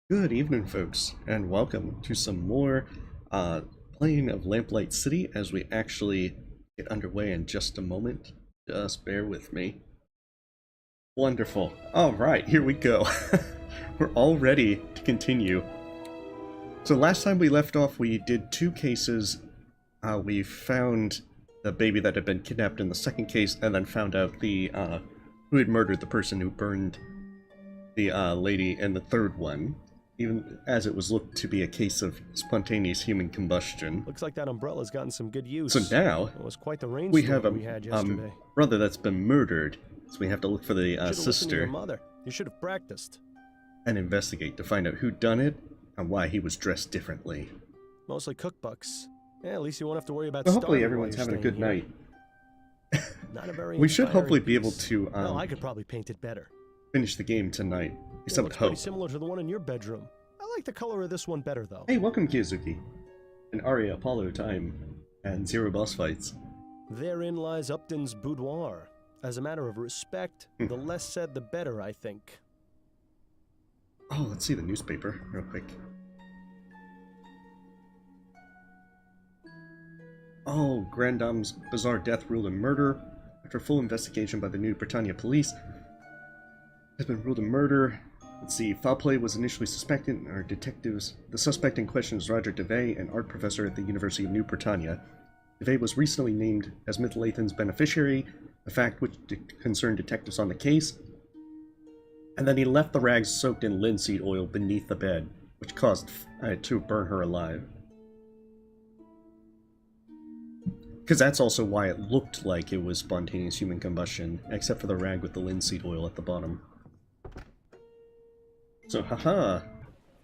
Good evening, folks, and welcome to some more playing of Lamplight City as we actually get underway in just a moment. Just bear with me. Wonderful. Alright, here we go. We're all ready to continue. So last time we left off, we did two cases. We found the baby that had been kidnapped in the second case, and then found out the who had murdered the person who burned the lady in the third one. Even as it was looked to be a case of spontaneous human combustion. Looks like that umbrella's gotten some good use. So now, it was quite the we have a we had yesterday. brother that's been murdered, so we have to look for the Should've listened to your sister mother. You should have practiced. and investigate to find out who done it and why he was dressed differently. Mostly cookbooks. Yeah, at least you won't have to worry about So hopefully starving everyone's while having a you're good staying night. here. Not a very We should inspiring hopefully be able piece. to No, I could probably paint it better. finish the game tonight. At least I It would looks pretty hope. similar to the one in your bedroom. I like the color of this one better, though. Hey, welcome Kiyozuki. An Aria Apollo time and 0 boss fights. Therein lies Upton's boudoir. As a matter of respect, the less said the better, I think. Oh, let's see the newspaper real quick. Oh, Grand Dame's bizarre death ruled a murder. After full investigation by the New Britannia police, has been ruled a murder. Let's see, foul play was initially suspected, or detectives. The suspect in question is Roger DeVay, an art professor at the University of New Britannia. DeVay was recently named as Mytholathan's beneficiary, a fact which concerned detectives on the case. And then he left the rags soaked in linseed oil beneath the bed, which caused to burn her alive. Because that's also why it looked like it was spontaneous human combustion, except for the rag with the linseed oil at the bottom. So, haha,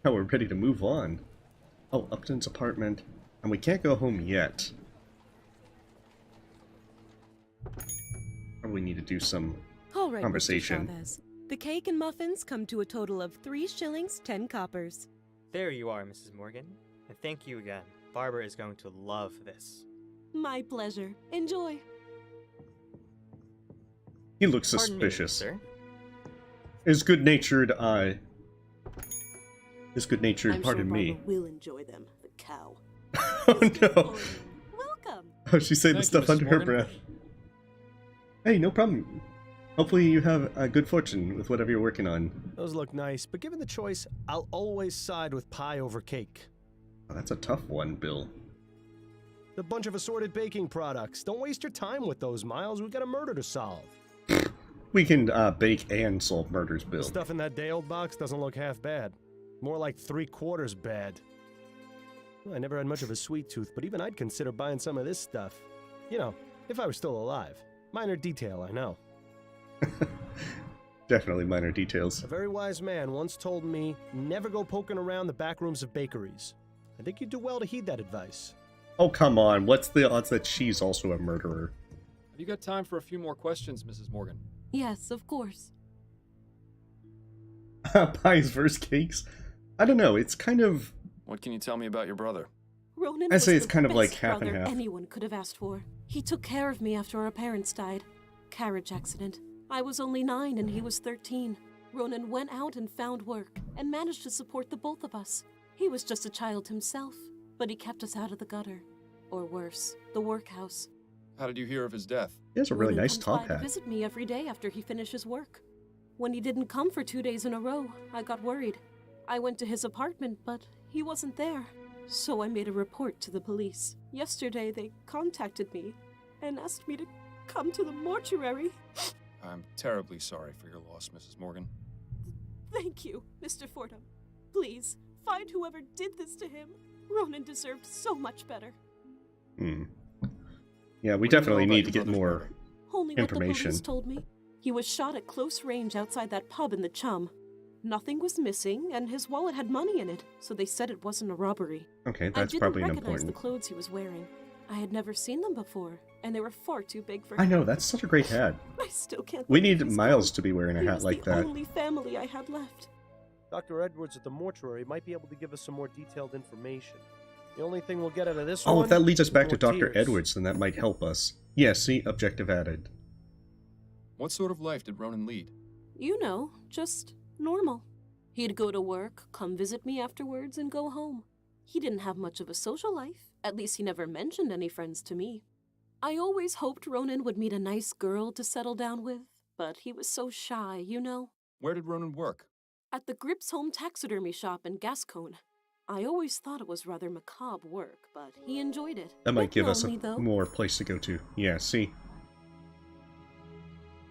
now we're ready to move on. Oh, Upton's apartment, and we can't go home yet. Probably need to do some All right, conversation. Mr. Chavez. The cake and muffins come to a total of 3 shillings, 10 coppers. There you are, Mrs. Morgan. And thank you again. Barbara is going to love this. My pleasure. Enjoy. He looks Pardon me, suspicious. sir. His good-natured eye. His good-natured, I'm pardon sure me. Barbara will enjoy them. The cow. Oh no! Welcome. Oh, she's saying the Thank you, stuff Mrs. under her Morgan. breath. Hey, no problem. Hopefully you have good fortune with whatever you're working on. Those look nice, but given the choice, I'll always side with pie over cake. Oh, that's a tough one, Bill. A bunch of assorted baking products. Don't waste your time with those, Miles. We've got a murder to solve. We can bake and solve murders, Bill. The stuff in that day-old box doesn't look half bad. More like 3/4 bad. Well, I never had much of a sweet tooth, but even I'd consider buying some of this stuff. You know, if I was still alive. Minor detail, I know. Definitely minor details. A very wise man once told me, never go poking around the back rooms of bakeries. I think you'd do well to heed that advice. Oh, come on. What's the odds that she's also a murderer? Have you got time for a few more questions, Mrs. Morgan? Yes, of course. Pies versus cakes? I don't know. It's kind of... What can you tell me about your brother? Ronan I'd was say it's the kind of best like half and brother half. anyone could have asked for. He took care of me after our parents died. Carriage accident. I was only 9 and he was 13. Ronan went out and found work and managed to support the both of us. He was just a child himself, but he kept us out of the gutter. Or worse, the workhouse. How did you hear of his death? He has a really Ronan nice comes top by to hat. visit me every day after he finishes work. When he didn't come for 2 days in a row, I got worried. I went to his apartment, but he wasn't there. So I made a report to the police. Yesterday, they contacted me and asked me to come to the mortuary. I'm terribly sorry for your loss, Mrs. Morgan. Thank you, Mr. Fordham. Please, find whoever did this to him. Ronan deserved so much better. Yeah, we What do you know definitely about need your to get brother's more... murder? Only Information. what the police told me. He was shot at close range outside that pub in the Chum. Nothing was missing, and his wallet had money in it, so they said it wasn't a robbery. Okay, I that's didn't probably recognize important. the clothes he was wearing. I had never seen them before, and they were far too big for I him. know, that's such a great hat. I still can't We believe need he's Miles gone. to be wearing a He hat was like the that. only family I had left. Dr. Edwards at the mortuary might be able to give us some more detailed information. The only thing we'll get out of this Oh, one if that leads us back to more Dr. tears. Edwards, then that might help us. Yeah, see, objective added. What sort of life did Ronan lead? You know, just normal. He'd go to work, come visit me afterwards, and go home. He didn't have much of a social life. At least he never mentioned any friends to me. I always hoped Ronan would meet a nice girl to settle down with, but he was so shy, you know. Where did Ronan work? At the Grips Home taxidermy shop in Gascon. I always thought it was rather macabre work, but he enjoyed it. That might Bit give us lonely, though. more place to go to. Yeah, see?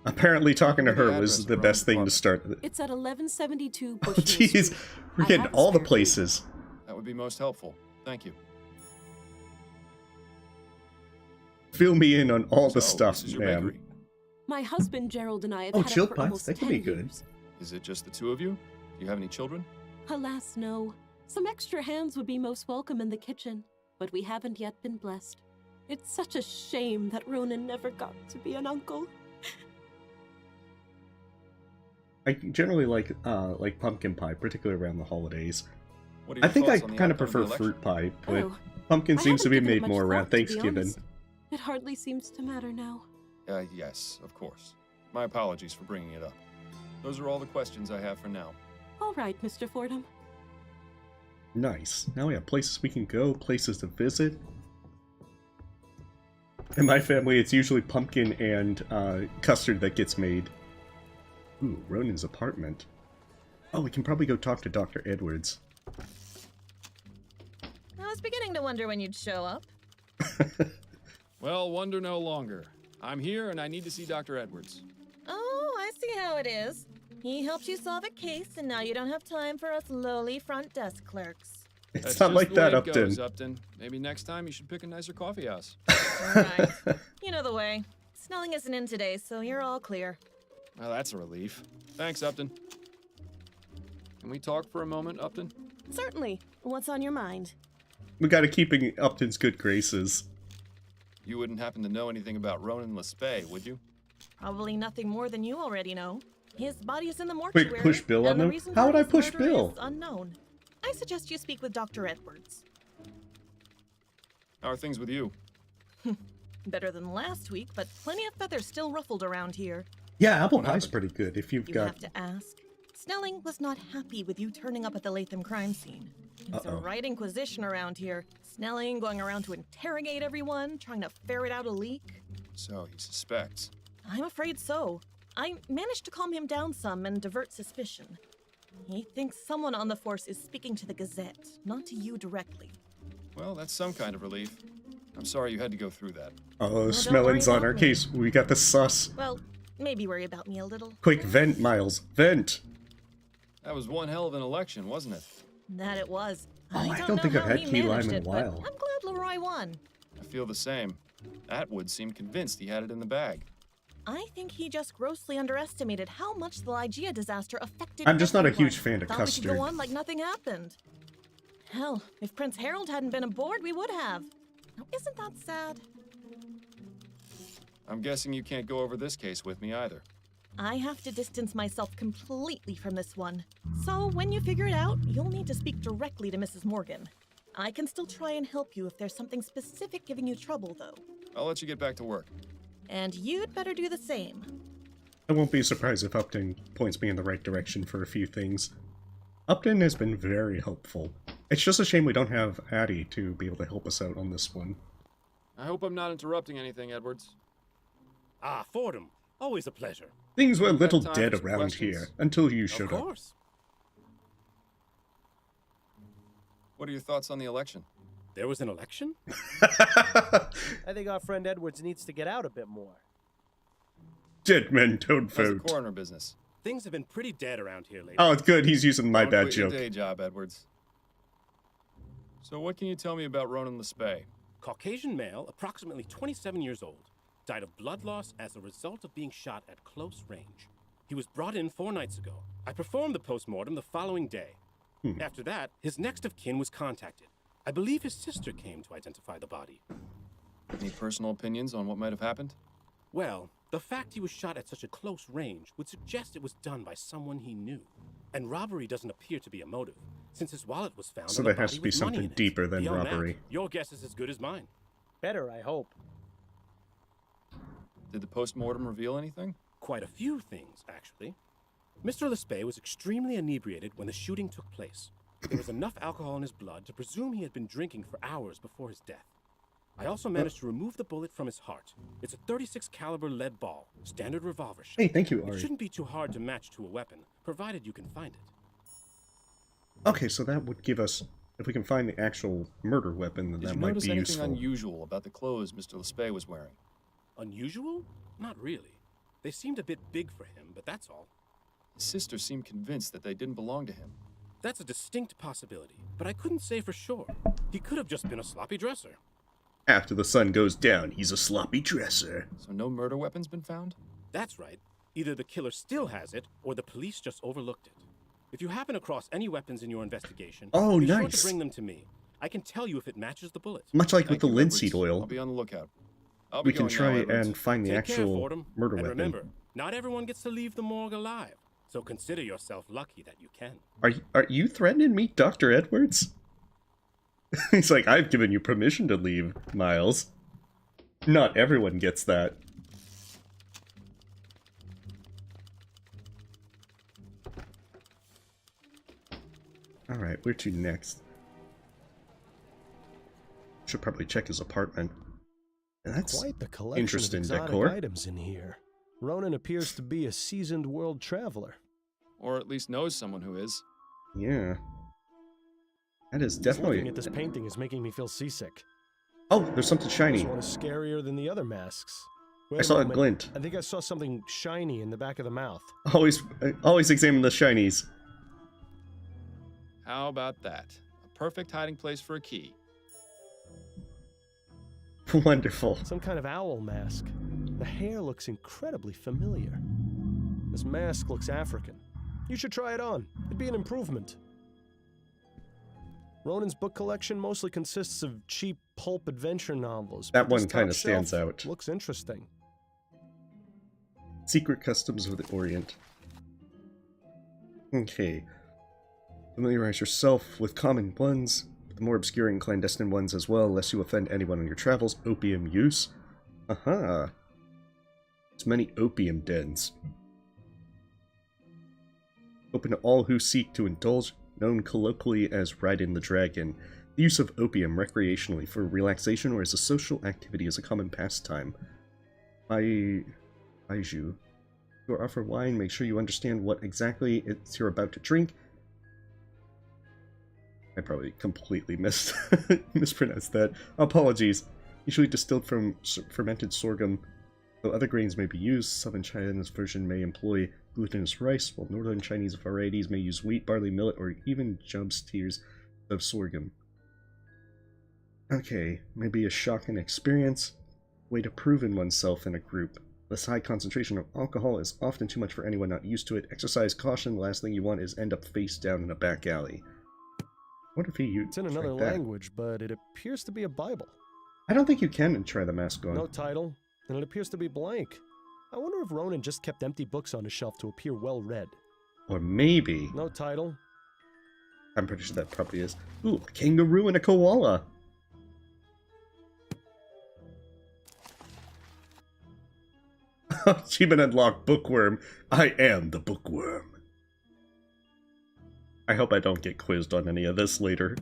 Apparently talking to her was the best thing to start with. It's at 1172 Oh, Bushnell jeez. Street. We're I getting have a all the spare key. places. That would be most helpful. Thank you. Fill me in on all the So, stuff, this is your ma'am. bakery. My husband Gerald and I have Oh, had it chilled for pies? almost That could 10 be good. years. Is it just the two of you? Do you have any children? Alas, no. Some extra hands would be most welcome in the kitchen, but we haven't yet been blessed. It's such a shame that Ronan never got to be an uncle. I generally like pumpkin pie, particularly around the holidays. What are your I think I thoughts on the kind of outcome prefer the election? fruit pie, but Oh, pumpkin I seems to be haven't given it made much more around thought, to be Thanksgiving. honest. It hardly seems to matter now. Yes, of course. My apologies for bringing it up. Those are all the questions I have for now. All right, Mr. Fordham. Nice. Now we have places we can go, places to visit. In my family, it's usually pumpkin and custard that gets made. Ooh, Ronan's apartment. Oh, we can probably go talk to Dr. Edwards. I was beginning to wonder when you'd show up. Well, wonder no longer. I'm here and I need to see Dr. Edwards. Oh, I see how it is. He helped you solve a case, and now you don't have time for us lowly front desk clerks. It's That's not just like the that, way it Upton. goes, Upton. Maybe next time you should pick a nicer coffee house. All right. You know the way. Snelling isn't in today, so you're all clear. Well, that's a relief. Thanks, Upton. Can we talk for a moment, Upton? Certainly. What's on your mind? We gotta keep in Upton's good graces. You wouldn't happen to know anything about Ronan Lespay, would you? Probably nothing more than you already know. His body is in the mortuary. Wait, push Bill and on the him? reason How for would I his push murder Bill? is unknown. I suggest you speak with Dr. Edwards. How are things with you? Better than last week, but plenty of feathers still ruffled around here. Yeah, apple What pie's happened? pretty good if you've You got... have to ask. Snelling was not happy with you turning up at the Latham crime scene. It's a Uh-oh. right inquisition around here. Snelling going around to interrogate everyone, trying to ferret out a leak. So, he suspects. I'm afraid so. I managed to calm him down some and divert suspicion. He thinks someone on the force is speaking to the Gazette, not to you directly. Well, that's some kind of relief. I'm sorry you had to go through that. Oh, don't worry Smelling's on about our me. case. We got the sus. Well, maybe worry about me a little. Quick, vent, Miles. Vent! That was one hell of an election, wasn't it? That it was. Oh, I don't don't know think I've how had he key lime managed in a it, but while. I'm glad Leroy won. I feel the same. Atwood seemed convinced he had it in the bag. I think he just grossly underestimated how much the Lygia disaster affected I'm just not a everyone. huge fan of Thought we could custard. go on like nothing happened. Hell, if Prince Harold hadn't been aboard, we would have. Now, isn't that sad? I'm guessing you can't go over this case with me either. I have to distance myself completely from this one. So when you figure it out, you'll need to speak directly to Mrs. Morgan. I can still try and help you if there's something specific giving you trouble, though. I'll let you get back to work. And you'd better do the same. I won't be surprised if Upton points me in the right direction for a few things. Upton has been very helpful. It's just a shame we don't have Addie to be able to help us out on this one. I hope I'm not interrupting anything, Edwards. Ah, Fordham. Always a pleasure. Things were a little time dead for some around questions? here until you Of showed up. course. What are your thoughts on the election? There was an election? I think our friend Edwards needs to get out a bit more. Dead men don't How's the vote. coroner business? Things have been pretty dead around here lately. Oh, it's good. He's using my Don't bad quit your joke. day job, Edwards. So what can you tell me about Ronan Lespay? Caucasian male, approximately 27 years old, died of blood loss as a result of being shot at close range. He was brought in 4 nights ago. I performed the postmortem the following day. After that, his next of kin was contacted. I believe his sister came to identify the body. Any personal opinions on what might have happened? Well, the fact he was shot at such a close range would suggest it was done by someone he knew. And robbery doesn't appear to be a motive, since his wallet was found So on the there has body to be with money something in it. deeper than Beyond that, robbery. your guess is as good as mine. Better, I hope. Did the postmortem reveal anything? Quite a few things, actually. Mr. Lespay was extremely inebriated when the shooting took place. There was enough alcohol in his blood to presume he had been drinking for hours before his death. I also managed to remove the bullet from his heart. It's a .36 caliber lead ball, standard revolver shot. Hey, thank you, It Ari. shouldn't be too hard to match to a weapon, provided you can find it. Okay, so that would give us, if we can find the actual murder weapon, then Did that you might notice be anything useful. unusual about the clothes Mr. Lespay was wearing? Unusual? Not really. They seemed a bit big for him, but that's all. His sister seemed convinced that they didn't belong to him. That's a distinct possibility, but I couldn't say for sure. He could have just been a sloppy dresser. After the sun goes down, he's a sloppy dresser. So no murder weapons been found? That's right. Either the killer still has it, or the police just overlooked it. If you happen across any weapons in your investigation, Oh, be sure nice. to bring them to me. I can tell you if it matches the bullet. Much like with Thank the you, linseed Edwards. oil, I'll be on the lookout. I'll we be can going try now, Edwards. and find the Take care, actual Fordham. murder And weapon. remember, not everyone gets to leave the morgue alive, so consider yourself lucky that you can. Are you threatening me, Dr. Edwards? He's like, I've given you permission to leave, Miles. Not everyone gets that. Alright, where to next? Should probably check his apartment. And that's Quite the collection interesting of exotic decor. items in here. Ronan appears to be a seasoned world traveler. Or at least knows someone who is. Yeah. That is Just definitely... looking at this painting is making me feel seasick. Oh, there's something This shiny. one is scarier than the other masks. Wait I saw a moment. glint. I think I saw something shiny in the back of the mouth. Always examine the shinies. How about that? A perfect hiding place for a key. Wonderful. Some kind of owl mask. The hair looks incredibly familiar. This mask looks African. You should try it on. It'd be an improvement. Ronan's book collection mostly consists of cheap pulp adventure novels. That but this one kinda top stands shelf out. Looks interesting. Secret Customs of the Orient. Okay. Familiarize yourself with common ones, the more obscure and clandestine ones as well, lest you offend anyone on your travels. Opium use. Aha. There's many opium dens. Open to all who seek to indulge, known colloquially as riding the dragon. The use of opium recreationally for relaxation or as a social activity is a common pastime. Baiju. If you are offered wine, make sure you understand what exactly it's you're about to drink. I probably completely mispronounced that. Apologies. Usually distilled from fermented sorghum. Though other grains may be used, Southern China's version may employ glutinous rice, while Northern Chinese varieties may use wheat, barley, millet, or even jumps tiers of sorghum. Okay, maybe a shocking experience. Way to prove in oneself in a group. This high concentration of alcohol is often too much for anyone not used to it. Exercise caution. The last thing you want is end up face down in a back alley. What if he It's in another language, but it appears to be a Bible. I don't think you can try the mask on. No title, and it appears to be blank. I wonder if Ronan just kept empty books on his shelf to appear well read. Or maybe... No title. I'm pretty sure that probably is. Ooh, a kangaroo and a koala! Achievement unlocked, bookworm. I am the bookworm. I hope I don't get quizzed on any of this later.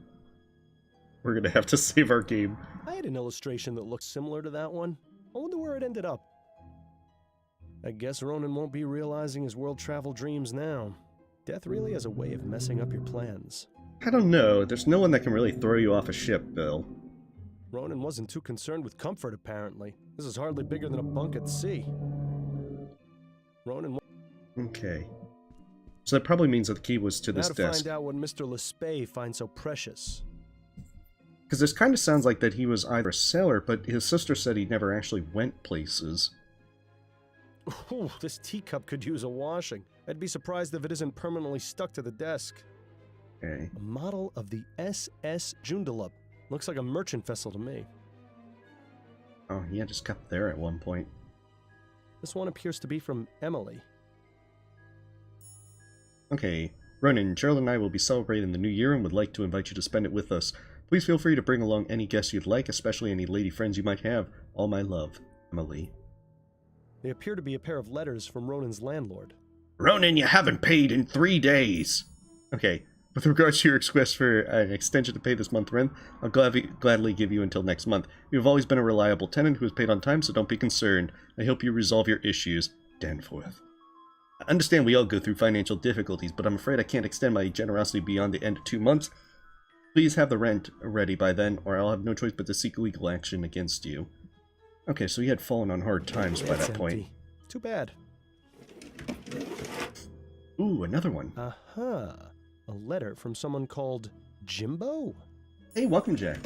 We're gonna have to save our game. I had an illustration that looked similar to that one. I wonder where it ended up. I guess Ronan won't be realizing his world travel dreams now. Death really has a way of messing up your plans. I don't know. There's no one that can really throw you off a ship, Bill. Ronan wasn't too concerned with comfort, apparently. This is hardly bigger than a bunk at sea. Ronan... Okay. So that probably means that the key was to this now to desk. find out what Mr. Lespay finds so precious. Because this kind of sounds like that he was either a sailor, but his sister said he never actually went places. Ooh, this teacup could use a washing. I'd be surprised if it isn't permanently stuck to the desk. Okay. A model of the SS Joondalup. Looks like a merchant vessel to me. Oh, he had his cup there at one point. This one appears to be from Emily. Okay. Ronan, Gerald and I will be celebrating the new year and would like to invite you to spend it with us. Please feel free to bring along any guests you'd like, especially any lady friends you might have. All my love, Emily. They appear to be a pair of letters from Ronan's landlord. Ronan, you haven't paid in 3 days. Okay, with regards to your request for an extension to pay this month's rent, I'll gladly give you until next month. You've always been a reliable tenant who has paid on time, so don't be concerned. I hope you resolve your issues. Danforth. I understand we all go through financial difficulties, but I'm afraid I can't extend my generosity beyond the end of 2 months. Please have the rent ready by then, or I'll have no choice but to seek legal action against you. Okay, so he had fallen on hard times by that point. Too bad. Ooh, another one. Uh-huh. A letter from someone called Jimbo? Hey, welcome, Jack.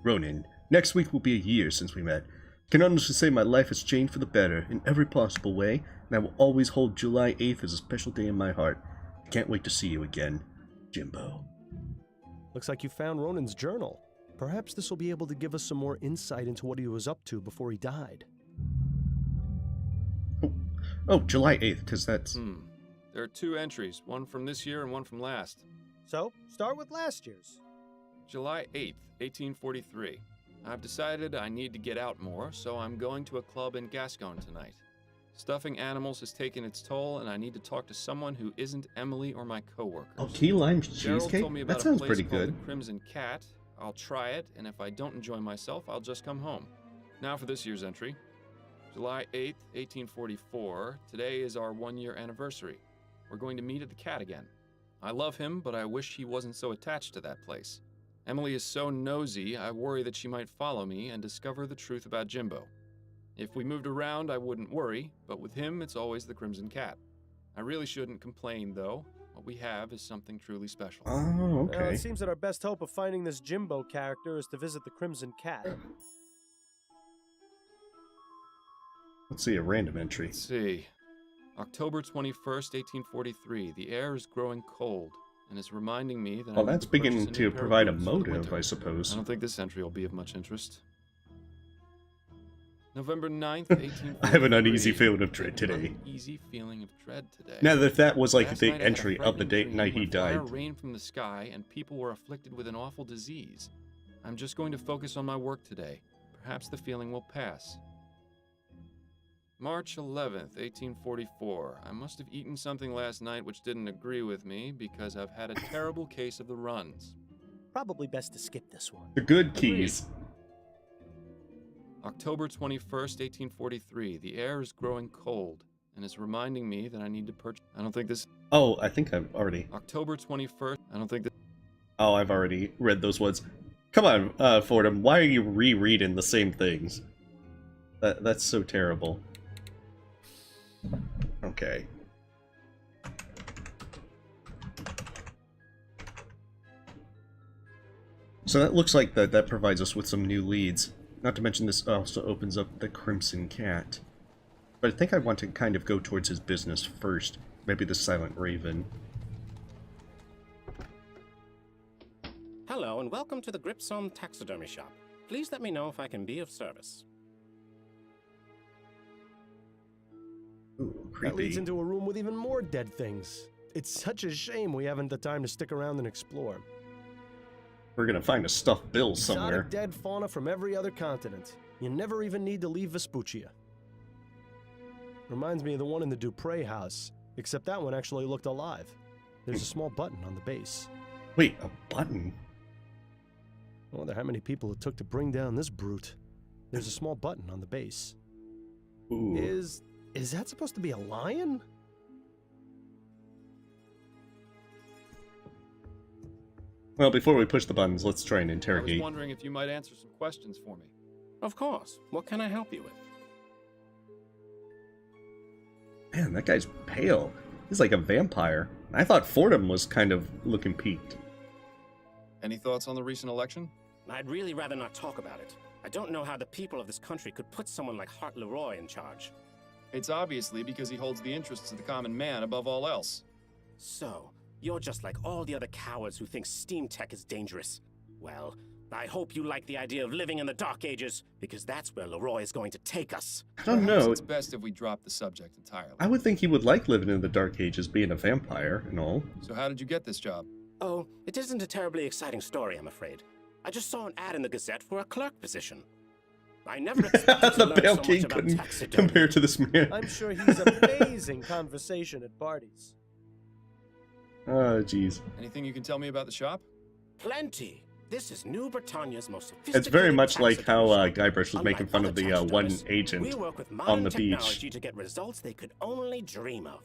Ronan, next week will be a year since we met. I can honestly say my life has changed for the better in every possible way, and I will always hold July 8th as a special day in my heart. I can't wait to see you again, Jimbo. Looks like you found Ronan's journal. Perhaps this will be able to give us some more insight into what he was up to before he died. Oh, July 8th, because that's... There are 2 entries, one from this year and one from last. So, start with last year's. July 8th, 1843. I've decided I need to get out more, so I'm going to a club in Gascon tonight. Stuffing animals has taken its toll, and I need to talk to someone who isn't Emily or my coworkers. Oh, key lime Gerald cheesecake? told me about That sounds a place pretty called good. The Crimson Cat. I'll try it, and if I don't enjoy myself, I'll just come home. Now for this year's entry. July 8th, 1844. Today is our 1-year anniversary. We're going to meet at the Cat again. I love him, but I wish he wasn't so attached to that place. Emily is so nosy, I worry that she might follow me and discover the truth about Jimbo. If we moved around, I wouldn't worry, but with him, it's always the Crimson Cat. I really shouldn't complain, though. What we have is something truly special. Oh, okay. Well, it seems that our best hope of finding this Jimbo character is to visit the Crimson Cat. Let's see a random entry. Let's see. October 21st, 1843. The air is growing cold, and is reminding me that Well, that's beginning to provide a motive, I I suppose. don't think this entry will be of much interest. November 9th, 1843. I have an uneasy feeling of dread today. Uneasy feeling of dread today. Now that was like Last the night I had a entry of the frightening night dream he when fire died. rained from the sky and people were afflicted with an awful disease. I'm just going to focus on my work today. Perhaps the feeling will pass. March 11th, 1844. I must have eaten something last night which didn't agree with me because I've had a terrible case of the runs. Probably best to skip this one. The good keys. October 21st, 1843. The air is growing cold and is reminding me that I need to purchase. I don't think this. Oh, I think I've already... October 21st. I don't think that. Oh, I've already read those ones. Come on, Fordham, why are you rereading the same things? That's so terrible. Okay. So that looks like that provides us with some new leads. Not to mention this also opens up the Crimson Cat. But I think I want to kind of go towards his business first. Maybe the Silent Raven. Hello, and welcome to the Gripsome Taxidermy Shop. Please let me know if I can be of service. Ooh, That leads creepy. into a room with even more dead things. It's such a shame we haven't the time to stick around and explore. We're gonna find a stuffed bill somewhere. Exotic dead fauna from every other continent. You never even need to leave Vespuccia. Reminds me of the one in the Dupree house, except that one actually looked alive. There's a small button on the base. Wait, a button? I wonder how many people it took to bring down this brute. There's a small button on the base. Ooh. Is that supposed to be a lion? Well, before we push the buttons, let's try and I was interrogate. wondering if you might answer some questions for me. Of course. What can I help you with? Man, that guy's pale. He's like a vampire. I thought Fordham was kind of looking peaked. Any thoughts on the recent election? I'd really rather not talk about it. I don't know how the people of this country could put someone like Hart Leroy in charge. It's obviously because he holds the interests of the common man above all else. So, you're just like all the other cowards who think steam tech is dangerous. Well, I hope you like the idea of living in the Dark Ages, because that's where Leroy is going to take us. I don't Perhaps know. It's best if we drop the subject entirely. I would think he would like living in the Dark Ages, being a vampire and all. So how did you get this job? Oh, it isn't a terribly exciting story, I'm afraid. I just saw an ad in the Gazette for a clerk position. I never expected to The learn Pale so King much about couldn't taxidermy. compare to this man. I'm sure he's amazing conversation at parties. Oh, jeez. Anything you can tell me about the shop? Plenty. This is New Britannia's most sophisticated It's very much like how taxidermy shop. Guybrush was making Unlike fun other of the one taxidermists, agent we work with on modern the beach. technology to get results they could only dream of.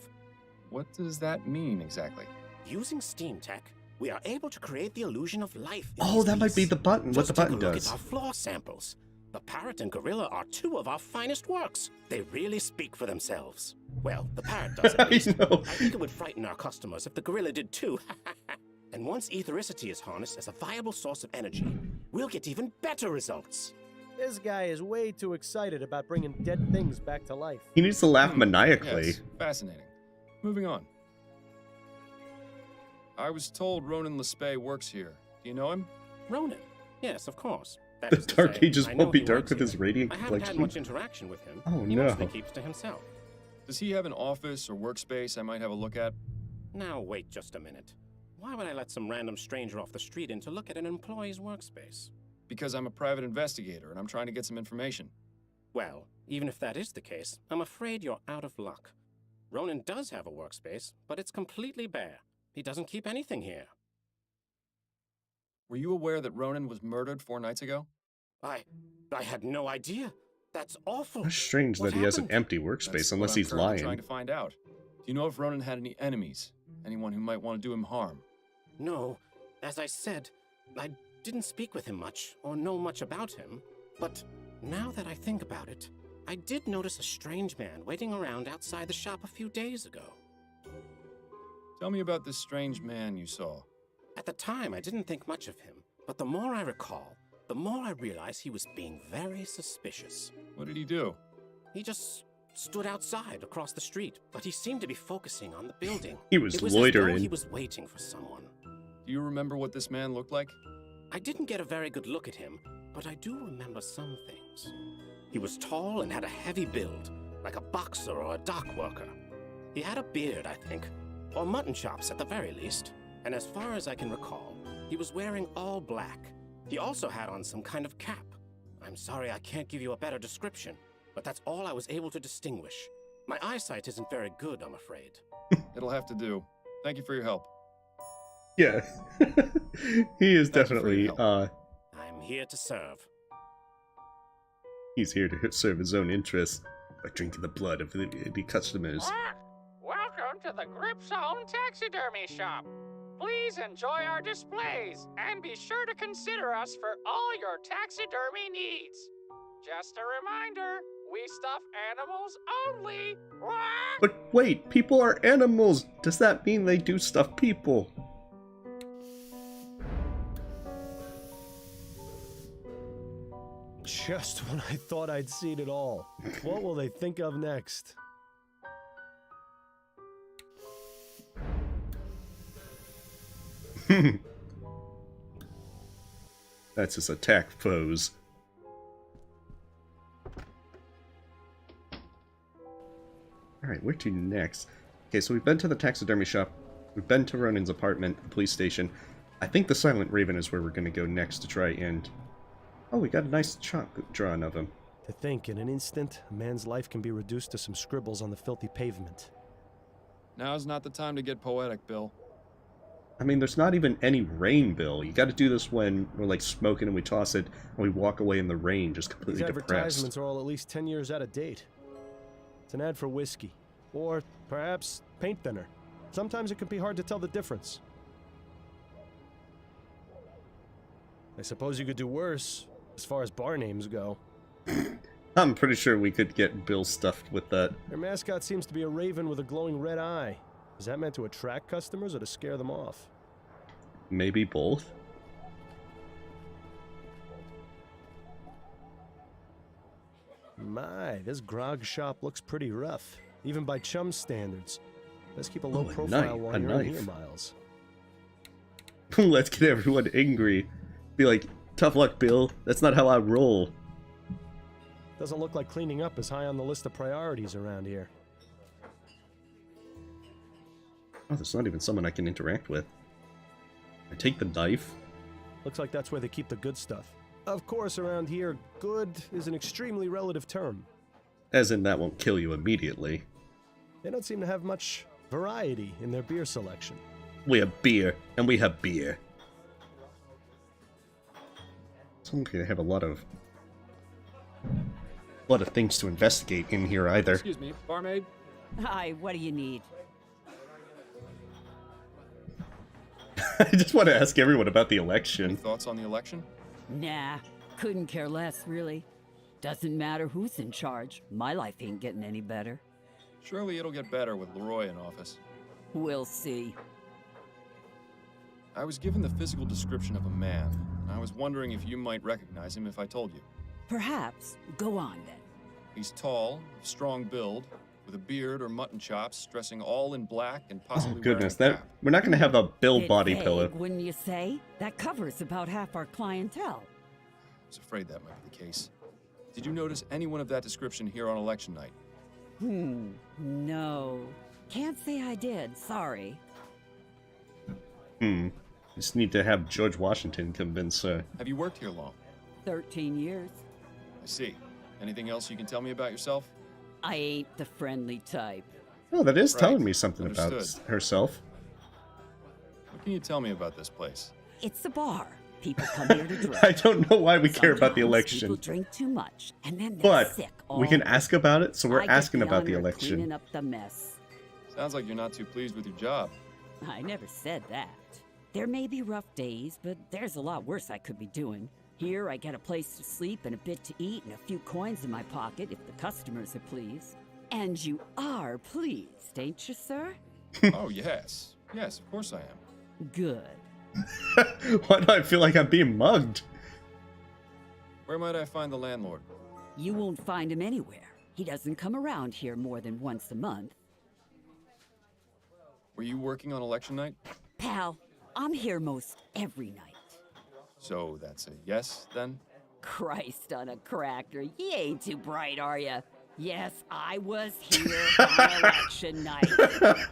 What does that mean exactly? Using steam tech, we are able to create the illusion of life. In Oh, these that might be beasts. the button. What Just the take button a look does. At our floor samples. The parrot and gorilla are two of our finest works. They really speak for themselves. Well, the parrot does at I least. know. I think it would frighten our customers if the gorilla did too. And once ethericity is harnessed as a viable source of energy, we'll get even better results. This guy is way too excited about bringing dead things back to life. He needs to laugh maniacally. Yes, fascinating. Moving on. I was told Ronan Lespay works here. Do you know him? Ronan? Yes, of course. That The is to Dark say, Ages I won't know be he dark works with his here. radiant I haven't had complexion. much interaction with him. Oh, he no. mostly keeps to himself. Does he have an office or workspace I might have a look at? Now, wait just a minute. Why would I let some random stranger off the street in to look at an employee's workspace? Because I'm a private investigator and I'm trying to get some information. Well, even if that is the case, I'm afraid you're out of luck. Ronan does have a workspace, but it's completely bare. He doesn't keep anything here. Were you aware that Ronan was murdered 4 nights ago? I had no idea. That's awful. It's strange What that he has an happened? empty workspace That's unless what I'm he's currently lying. trying to find out. Do you know if Ronan had any enemies? Anyone who might want to do him harm? No, as I said, I didn't speak with him much or know much about him. But now that I think about it, I did notice a strange man waiting around outside the shop a few days ago. Tell me about this strange man you saw. At the time, I didn't think much of him, but the more I recall, the more I realize he was being very suspicious. What did he do? He just stood outside across the street, but he seemed to be focusing on the building. He was It was as though loitering. he was waiting for someone. Do you remember what this man looked like? I didn't get a very good look at him, but I do remember some things. He was tall and had a heavy build, like a boxer or a dock worker. He had a beard, I think, or mutton chops at the very least. And as far as I can recall, he was wearing all black. He also had on some kind of cap. I'm sorry I can't give you a better description, but that's all I was able to distinguish. My eyesight isn't very good, I'm afraid. It'll have to do. Thank you for your help. Yeah. He is Thank you for your definitely, I'm here to serve. he's here to serve his own interests by drinking the blood of the customers. Welcome to the Gripzone Taxidermy Shop. Please enjoy our displays and be sure to consider us for all your taxidermy needs. Just a reminder, we stuff animals only. But wait, people are animals! Does that mean they do stuff people? Just when I thought I'd seen it all. What will they think of next? That's his attack pose. Alright, where to next? Okay, so we've been to the taxidermy shop. We've been to Ronan's apartment, the police station. I think the Silent Raven is where we're going to go next to try and... Oh, we got a nice chalk drawing of him. To think, in an instant, a man's life can be reduced to some scribbles on the filthy pavement. Now's not the time to get poetic, Bill. I mean, there's not even any rain, Bill. You got to do this when we're like smoking and we toss it and we walk away in the rain, just These completely depressed. advertisements are all at least 10 years out of date. It's an ad for whiskey. Or perhaps paint thinner. Sometimes it can be hard to tell the difference. I suppose you could do worse, as far as bar names go. I'm pretty sure we could get Bill stuffed with that. Their mascot seems to be a raven with a glowing red eye. Is that meant to attract customers or to scare them off? Maybe both? My, this grog shop looks pretty rough, even by chum standards. Let's keep a low Oh, a profile knife, while a you're in knife. here, Miles. Let's get everyone angry. Be like, tough luck, Bill. That's not how I roll. Doesn't look like cleaning up is high on the list of priorities around here. Oh, there's not even someone I can interact with. I take the knife. Looks like that's where they keep the good stuff. Of course, around here, good is an extremely relative term. As in, that won't kill you immediately. They don't seem to have much variety in their beer selection. We have beer, and we have beer. So I'm gonna have a lot of things to investigate in here either. Excuse me, barmaid? Hi, what do you need? I just want to ask everyone about the Any election. thoughts on the election? Nah, couldn't care less, really. Doesn't matter who's in charge. My life ain't getting any better. Surely it'll get better with Leroy in office. We'll see. I was given the physical description of a man. I was wondering if you might recognize him if I told you. Perhaps. Go on, then. He's tall, of strong build, with a beard or mutton chops, dressing all in black and possibly Oh goodness, wearing a that cap. we're not gonna have a Bill Bit body vague, pillow. wouldn't you say? That covers about half our clientele. I was afraid that might be the case. Did you notice anyone of that description here on election night? No. Can't say I did, sorry. Just need to have George Washington convince Have you worked here long? 13 years. I see. Anything else you can tell me about yourself? I ain't the friendly type. Oh, that is Right. telling me something about Understood. herself. What can you tell me about this place? It's a bar. People come here to drink. I don't know why we care about the Sometimes election, People drink too much, and then they're but sick we can all ask about it, so we're I get asking the about the honor of election. Cleaning up the mess. Sounds like you're not too pleased with your job. I never said that. There may be rough days, but there's a lot worse I could be doing. Here, I get a place to sleep and a bit to eat and a few coins in my pocket if the customers are pleased. And you are pleased, ain't you, sir? Oh, yes. Yes, of course I am. Good. Why do I feel like I'm being mugged? Where might I find the landlord? You won't find him anywhere. He doesn't come around here more than once a month. Were you working on election night? Pal, I'm here most every night. So that's a yes, then? Christ on a cracker, you ain't too bright, are you? Yes, I was here on election night.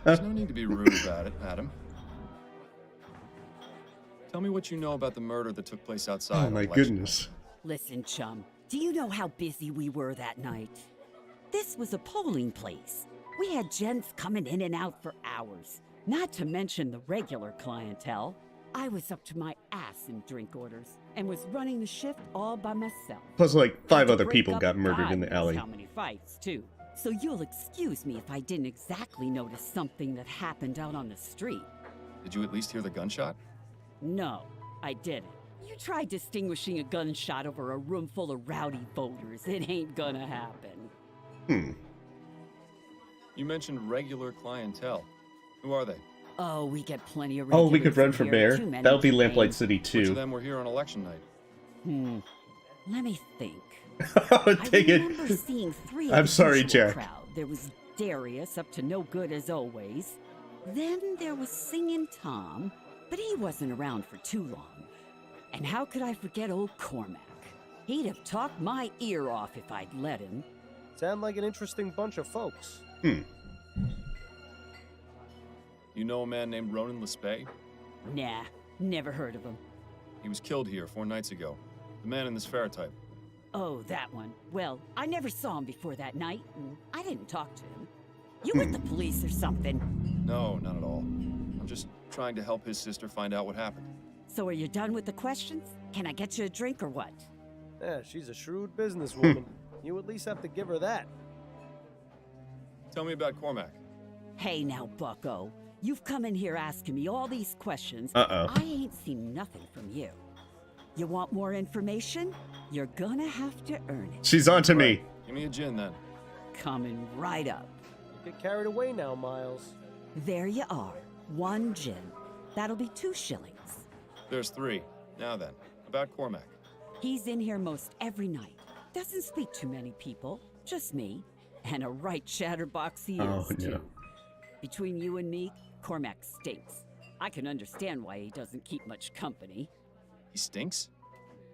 There's no need to be rude about it, Adam. Tell me what you know about the murder that took place outside. Oh on my election goodness. Listen, chum, do you know how busy we were that night? This was a polling place. We had gents coming in and out for hours, not to mention the regular clientele. I was up to my ass in drink orders and was running the shift all by myself. Plus, like, 5 Had to other break people up got murdered in the God alley. knows how many fights, too. So you'll excuse me if I didn't exactly notice something that happened out on the street. Did you at least hear the gunshot? No, I didn't. You try distinguishing a gunshot over a room full of rowdy voters. It ain't gonna happen. You mentioned regular clientele. Who are they? Oh, we get plenty of Oh, we could regulars run in for here, mayor. too many That would be to Lamplight name. City Which of too. them were here on election night? Let me think. Take I it. remember seeing 3 of I'm the sorry, usual Jack. crowd. There was Darius, up to no good as always. Then there was Singin' Tom, but he wasn't around for too long. And how could I forget old Cormac? He'd have talked my ear off if I'd let him. Sound like an interesting bunch of folks. You know a man named Ronan Lespay? Nah, never heard of him. He was killed here 4 nights ago. The man in this ferrotype. Oh, that one. Well, I never saw him before that night, and I didn't talk to him. You with the police or something? No, not at all. I'm just trying to help his sister find out what happened. So are you done with the questions? Can I get you a drink or what? Yeah, she's a shrewd businesswoman. You at least have to give her that. Tell me about Cormac. Hey now, bucko. You've come in here asking me all these questions. Uh-oh. I ain't seen nothing from you. You want more information? You're gonna have to earn it. She's on to me. Give me a gin then. Coming right up. You get carried away now, Miles. There you are. 1 gin. That'll be 2 shillings. There's 3. Now then, about Cormac. He's in here most every night. Doesn't speak to many people. Just me. And a right chatterbox he Oh, is, no. too. Between you and me, Cormac stinks. I can understand why he doesn't keep much company. He stinks?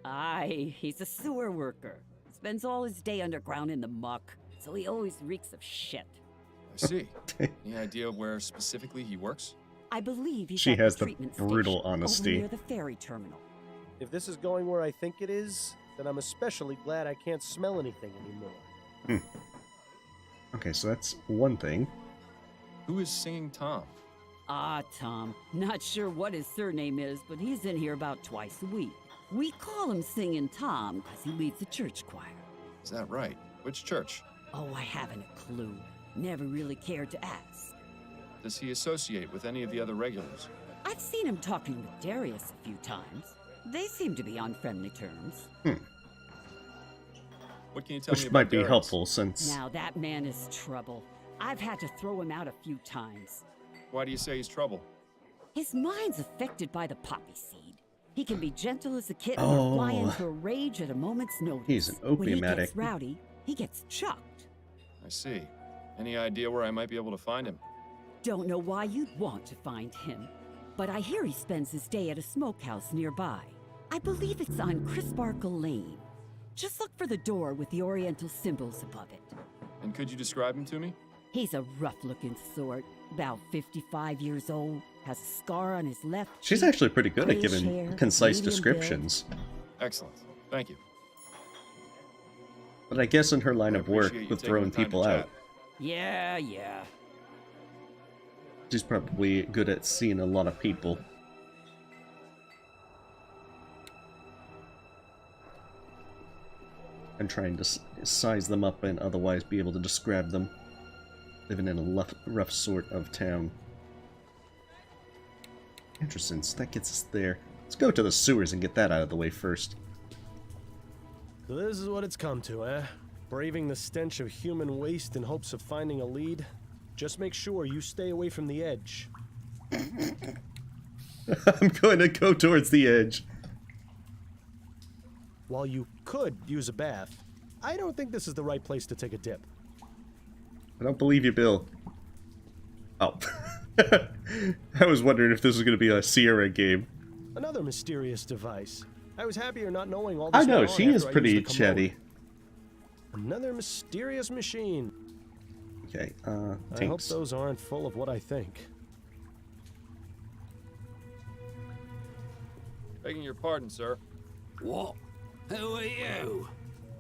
Aye, he's a sewer worker. Spends all his day underground in the muck, so he always reeks of shit. I see. Any idea where specifically he works? I believe he's She at has the the treatment brutal station, honesty. over near the ferry terminal. If this is going where I think it is, then I'm especially glad I can't smell anything anymore. Okay, so that's one thing. Who is singing Tom? Ah, Tom. Not sure what his surname is, but he's in here about twice a week. We call him Singing Tom because he leads the church choir. Is that right? Which church? Oh, I haven't a clue. Never really cared to ask. Does he associate with any of the other regulars? I've seen him talking with Darius a few times. They seem to be on friendly terms. What can you tell me Which about might be Darius? helpful since... Now that man is trouble. I've had to throw him out a few times. Why do you say he's trouble? His mind's affected by the poppy seed. He can be gentle as a kitten Oh. or fly into a rage at a moment's notice. He's an When opium he addict. gets rowdy, he gets chucked. I see. Any idea where I might be able to find him? Don't know why you'd want to find him, but I hear he spends his day at a smokehouse nearby. I believe it's on Crisparkle Lane. Just look for the door with the oriental symbols above it. And could you describe him to me? He's a rough-looking sort, about 55 years old, has a scar on his left She's cheek, actually pretty good at grayish giving hair, concise medium descriptions. Excellent. Thank you. But I guess in her line I of work appreciate you with taking throwing the time to people chat. out, build. Yeah. she's probably good at seeing a lot of people. And trying to size them up and otherwise be able to describe them. Living in a rough sort of town. Interesting, so that gets us there. Let's go to the sewers and get that out of the way first. So this is what it's come to, eh? Braving the stench of human waste in hopes of finding a lead? Just make sure you stay away from the edge. I'm going to go towards the edge. While you could use a bath, I don't think this is the right place to take a dip. I don't believe you, Bill. Oh. I was wondering if this was going to be a Sierra game. Another mysterious device. I was happier not knowing all this. I know, went on she is after I pretty used the commode. chatty. Another mysterious machine. Okay, I hope tanks. those aren't full of what I think. Begging your pardon, sir. What? Who are you?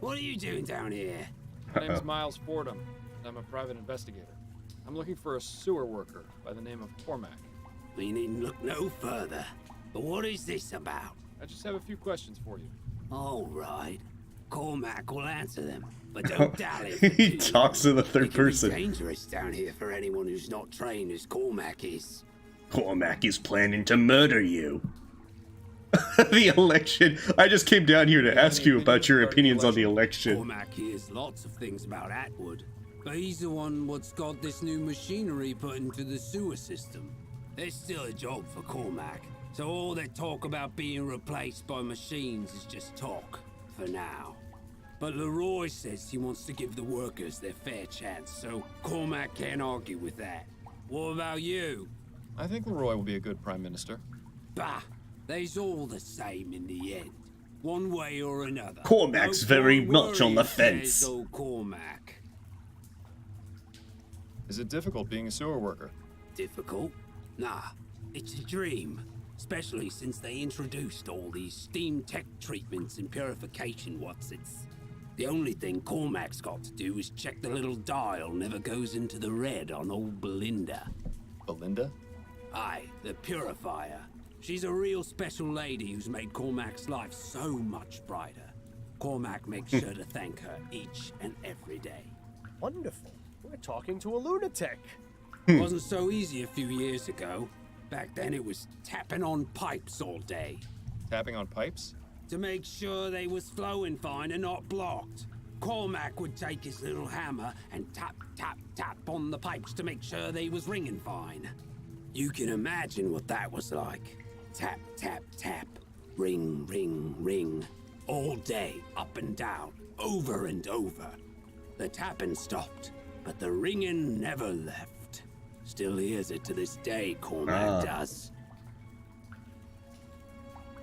What are you doing down here? My name's Miles Fordham, and I'm a private investigator. I'm looking for a sewer worker by the name of Cormac. We needn't look no further. But what is this about? I just have a few questions for you. All right. Cormac will answer them, but don't dally. He talks to the third It can be person. dangerous down here for anyone who's not trained as Cormac is. Cormac is planning to murder you. The election. I just came down here to ask you about your opinions on the election. Cormac hears lots of things about Atwood, but he's the one what's got this new machinery put into the sewer system. There's still a job for Cormac, so all that talk about being replaced by machines is just talk, for now. But Leroy says he wants to give the workers their fair chance, so Cormac can't argue with that. What about you? I think Leroy will be a good prime minister. Bah, they's all the same in the end, one way or another. Cormac's No very point much on the worrying, fence. says old Cormac. Is it difficult being a sewer worker? Difficult? Nah, it's a dream. Especially since they introduced all these steam tech treatments and purification whatsits. The only thing Cormac's got to do is check the little dial never goes into the red on old Belinda. Belinda? Aye, the purifier. She's a real special lady who's made Cormac's life so much brighter. Cormac makes sure to thank her each and every day. Wonderful. We're talking to a lunatic. Wasn't so easy a few years ago. Back then it was tapping on pipes all day. Tapping on pipes? To make sure they was flowing fine and not blocked. Cormac would take his little hammer and tap, tap, tap on the pipes to make sure they was ringing fine. You can imagine what that was like. Tap, tap, tap. Ring, ring, ring. All day, up and down, over and over. The tapping stopped, but the ringing never left. Still hears it to this day, Cormac does.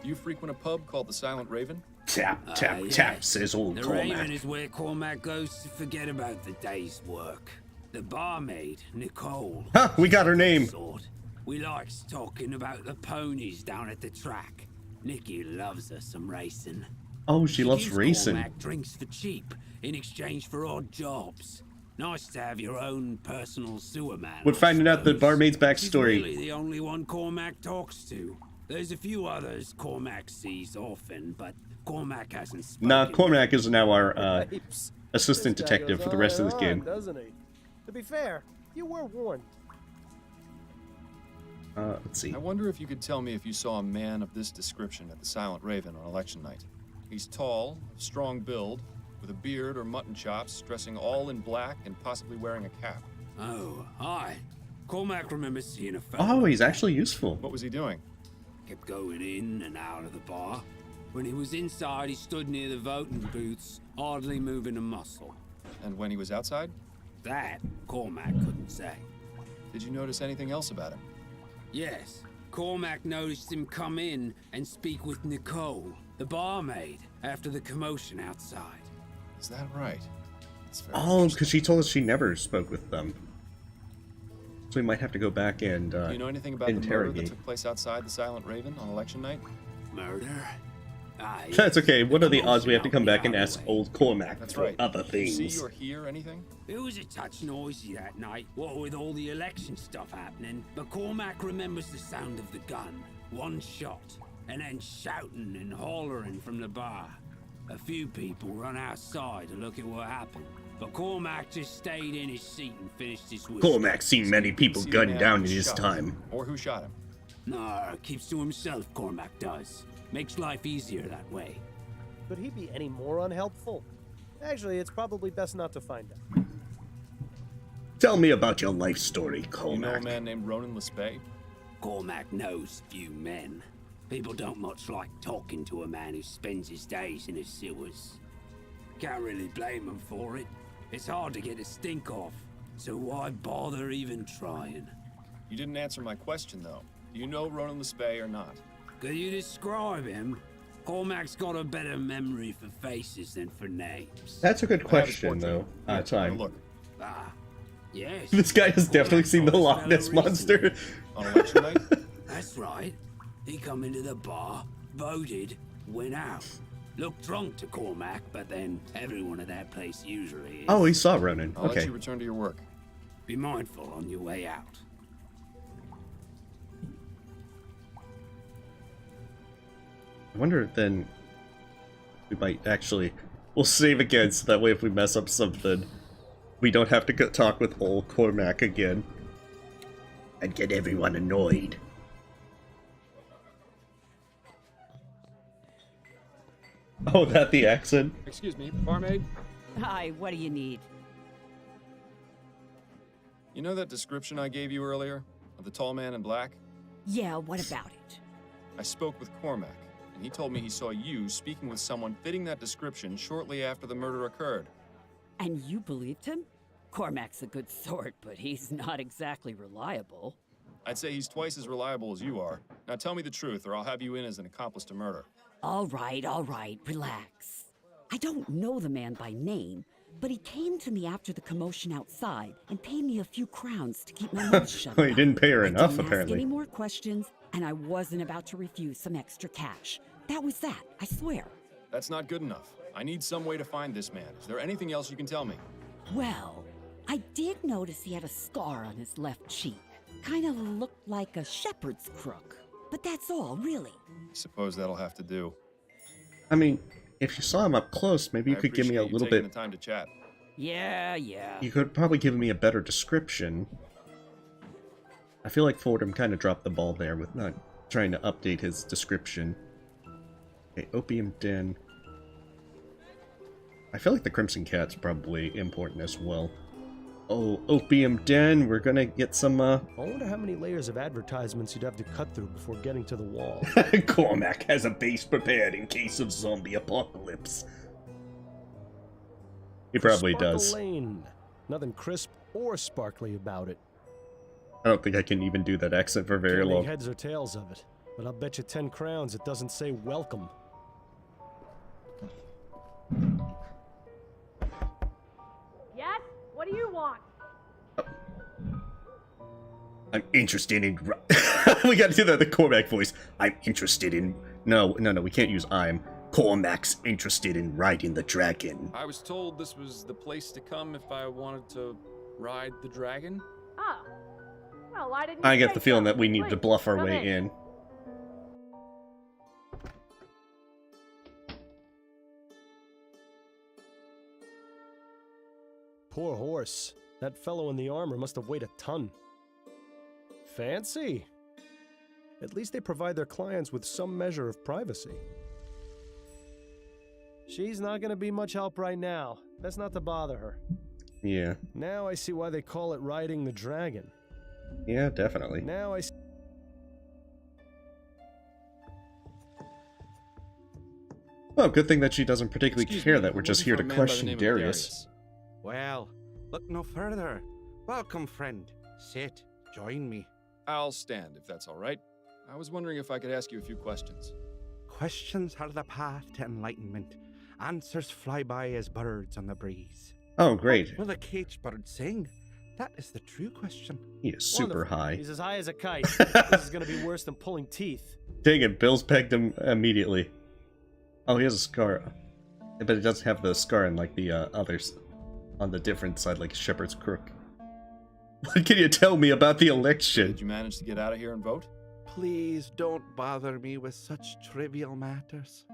Do you frequent a pub called the Silent Raven? Tap, tap, tap, Yes. says old The Cormac. Raven is where Cormac goes to forget about the day's work. The barmaid, Nicole. Ha! We got her name. Sort. We likes talking about the ponies down at the track. Nikki loves her some racing. Oh, she loves gives racing. Cormac drinks for cheap in exchange for odd jobs. Nice to have your own personal sewer man. We're finding out the barmaid's She's backstory. really the only one Cormac talks to. There's a few others Cormac sees often, but Cormac hasn't spoken. Nah, Cormac is now our Pipes. assistant This guy detective goes for the rest of on this and game. on, doesn't he? To be fair, you were warned. Let's see. I wonder if you could tell me if you saw a man of this description at the Silent Raven on election night. He's tall, of strong build, with a beard or mutton chops, dressing all in black and possibly wearing a cap. Oh, hi. Cormac remembers seeing a fellow. Oh, he's actually useful. What was he doing? Kept going in and out of the bar. When he was inside, he stood near the voting booths, hardly moving a muscle. And when he was outside? That, Cormac couldn't say. Did you notice anything else about him? Yes, Cormac noticed him come in and speak with Nicole, the barmaid, after the commotion outside. Is that right? That's very Oh, interesting. because she told us she never spoke with them. So we might have to go back and Do you know anything about the murder that interrogate. took place outside the Silent Raven on election night? Murder? Ah, That's yes. okay. What The are the odds we have to come commotion back and out ask of the way. old Cormac That's for right. other Did you things? see or hear anything? It was a touch noisy that night, what with all the election stuff happening, but Cormac remembers the sound of the gun. One shot, and then shouting and hollering from the bar. A few people run outside to look at what happened, but Cormac just stayed in his seat and finished his whiskey. Cormac's seen many people See the gunned man down who in his shot him, time. Or who shot him? No, keeps to himself, Cormac does. Makes life easier that way. Could he be any more unhelpful? Actually, it's probably best not to find out. Tell me about your life story, You know a Cormac. man named Ronan Lespay? Cormac knows few men. People don't much like talking to a man who spends his days in his sewers. Can't really blame him for it. It's hard to get a stink off, so why bother even trying? You didn't answer my question, though. Do you know Ronan Lespay or not? Could you describe him? Cormac's got a better memory for faces than for names. That's a good I have his question, portrait. though. Here, have a Time. Look. Ah, yes. This guy has definitely Cormac seen the saw this Loch fellow Ness monster. recently. On election night? That's right. He come into the bar, voted, went out. Looked drunk to Cormac, but then everyone at that place usually is. Oh, he saw Ronan. I'll let Okay. you return to your work. Be mindful on your way out. I wonder if then we might actually... We'll save again, so that way if we mess up something, we don't have to go talk with old Cormac again. And get everyone annoyed. Oh, that the accent? Excuse me, barmaid? Hi, what do you need? You know that description I gave you earlier? Of the tall man in black? Yeah, what about it? I spoke with Cormac, and he told me he saw you speaking with someone fitting that description shortly after the murder occurred. And you believed him? Cormac's a good sort, but he's not exactly reliable. I'd say he's twice as reliable as you are. Now tell me the truth, or I'll have you in as an accomplice to murder. All right, relax. I don't know the man by name, but he came to me after the commotion outside and paid me a few crowns to keep my mouth shut. Well, he didn't pay her I enough, didn't apparently. ask any more questions, and I wasn't about to refuse some extra cash. That was that, I swear. That's not good enough. I need some way to find this man. Is there anything else you can tell me? Well, I did notice he had a scar on his left cheek. Kind of looked like a shepherd's crook. But that's all, really. Suppose that'll have to do. I mean, if you saw him up close, maybe you I could give me a appreciate you little taking bit... the time to chat. Yeah. You could probably give me a better description. I feel like Fordham kind of dropped the ball there with not trying to update his description. Okay, Opium Den. I feel like the Crimson Cat's probably important as well. Oh, Opium Den, we're gonna get some, I wonder how many layers of advertisements you'd have to cut through before getting to the wall. Cormac has a base prepared in case of zombie apocalypse. He probably Sparkle does. Lane. Nothing crisp or sparkly about it. I don't think I can even do that accent for very Can't make long. heads or tails of it, but I'll bet you 10 crowns it doesn't say welcome. Yes? What do you want? I'm interested in... we gotta do that, the Cormac voice. I'm interested in No, we can't use I'm. Cormac's interested in riding the dragon. I was told this was the place to come if I wanted to ride the dragon. Oh. Well, why didn't you I get say the feeling so? that we need to Please, bluff our come way in. Poor horse. That fellow in the armor must have weighed a ton. Fancy. At least they provide their clients with some measure of privacy. She's not gonna be much help right now. Best not to bother her. Yeah. Now I see why they call it riding the dragon. Yeah, definitely. Now I see. Well, good thing that she doesn't particularly Excuse care me, that we're I'm just looking here for to a man by the question name of Darius. Well, look no further. Welcome, friend. Sit. Join me. I'll stand if that's all right. I was wondering if I could ask you a few questions. Questions are the path to enlightenment. Answers fly by as birds on the breeze. Oh, great. Will a caged bird sing? That is the true question. He is super Wonderful. high. He's as high as a kite. This is gonna be worse than pulling teeth. Dang it, Bill's pegged him immediately. Oh, he has a scar. But it doesn't have the scar in like the others. On the different side, like Shepherd's Crook. What can you tell me about the election? Did you manage to get out of here and vote? Please don't bother me with such trivial matters.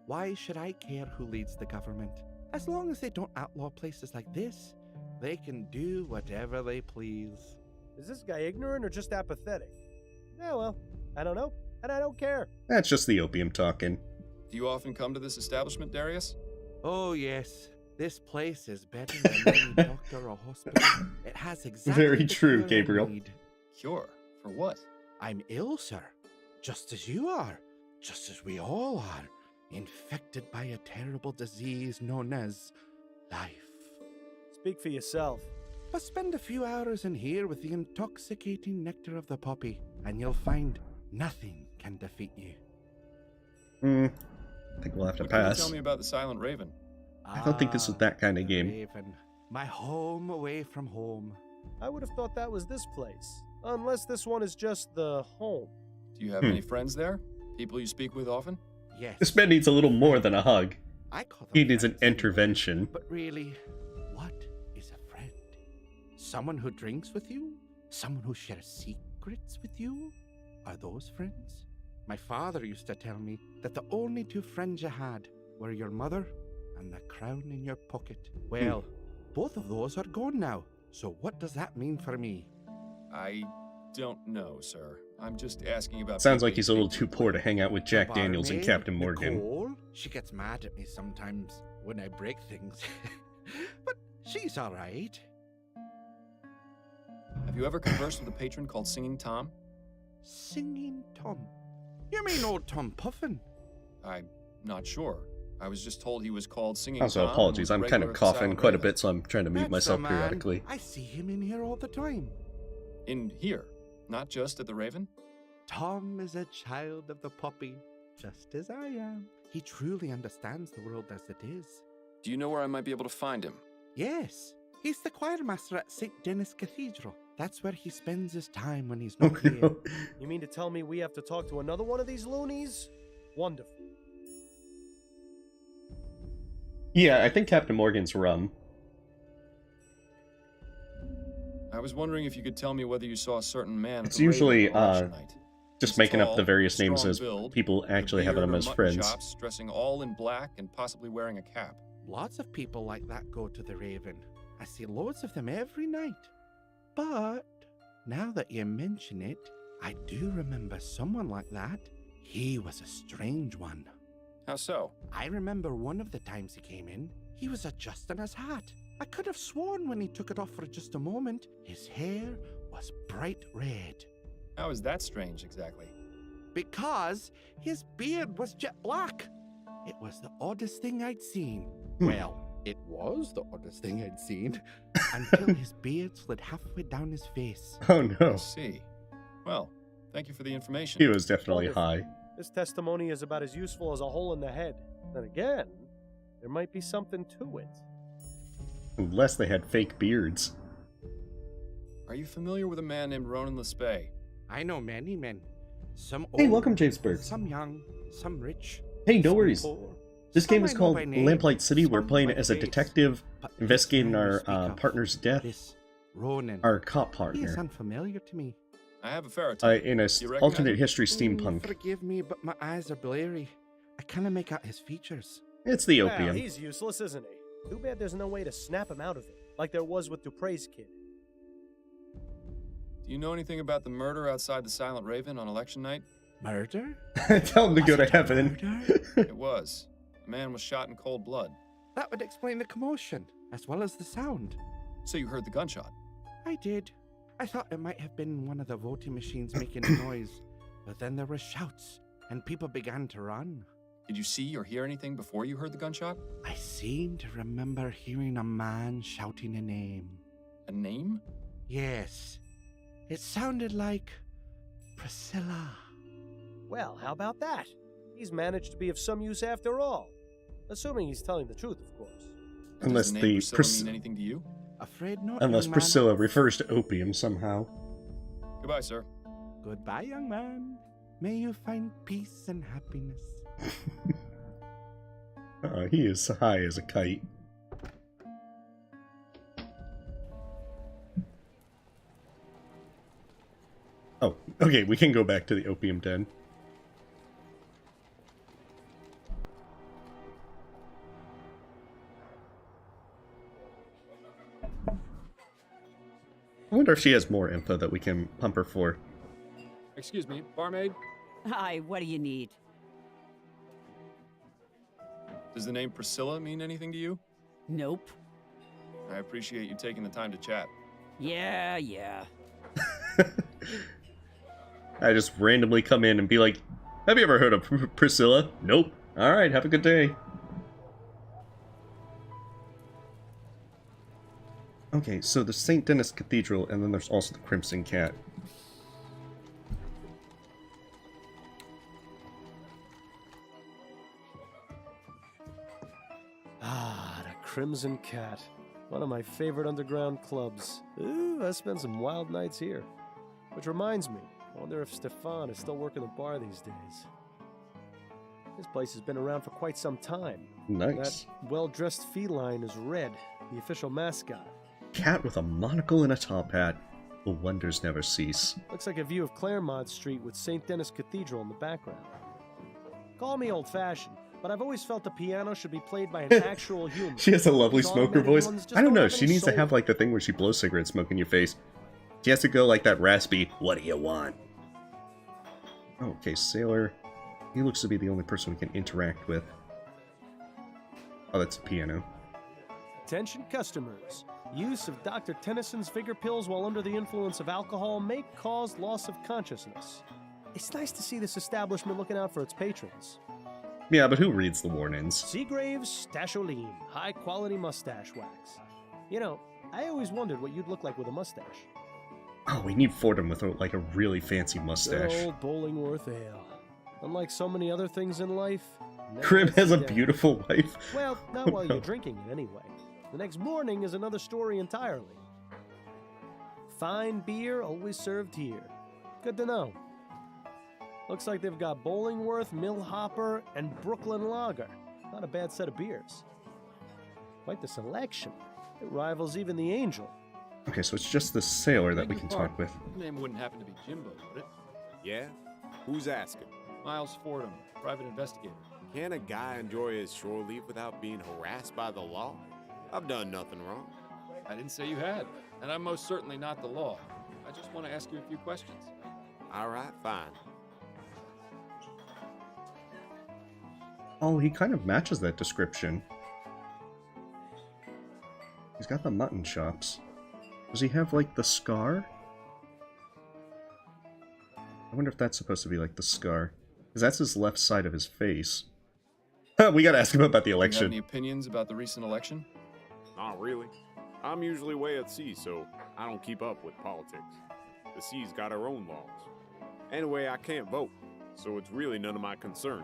Why should I care who leads the government? As long as they don't outlaw places like this, they can do whatever they please. Is this guy ignorant or just apathetic? Yeah, well, I don't know, and I don't care. That's just the opium talking. Do you often come to this establishment, Darius? Oh, yes. This place is better than any doctor or hospital. It has exactly Very the true, cure I Gabriel. need. Cure? For what? I'm ill, sir. Just as you are. Just as we all are. Infected by a terrible disease known as life. Speak for yourself. But spend a few hours in here with the intoxicating nectar of the poppy, and you'll find nothing can defeat you. I think we'll have to What can you pass. tell me about the Silent Raven? I don't think this is that kind of game. Raven, my home away from home. I would have thought that was this place. Unless this one is just the home. Do you have any friends there? People you speak with often? Yes. This man needs a little more than a hug. I call them He needs an friends anyway. intervention. But really, what is a friend? Someone who drinks with you? Someone who shares secrets with you? Are those friends? My father used to tell me that the only two friends you had were your mother and the crown in your pocket. Well, both of those are gone now. So what does that mean for me? I don't know, sir. I'm just asking about... Sounds people like you he's a little speak too with poor to lately. hang out with Jack Daniels and Barmaid, Captain Morgan. Nicole, she gets mad at me sometimes when I break things. But she's all right. Have you ever conversed with a patron called Singing Tom? Singing Tom? You mean old Tom Puffin? I'm not sure. I was just told he was called Singing Also, Tom. and apologies. was I'm kind regular of at the coughing Silent quite a Raven. bit, so I'm trying to mute That's myself the man. periodically. I see him in here all the time. In here, not just at the Raven? Tom is a child of the poppy, just as I am. He truly understands the world as it is. Do you know where I might be able to find him? Yes, he's the choir master at St. Denis Cathedral. That's where he spends his time when he's not here. You mean to tell me we have to talk to another one of these loonies? Wonderful. Yeah, I think Captain Morgan's rum. I was wondering if you could tell me whether you saw a certain man at It's the Raven usually, on election night. Just He's making up tall, the various names strong as build, people actually with a having beard them or as mutton friends. chops, dressing all in black and possibly wearing a cap. Lots of people like that go to the Raven. I see loads of them every night. But now that you mention it, I do remember someone like that. He was a strange one. How so? I remember one of the times he came in, he was adjusting his hat. I could have sworn when he took it off for just a moment, his hair was bright red. How is that strange, exactly? Because his beard was jet black. It was the oddest thing I'd seen. Well, it was the oddest thing I'd seen. Until his beard slid halfway down his face. Oh no. I see. Well, thank you for the information. He was definitely Wonderful. high. This testimony is about as useful as a hole in the head. Then again, there might be something to it. Unless they had fake beards. Are you familiar with a man named Ronan Lespay? I know many men. Some Hey, old, welcome, James Burke. some young, some rich. Hey, no some worries. poor. This game Some is I know called by name, Lamplight City. We're some playing by it as a face. detective But this investigating man you our speak of, partner's death. This Ronan. Our cop He is partner. unfamiliar to me. I have a ferret. In a Do you recognize alternate him? history steampunk. Forgive me, but my eyes are blurry. I cannot make out his features. It's the Well, opium. he's useless, isn't he? Too bad there's no way to snap him out of it, like there was with Dupree's kid. Do you know anything about the murder outside the Silent Raven on election night? Murder? Tell him to go to heaven. It was. A man was shot in cold blood. That would explain the commotion, as well as the sound. So you heard the gunshot? I did. I thought it might have been one of the voting machines making a noise, but then there were shouts, and people began to run. Did you see or hear anything before you heard the gunshot? I seem to remember hearing a man shouting a name. A name? Yes. It sounded like Priscilla. Well, how about that? He's managed to be of some use after all. Assuming he's telling the truth, of course. Unless Does the the name Priscilla mean anything to you? Afraid not, Unless young man. Priscilla refers to opium somehow. Goodbye, sir. Goodbye, young man. May you find peace and happiness. He is high as a kite. Oh, okay, we can go back to the opium den. I wonder if she has more info that we can pump her for. Excuse me, barmaid? Hi, what do you need? Does the name Priscilla mean anything to you? Nope. I appreciate you taking the time to chat. Yeah. I just randomly come in and be like, have you ever heard of Priscilla? Nope. Alright, have a good day. Okay, so the St. Denis Cathedral, and then there's also the Crimson Cat. Ah, the Crimson Cat. One of my favorite underground clubs. Ooh, I spent some wild nights here. Which reminds me, I wonder if Stefan is still working the bar these days. This place has been around for quite some time. Nice. That well-dressed feline is Red, the official mascot. Cat with a monocle and a top hat. The wonders never cease. Looks like a view of Claremont Street with St. Denis Cathedral in the background. Call me old-fashioned, but I've always felt the piano should be played by an actual human. She has a lovely These smoker automated voice. ones just I don't know, have she any needs to soul. have like the thing where she blows cigarette smoke in your face. She has to go like that raspy, what do you want? Okay, Sailor. He looks to be the only person we can interact with. Oh, that's a piano. Attention customers. Use of Dr. Tennyson's vigor pills while under the influence of alcohol may cause loss of consciousness. It's nice to see this establishment looking out for its patrons. Yeah, but who reads the warnings? Seagrave's Stasholine, high-quality mustache wax. You know, I always wondered what you'd look like with a mustache. Oh, we need Fordham with like a really fancy mustache. Good old Bollingworth Ale. Unlike so many other things in life, never Grim lets has you a down. beautiful wife. Well, not Oh, while no. you're drinking it anyway. The next morning is another story entirely. Fine beer always served here. Good to know. Looks like they've got Bollingworth, Millhopper, and Brooklyn Lager. Not a bad set of beers. Quite the selection. It rivals even the Angel. Okay, so it's just the sailor that we can talk with. His name wouldn't happen to be Jimbo, would it? Yeah? Who's asking? Miles Fordham, private investigator. Can a guy enjoy his shore leave without being harassed by the law? I've done nothing wrong. I didn't say you had, and I'm most certainly not the law. I just want to ask you a few questions. All right, fine. Oh, he kind of matches that description. He's got the mutton chops. Does he have, like, the scar? I wonder if that's supposed to be, like, the scar. Because that's his left side of his face. We gotta ask him about the Do you have election. any opinions about the recent election? Not really. I'm usually way at sea, so I don't keep up with politics. The sea's got her own laws. Anyway, I can't vote, so it's really none of my concern.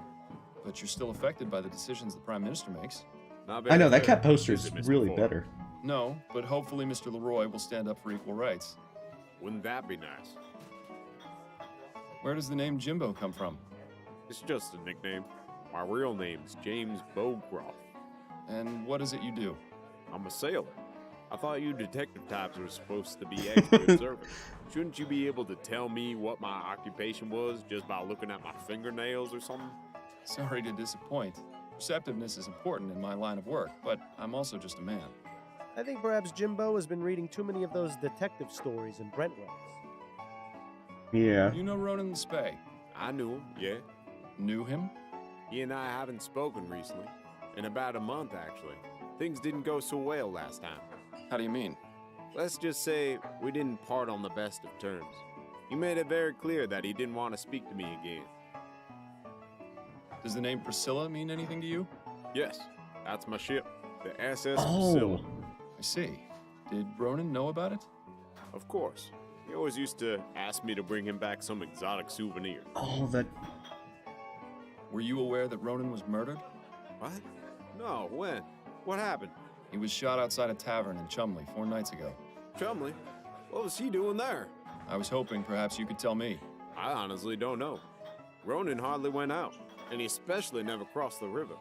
But you're still affected by the decisions the Prime Minister makes. Not I know, that bad. cat poster Is is it, Mr. really Ford? better. No, but hopefully Mr. Leroy will stand up for equal rights. Wouldn't that be nice? Where does the name Jimbo come from? It's just a nickname. My real name's James Bowcroft. And what is it you do? I'm a sailor. I thought you detective types were supposed to be extra observant. Shouldn't you be able to tell me what my occupation was just by looking at my fingernails or something? Sorry to disappoint. Perceptiveness is important in my line of work, but I'm also just a man. I think perhaps Jimbo has been reading too many of those detective stories in Brentwood. Yeah. You know Ronan the Spay? I knew him, yeah. Knew him? He and I haven't spoken recently. In about a month, actually. Things didn't go so well last time. How do you mean? Let's just say we didn't part on the best of terms. He made it very clear that he didn't want to speak to me again. Does the name Priscilla mean anything to you? Yes, that's my ship, the SS Priscilla. I see. Did Ronan know about it? Of course. He always used to ask me to bring him back some exotic souvenir. Oh, that... Were you aware that Ronan was murdered? What? No, when? What happened? He was shot outside a tavern in Chumley 4 nights ago. Chumley? What was he doing there? I was hoping perhaps you could tell me. I honestly don't know. Ronan hardly went out, and he especially never crossed the river.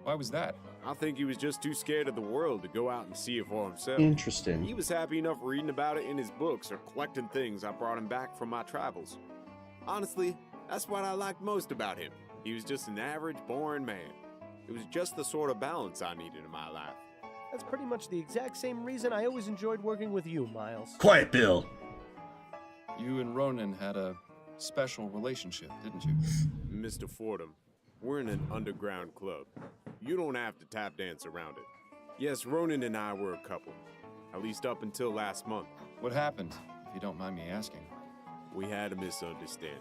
Why was that? I think he was just too scared of the world to go out and see it for himself. Interesting. He was happy enough reading about it in his books or collecting things I brought him back from my travels. Honestly, that's what I liked most about him. He was just an average, boring man. It was just the sort of balance I needed in my life. That's pretty much the exact same reason I always enjoyed working with you, Miles. Quiet, Bill. You and Ronan had a special relationship, didn't you? Mr. Fordham, we're in an underground club. You don't have to tap dance around it. Yes, Ronan and I were a couple, at least up until last month. What happened, if you don't mind me asking? We had a misunderstanding.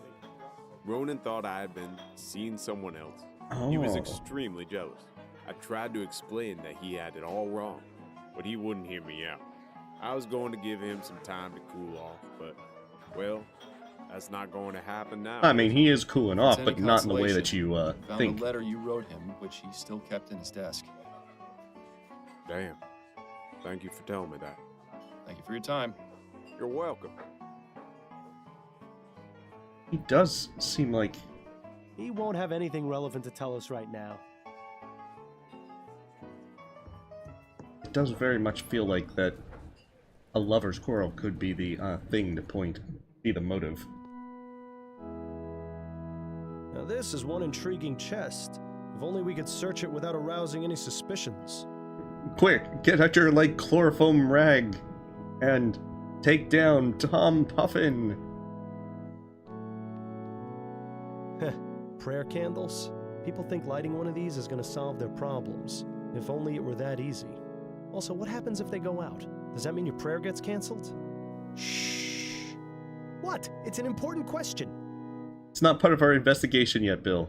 Ronan thought I had been seeing someone else. Oh. He was extremely jealous. I tried to explain that he had it all wrong, but he wouldn't hear me out. I was going to give him some time to cool off, but, well, that's not going to happen now. I mean, he is cooling off, It's but any not in the way that consolation. you Found think. the letter you wrote him, which he still kept in his desk. Damn. Thank you for telling me that. Thank you for your time. You're welcome. He does seem like... He won't have anything relevant to tell us right now. It does very much feel like that a lover's quarrel could be the thing to be the motive. Now this is one intriguing chest. If only we could search it without arousing any suspicions. Quick, get out your, like, chloroform rag and take down Tom Puffin. Prayer candles? People think lighting one of these is going to solve their problems. If only it were that easy. Also, what happens if they go out? Does that mean your prayer gets canceled? Shh. What? It's an important question. It's not part of our investigation yet, Bill.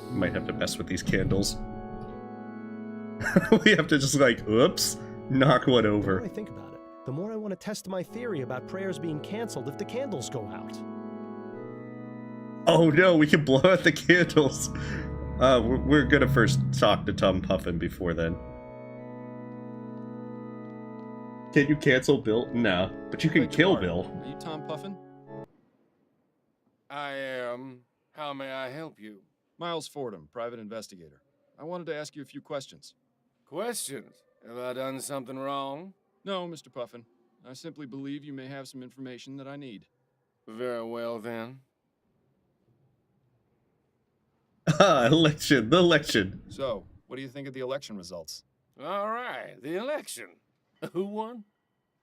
Might have to mess with these candles. We have to just like, oops, knock one The over. more I think about it, the more I want to test my theory about prayers being canceled if the candles go out. Oh no, we can blow out the candles. We're gonna first talk to Tom Puffin before then. Can you cancel Bill? No, but you can Wait, kill Jamar, Bill. Are you Tom Puffin? I am. How may I help you? Miles Fordham, private investigator. I wanted to ask you a few questions. Questions? Have I done something wrong? No, Mr. Puffin. I simply believe you may have some information that I need. Very well, then. Ah, election, the election. So, what do you think of the election results? All right, the election. Who won?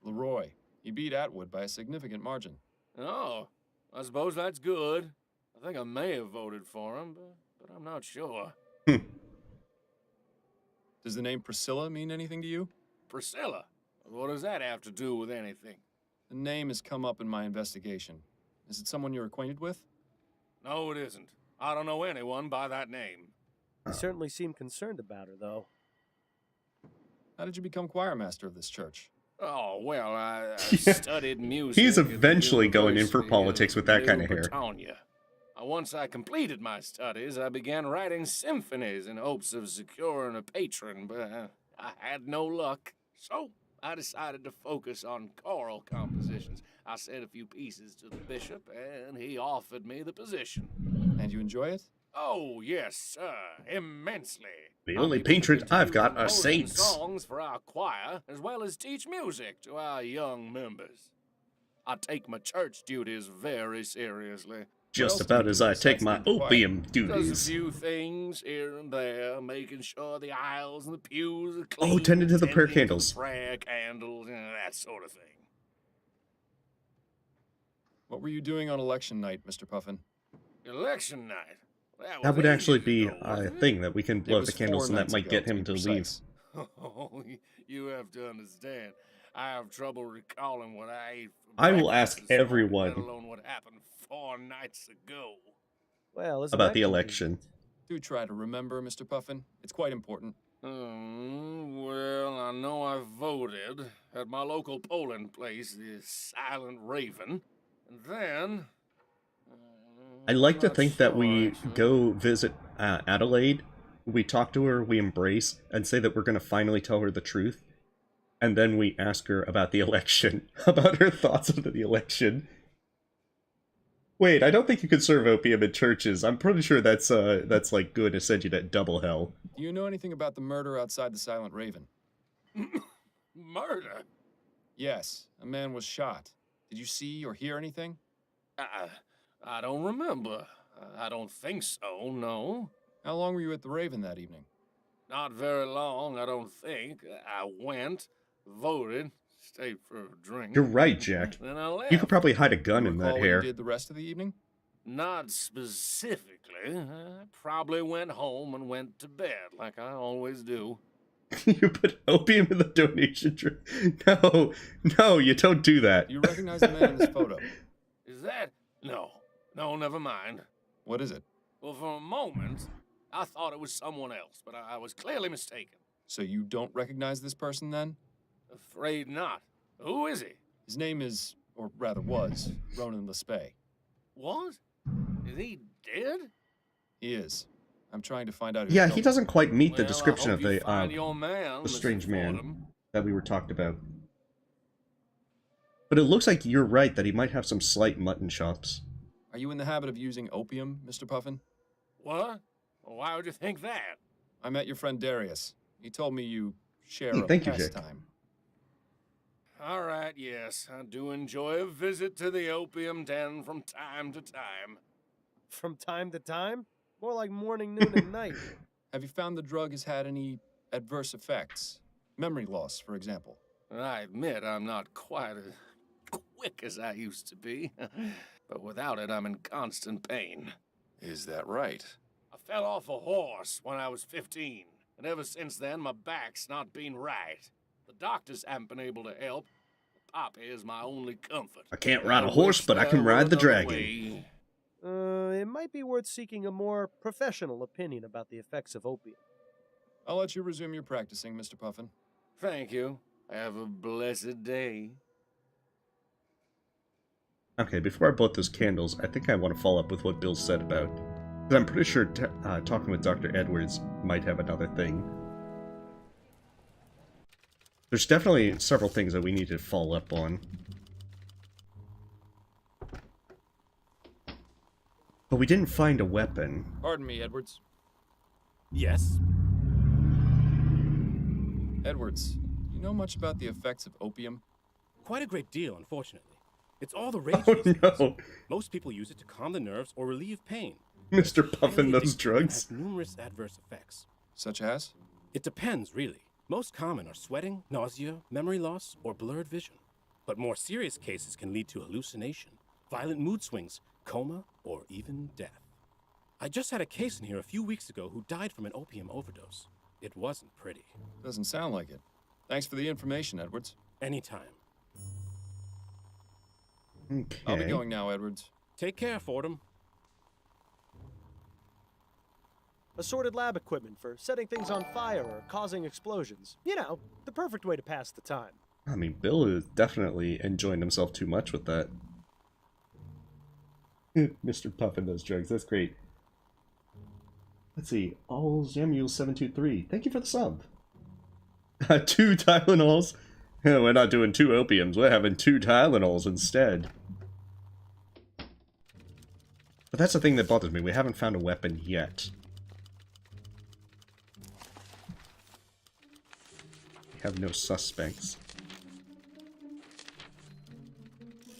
Leroy. He beat Atwood by a significant margin. Oh, I suppose that's good. I think I may have voted for him, but I'm not sure. Does the name Priscilla mean anything to you? Priscilla? What does that have to do with anything? The name has come up in my investigation. Is it someone you're acquainted with? No, it isn't. I don't know anyone by that name. You certainly seem concerned about her, though. How did you become choir master of this church? Oh, well, I studied music. He's at the eventually going in for University politics with that New kind of hair. Britannia. Once I completed my studies, I began writing symphonies in hopes of securing a patron, but I had no luck. So I decided to focus on choral compositions. I sent a few pieces to the bishop, and he offered me the position. And you enjoy it? Oh, yes, sir, immensely. The I'll only be patron visiting I've to got are compose saints. songs for our choir, as well as teach music to our young members. I take my church duties very seriously. Just about as I take my opium Does duties. a few things here and there, making sure the aisles and the pews are clean. Oh, tending to the prayer tending to candles. the prayer candles, and that sort of thing. What were you doing on election night, Mr. Puffin? Election night? That would actually be ago, a wasn't it? thing that we can blow was the candles 4 and that nights might ago, get to him be to leave. precise. Oh, you have to understand. I have trouble recalling what I ate for I will breakfast ask this morning, everyone let alone what happened 4 nights ago. Well, isn't About that the convenient? election. Do try to remember, Mr. Puffin. It's quite important. Well, I know I voted at my local polling place, the Silent Raven, and then... I like to not think that sure, we actually. go visit Adelaide, we talk to her, we embrace, and say that we're going to finally tell her the truth. And then we ask her about the election, about her thoughts on the election. Wait, I don't think you can serve opium in churches. I'm pretty sure that's like going to send you to double hell. Do you know anything about the murder outside the Silent Raven? Murder? Yes, a man was shot. Did you see or hear anything? I don't remember. I don't think so, no. How long were you at the Raven that evening? Not very long, I don't think. I went, voted, stayed for a drink. You're right, Jack. Then I left. You could probably hide a gun in Recall that what hair. you did the rest of the evening? Not specifically. I probably went home and went to bed, like I always do. You put opium in the donation tray. No, you don't do that. Do you recognize the man in this photo? Is that? No, never mind. What is it? Well, for a moment, I thought it was someone else, but I was clearly mistaken. So you don't recognize this person then? Afraid not. Who is he? His name is, or rather was, Ronan LeSpay. What? Is he dead? He is. I'm trying to find out who Yeah, killed he him. doesn't quite meet the Well, I description hope of you the find your man, the Mr. strange man Fordham. that we were talked about. But it looks like you're right that he might have some slight mutton chops. Are you in the habit of using opium, Mr. Puffin? What? Why would you think that? I met your friend Darius. He told me you share Hey, a thank you, Jack. pastime. All right, yes, I do enjoy a visit to the opium den from time to time. From time to time? More like morning, noon, and night. Have you found the drug has had any adverse effects? Memory loss, for example. I admit I'm not quite as quick as I used to be, but without it, I'm in constant pain. Is that right? I fell off a horse when I was 15, and ever since then, my back's not been right. The doctors haven't been able to help. Poppy is my only comfort. I can't ride a I horse, wish but I there can were ride the another dragon. way. It might be worth seeking a more professional opinion about the effects of opium. I'll let you resume your practicing, Mr. Puffin. Thank you. Have a blessed day. Okay, before I blow out those candles, I think I want to follow up with what Bill said about... Because I'm pretty sure talking with Dr. Edwards might have another thing. There's definitely several things that we need to follow up on. But we didn't find a weapon. Pardon me, Edwards. Yes? Edwards, do you know much about the effects of opium? Quite a great deal, unfortunately. It's all the rage Oh these days. no! Most people use it to calm the nerves or relieve pain. Mr. It's Puffin, highly those addictive and drugs. has numerous adverse effects. Such as? It depends, really. Most common are sweating, nausea, memory loss, or blurred vision. But more serious cases can lead to hallucination, violent mood swings, coma, or even death. I just had a case in here a few weeks ago who died from an opium overdose. It wasn't pretty. Doesn't sound like it. Thanks for the information, Edwards. Anytime. Okay. I'll be going now, Edwards. Take care, Fordham. Assorted lab equipment for setting things on fire or causing explosions. You know, the perfect way to pass the time. I mean, Bill is definitely enjoying himself too much with that. Mr. Puffin does drugs, that's great. Let's see, All Samuel 723. Thank you for the sub. 2 Tylenols. We're not doing 2 opiums, we're having 2 Tylenols instead. But that's the thing that bothers me, we haven't found a weapon yet. We have no suspects.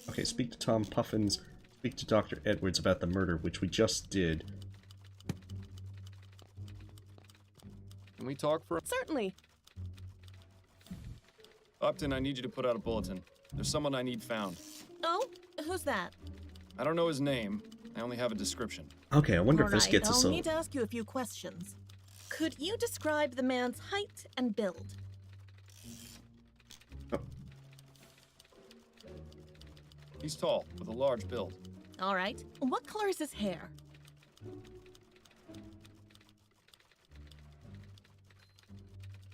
Okay, speak to Tom Puffins, speak to Dr. Edwards about the murder, which we just did. Can we talk for a... Certainly. Upton, I need you to put out a bulletin. There's someone I need found. Oh, who's that? I don't know his name. I only have a description. Okay, I wonder if this gets us I'll need to ask you a few questions. Could you describe the man's height and build? Oh. He's tall, with a large build. All right. What color is his hair?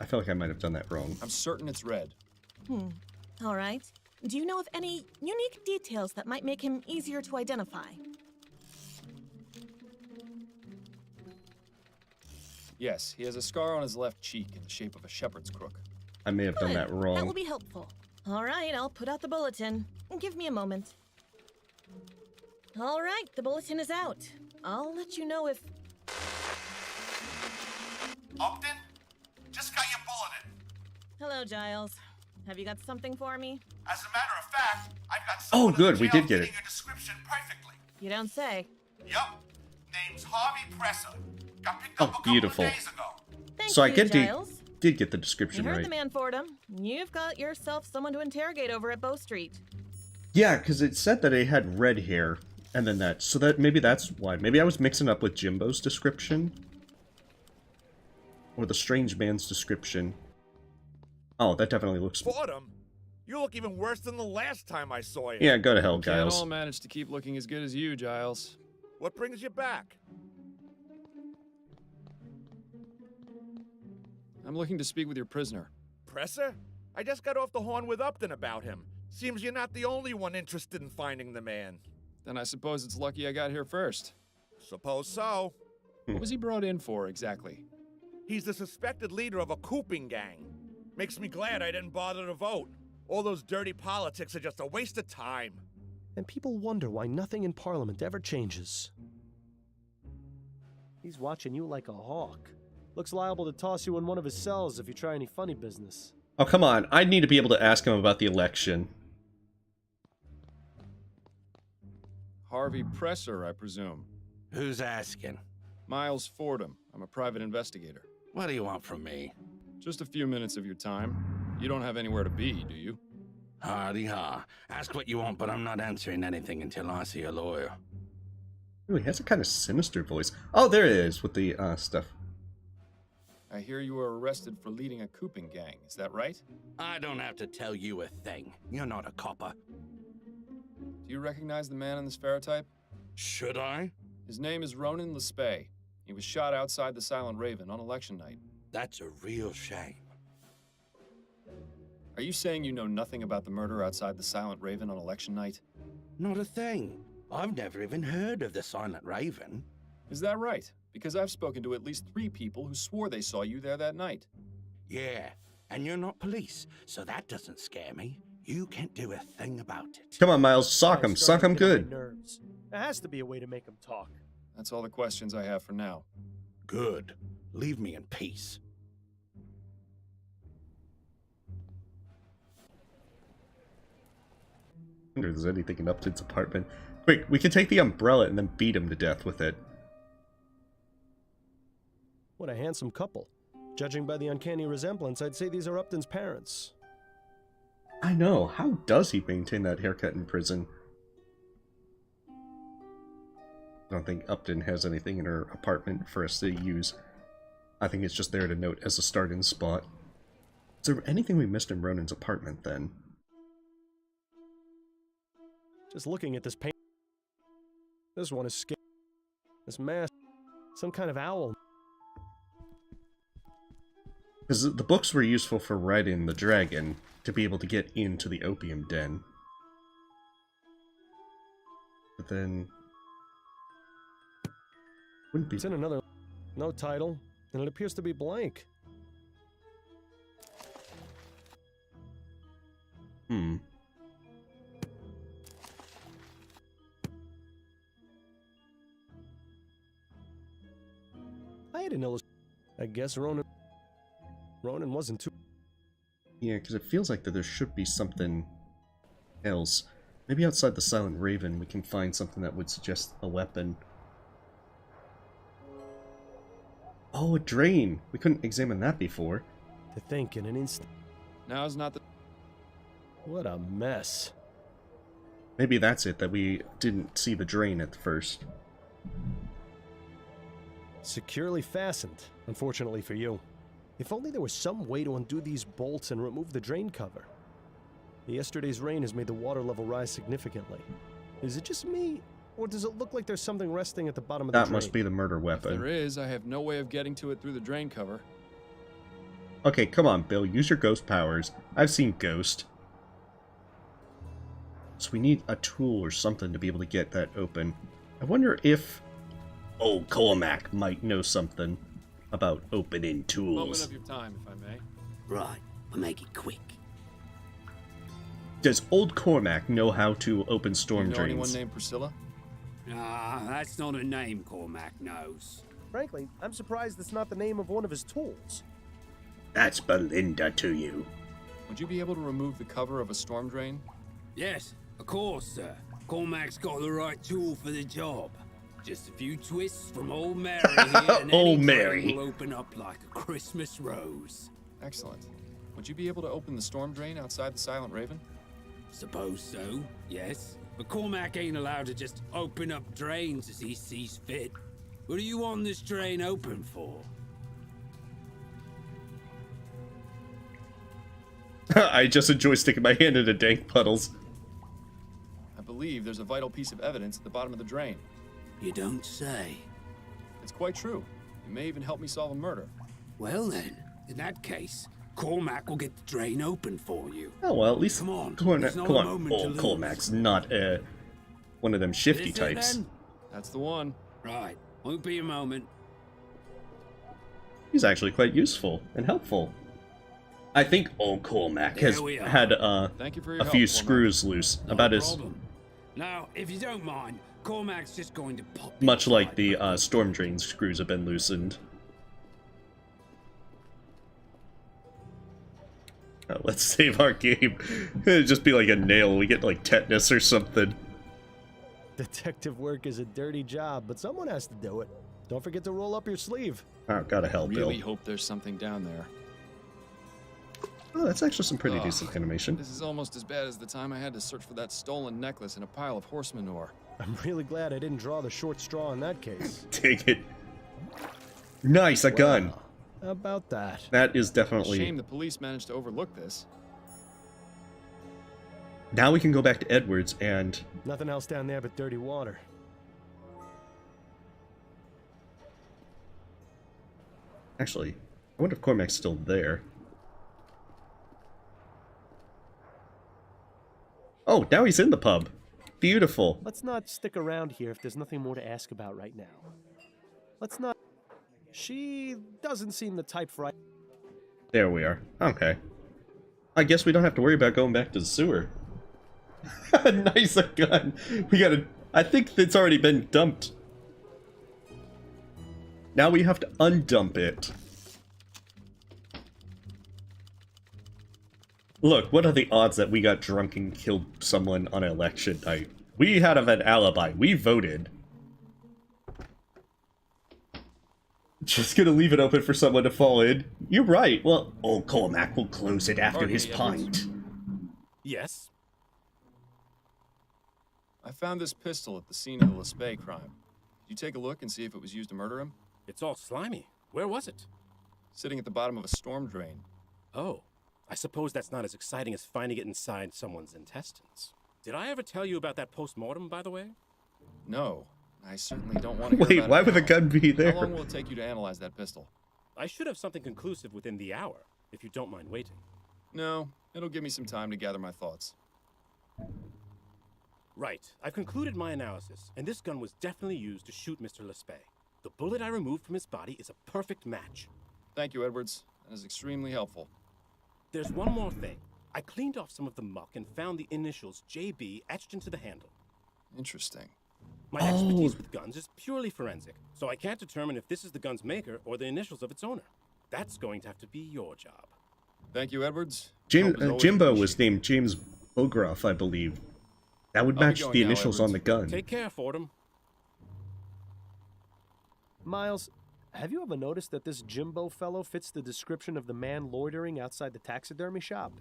I feel like I might have done that wrong. I'm certain it's red. All right. Do you know of any unique details that might make him easier to identify? Yes, he has a scar on his left cheek in the shape of a shepherd's crook. I may have done that wrong. That will be helpful. All right, I'll put out the bulletin. Give me a moment. All right, the bulletin is out. I'll let you know if... Upton? Just got your bulletin. Hello, Giles. Have you got something for me? As a matter of fact, I've got Oh, good, we did get it. your description perfectly. You don't say. Yup. Name's Harvey Presser. Got picked Oh, up a couple beautiful. of days ago. Thank So you, I did Giles. get the You description heard right. the man, Fordham. You've got yourself someone to interrogate over at Bow Street. Yeah, because it said that he had red hair, and then that, so that maybe that's why. Maybe I was mixing up with Jimbo's description. Or the strange man's description. Oh, that definitely looks... Fordham? You look even worse than the last time I saw you. Yeah, go to hell, We can't Giles. all manage to keep looking as good as you, Giles. What brings you back? I'm looking to speak with your prisoner. Presser? I just got off the horn with Upton about him. Seems you're not the only one interested in finding the man. Then I suppose it's lucky I got here first. Suppose so. What was he brought in for, exactly? He's the suspected leader of a cooping gang. Makes me glad I didn't bother to vote. All those dirty politics are just a waste of time. And people wonder why nothing in Parliament ever changes. He's watching you like a hawk. Looks liable to toss you in one of his cells if you try any funny business. Oh, come on. I need to be able to ask him about the election. Harvey Presser, I presume. Who's asking? Miles Fordham. I'm a private investigator. What do you want from me? Just a few minutes of your time. You don't have anywhere to be, do you? Hardy ha. Ask what you want, but I'm not answering anything until I see a lawyer. Ooh, he has a kind of sinister voice. Oh, there it is with the stuff. I hear you were arrested for leading a cooping gang. Is that right? I don't have to tell you a thing. You're not a copper. Do you recognize the man in this ferrotype? Should I? His name is Ronan Lespay. He was shot outside the Silent Raven on election night. That's a real shame. Are you saying you know nothing about the murder outside the Silent Raven on election night? Not a thing. I've never even heard of the Silent Raven. Is that right? Because I've spoken to at least 3 people who swore they saw you there that night. Yeah, and you're not police, so that doesn't scare me. You can't do a thing about it. Come on, Miles. Sock him. Sock him good. Nerves. There has to be a way to make him talk. That's all the questions I have for now. Good. Leave me in peace. I wonder if there's anything in Upton's apartment. Quick, we can take the umbrella and then beat him to death with it. What a handsome couple. Judging by the uncanny resemblance, I'd say these are Upton's parents. I know. How does he maintain that haircut in prison? I don't think Upton has anything in her apartment for us to use. I think it's just there to note as a start-in spot. Is there anything we missed in Ronan's apartment, then? Just looking at this paint. This one is scary. This mask. Some kind of owl. Because the books were useful for riding the dragon to be able to get into the opium den. But then... wouldn't be... It's in another... no title, and it appears to be blank. I had an illustration. I guess Ronan wasn't too... Yeah, because it feels like that there should be something else. Maybe outside the Silent Raven we can find something that would suggest a weapon. Oh, a drain! We couldn't examine that before. To think in an instant. Now's not the... What a mess. Maybe that's it, that we didn't see the drain at first. Securely fastened, unfortunately for you. If only there was some way to undo these bolts and remove the drain cover. Yesterday's rain has made the water level rise significantly. Is it just me, or does it look like there's something resting at the bottom of the drain? That must be the murder weapon. If there is, I have no way of getting to it through the drain cover. Okay, come on, Bill. Use your ghost powers. I've seen Ghost. So we need a tool or something to be able to get that open. I wonder if old Cormac might know something about opening tools. Moment of your time, if I may. Right, we'll make it quick. Does old Cormac know how to open storm You know drains? anyone named Priscilla? Ah, that's not a name Cormac knows. Frankly, I'm surprised it's not the name of one of his tools. That's Belinda to you. Would you be able to remove the cover of a storm drain? Yes, of course, sir. Cormac's got the right tool for the job. Just a few twists from old Mary here, and Old any Mary. drain will open up like a Christmas rose. Excellent. Would you be able to open the storm drain outside the Silent Raven? Suppose so, yes. But Cormac ain't allowed to just open up drains as he sees fit. What do you want this drain open for? I just enjoy sticking my hand into dank puddles. I believe there's a vital piece of evidence at the bottom of the drain. You don't say. It's quite true. It may even help me solve a murder. Well then, in that case, Cormac will get the drain open for you. Oh well, at least Come on, Come there's not on. a moment to Old lose. Cormac's not one of them shifty Is it types. then? That's the one. Right, won't be a moment. He's actually quite useful and helpful. I think old Cormac There has we are. had Thank you for a your few help, Cormac. screws loose No about his, problem. Now, if you don't mind, Cormac's just going to pop. much like the storm drain screws have been loosened. Let's save our game. It'd just be like a nail. We get like tetanus or something. Detective work is a dirty job, but someone has to do it. Don't forget to roll up your sleeve. Oh, gotta help, Bill. Really hope there's something down there. Oh, that's actually some pretty Ugh, decent animation. This is almost as bad as the time I had to search for that stolen necklace in a pile of horse manure. I'm really glad I didn't draw the short straw in that case. Take it. Nice, a gun. How about that? That is definitely... Shame the police managed to overlook this. Now we can go back to Edwards and... Nothing else down there but dirty water. Actually, I wonder if Cormac's still there. Oh, now he's in the pub. Beautiful. Let's not stick around here if there's nothing more to ask about right now. Let's not... She doesn't seem the type for... There we are. Okay. I guess we don't have to worry about going back to the sewer. Nice, a gun. We gotta... I think it's already been dumped. Now we have to undump it. Look, what are the odds that we got drunk and killed someone on election night? We had an alibi. We voted. Just gonna leave it open for someone to fall in. You're right. Well, old Cormac will close it after Pardon his me, pint. Yes? I found this pistol at the scene of the Lespay crime. Did you take a look and see if it was used to murder him? It's all slimy. Where was it? Sitting at the bottom of a storm drain. Oh, I suppose that's not as exciting as finding it inside someone's intestines. Did I ever tell you about that post-mortem, by the way? No, I certainly don't want to hear Wait, about why it would the now. gun be there? How long will it take you to analyze that pistol? I should have something conclusive within the hour, if you don't mind waiting. No, it'll give me some time to gather my thoughts. Right, I've concluded my analysis, and this gun was definitely used to shoot Mr. Lespay. The bullet I removed from his body is a perfect match. Thank you, Edwards. That is extremely helpful. There's one more thing. I cleaned off some of the muck and found the initials JB etched into the handle. Interesting. My expertise with guns is purely forensic, so I can't determine if this is the gun's maker or the initials of its owner. That's going to have to be your job. Thank you, Edwards. Jimbo was named James Bogroff, I believe. That would match the initials on the gun. Take care, Fordham. Miles, have you ever noticed that this Jimbo fellow fits the description of the man loitering outside the taxidermy shop?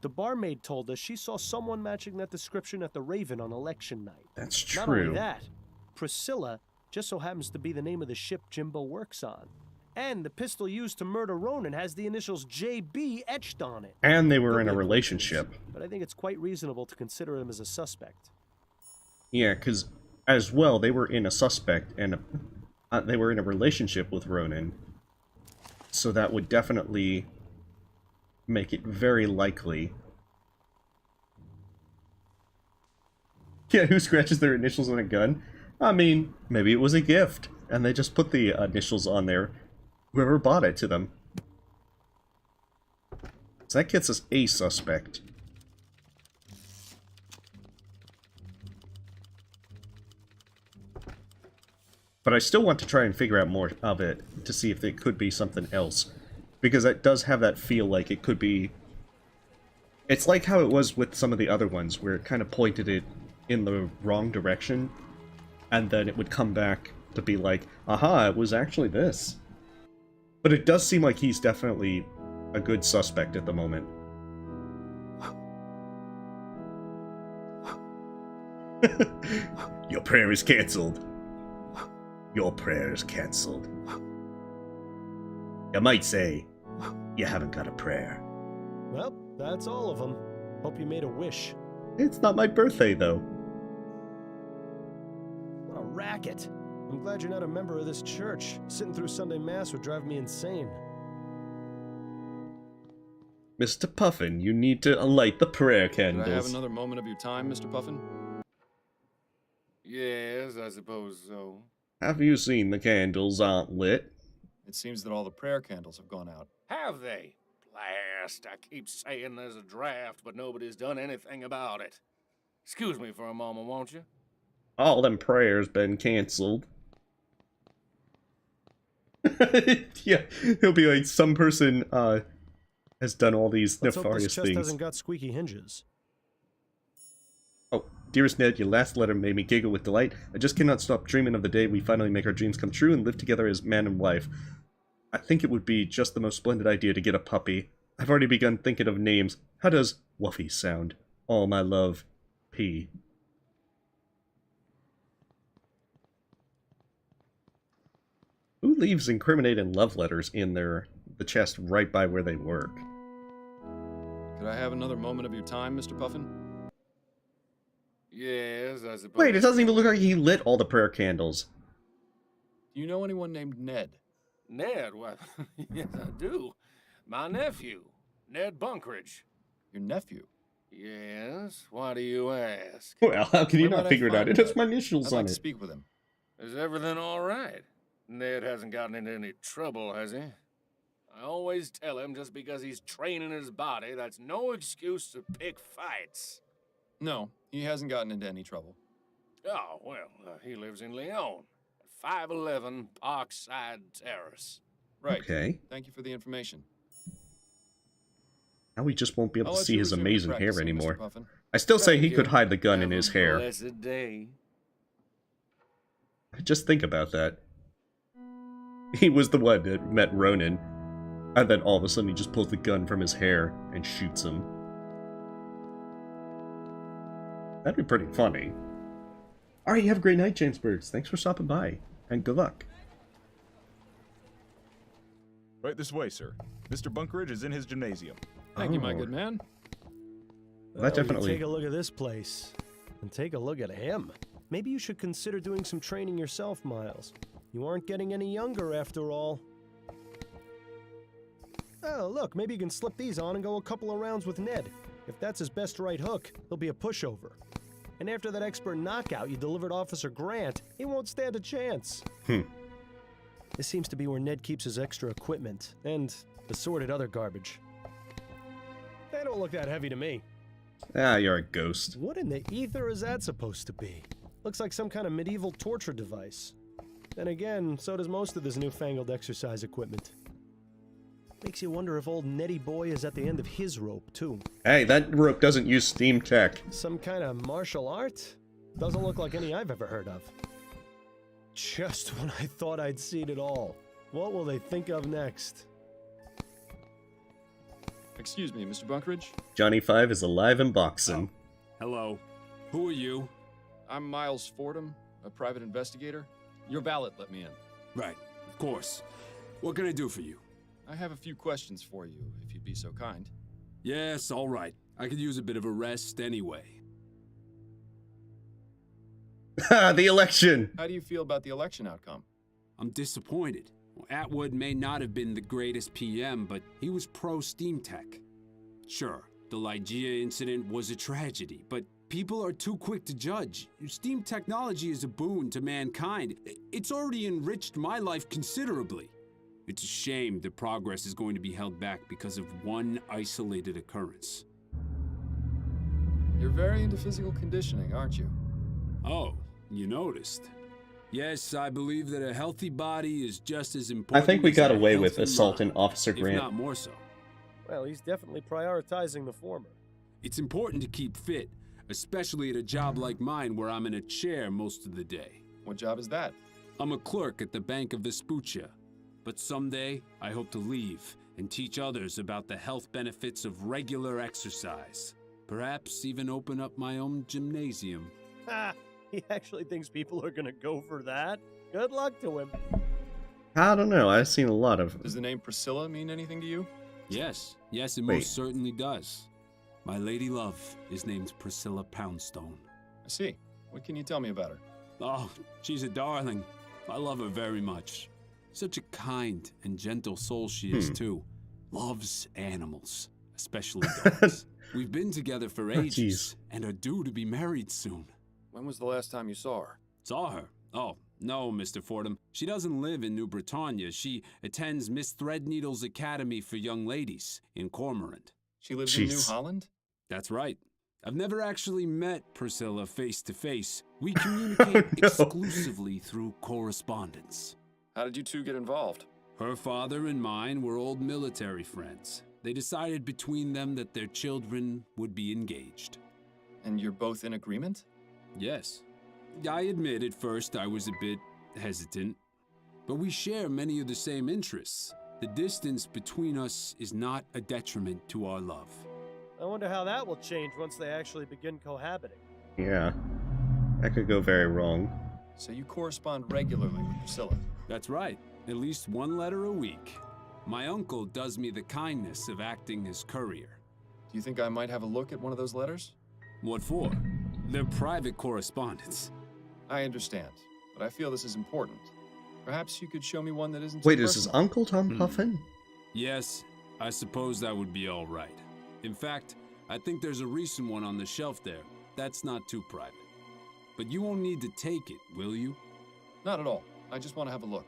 The barmaid told us she saw someone matching that description at the Raven on election night. That's true. Not only that, Priscilla just so happens to be the name of the ship Jimbo works on. And the pistol used to murder Ronan has the initials JB etched on it. And they were in a relationship. But I think it's quite reasonable to consider him as a suspect. Yeah, because as well, they were in a suspect, and they were in a relationship with Ronan. So that would definitely make it very likely. Yeah, who scratches their initials on a gun? I mean, maybe it was a gift, and they just put the initials on there. Whoever bought it to them. So that gets us a suspect. But I still want to try and figure out more of it to see if it could be something else. Because it does have that feel like it could be... It's like how it was with some of the other ones, where it kind of pointed it in the wrong direction, and then it would come back to be like, aha, it was actually this. But it does seem like he's definitely a good suspect at the moment. Your prayer is cancelled. Your prayer is cancelled. You might say, you haven't got a prayer. Well, that's all of them. Hope you made a wish. It's not my birthday, though. What a racket. I'm glad you're not a member of this church. Sitting through Sunday Mass would drive me insane. Mr. Puffin, you need to light the prayer candles. Can I have another moment of your time, Mr. Puffin? Yes, I suppose so. Have you seen the candles aren't lit? It seems that all the prayer candles have gone out. Have they? Blast, I keep saying there's a draft, but nobody's done anything about it. Excuse me for a moment, won't you? All them prayers been cancelled. Yeah, he'll be like, some person has done all these Let's hope nefarious this chest things. hasn't got squeaky hinges. Oh, dearest Ned, your last letter made me giggle with delight. I just cannot stop dreaming of the day we finally make our dreams come true and live together as man and wife. I think it would be just the most splendid idea to get a puppy. I've already begun thinking of names. How does Wuffy sound? All my love, P. Who leaves incriminating love letters in the chest right by where they work? Could I have another moment of your time, Mr. Puffin? Yes, I suppose. Wait, it doesn't even look like he lit all the prayer candles. Do you know anyone named Ned? Ned? Well, yes, I do. My nephew, Ned Bunkridge. Your nephew? Yes, why do you ask? Well, how can you not figure it out? It has my initials I'd on like it. to speak with him. Is everything all right? Ned hasn't gotten into any trouble, has he? I always tell him just because he's training his body, that's no excuse to pick fights. No, he hasn't gotten into any trouble. Oh, well, he lives in Lyon, at 511 Parkside Terrace. Right. Okay. Thank you for the information. Now we just won't be able I'll to let see you his resume your amazing hair practicing, Mr. anymore. Puffin. I still say he Thank could you. hide the gun in Have his a hair. blessed day. Just think about that. He was the one that met Ronan, and then all of a sudden he just pulls the gun from his hair and shoots him. That'd be pretty funny. Alright, you have a great night, James Birds. Thanks for stopping by, and good luck. Right this way, sir. Mr. Bunkridge is in his gymnasium. Thank you, my good man. Well, that definitely... Take a look at this place, and take a look at him. Maybe you should consider doing some training yourself, Miles. You aren't getting any younger, after all. Oh, look, maybe you can slip these on and go a couple of rounds with Ned. If that's his best right hook, he'll be a pushover. And after that expert knockout you delivered Officer Grant, he won't stand a chance. This seems to be where Ned keeps his extra equipment, and assorted other garbage. They don't look that heavy to me. Ah, you're a ghost. What in the ether is that supposed to be? Looks like some kind of medieval torture device. Then again, so does most of this newfangled exercise equipment. Makes you wonder if old Nettie boy is at the end of his rope, too. Hey, that rope doesn't use steam tech. Some kind of martial art? Doesn't look like any I've ever heard of. Just when I thought I'd seen it all. What will they think of next? Excuse me, Mr. Bunkridge? Johnny Five is alive and boxing. Hello. Who are you? I'm Miles Fordham, a private investigator. Your valet let me in. Right, of course. What can I do for you? I have a few questions for you, if you'd be so kind. Yes, all right. I could use a bit of a rest anyway. The election! How do you feel about the election outcome? I'm disappointed. Atwood may not have been the greatest PM, but he was pro-steam tech. Sure, the Lygia incident was a tragedy, but people are too quick to judge. Steam technology is a boon to mankind. It's already enriched my life considerably. It's a shame that progress is going to be held back because of one isolated occurrence. You're very into physical conditioning, aren't you? Oh, you noticed. Yes, I believe that a healthy body is just as important. I think we as got a away with healthy assaulting mind, Officer if Grant. not more so. Well, he's definitely prioritizing the former. It's important to keep fit, especially at a job like mine where I'm in a chair most of the day. What job is that? I'm a clerk at the Bank of Vespuccia. But someday, I hope to leave and teach others about the health benefits of regular exercise. Perhaps even open up my own gymnasium. Ha! He actually thinks people are gonna go for that? Good luck to him. I don't know, I've seen a lot of... Does the name Priscilla mean anything to you? Yes, it Wait. most certainly does. My lady love is named Priscilla Poundstone. I see. What can you tell me about her? Oh, she's a darling. I love her very much. Such a kind and gentle soul she is, too. Loves animals, especially dogs. We've been together for ages and are due to be married soon. When was the last time you saw her? Saw her? Oh, no, Mr. Fordham. She doesn't live in New Britannia. She attends Miss Threadneedle's Academy for Young Ladies in Cormorant. She lives in New Holland? That's right. I've never actually met Priscilla face to face. We communicate exclusively through correspondence. How did you two get involved? Her father and mine were old military friends. They decided between them that their children would be engaged. And you're both in agreement? Yes. I admit at first I was a bit hesitant, but we share many of the same interests. The distance between us is not a detriment to our love. I wonder how that will change once they actually begin cohabiting. Yeah. That could go very wrong. So you correspond regularly with Priscilla? That's right. At least one letter a week. My uncle does me the kindness of acting as courier. Do you think I might have a look at one of those letters? What for? They're private correspondence. I understand, but I feel this is important. Perhaps you could show me one that isn't Wait, too is his personal. Uncle Tom Puffin? Yes, I suppose that would be all right. In fact, I think there's a recent one on the shelf there. That's not too private. But you won't need to take it, will you? Not at all. I just want to have a look.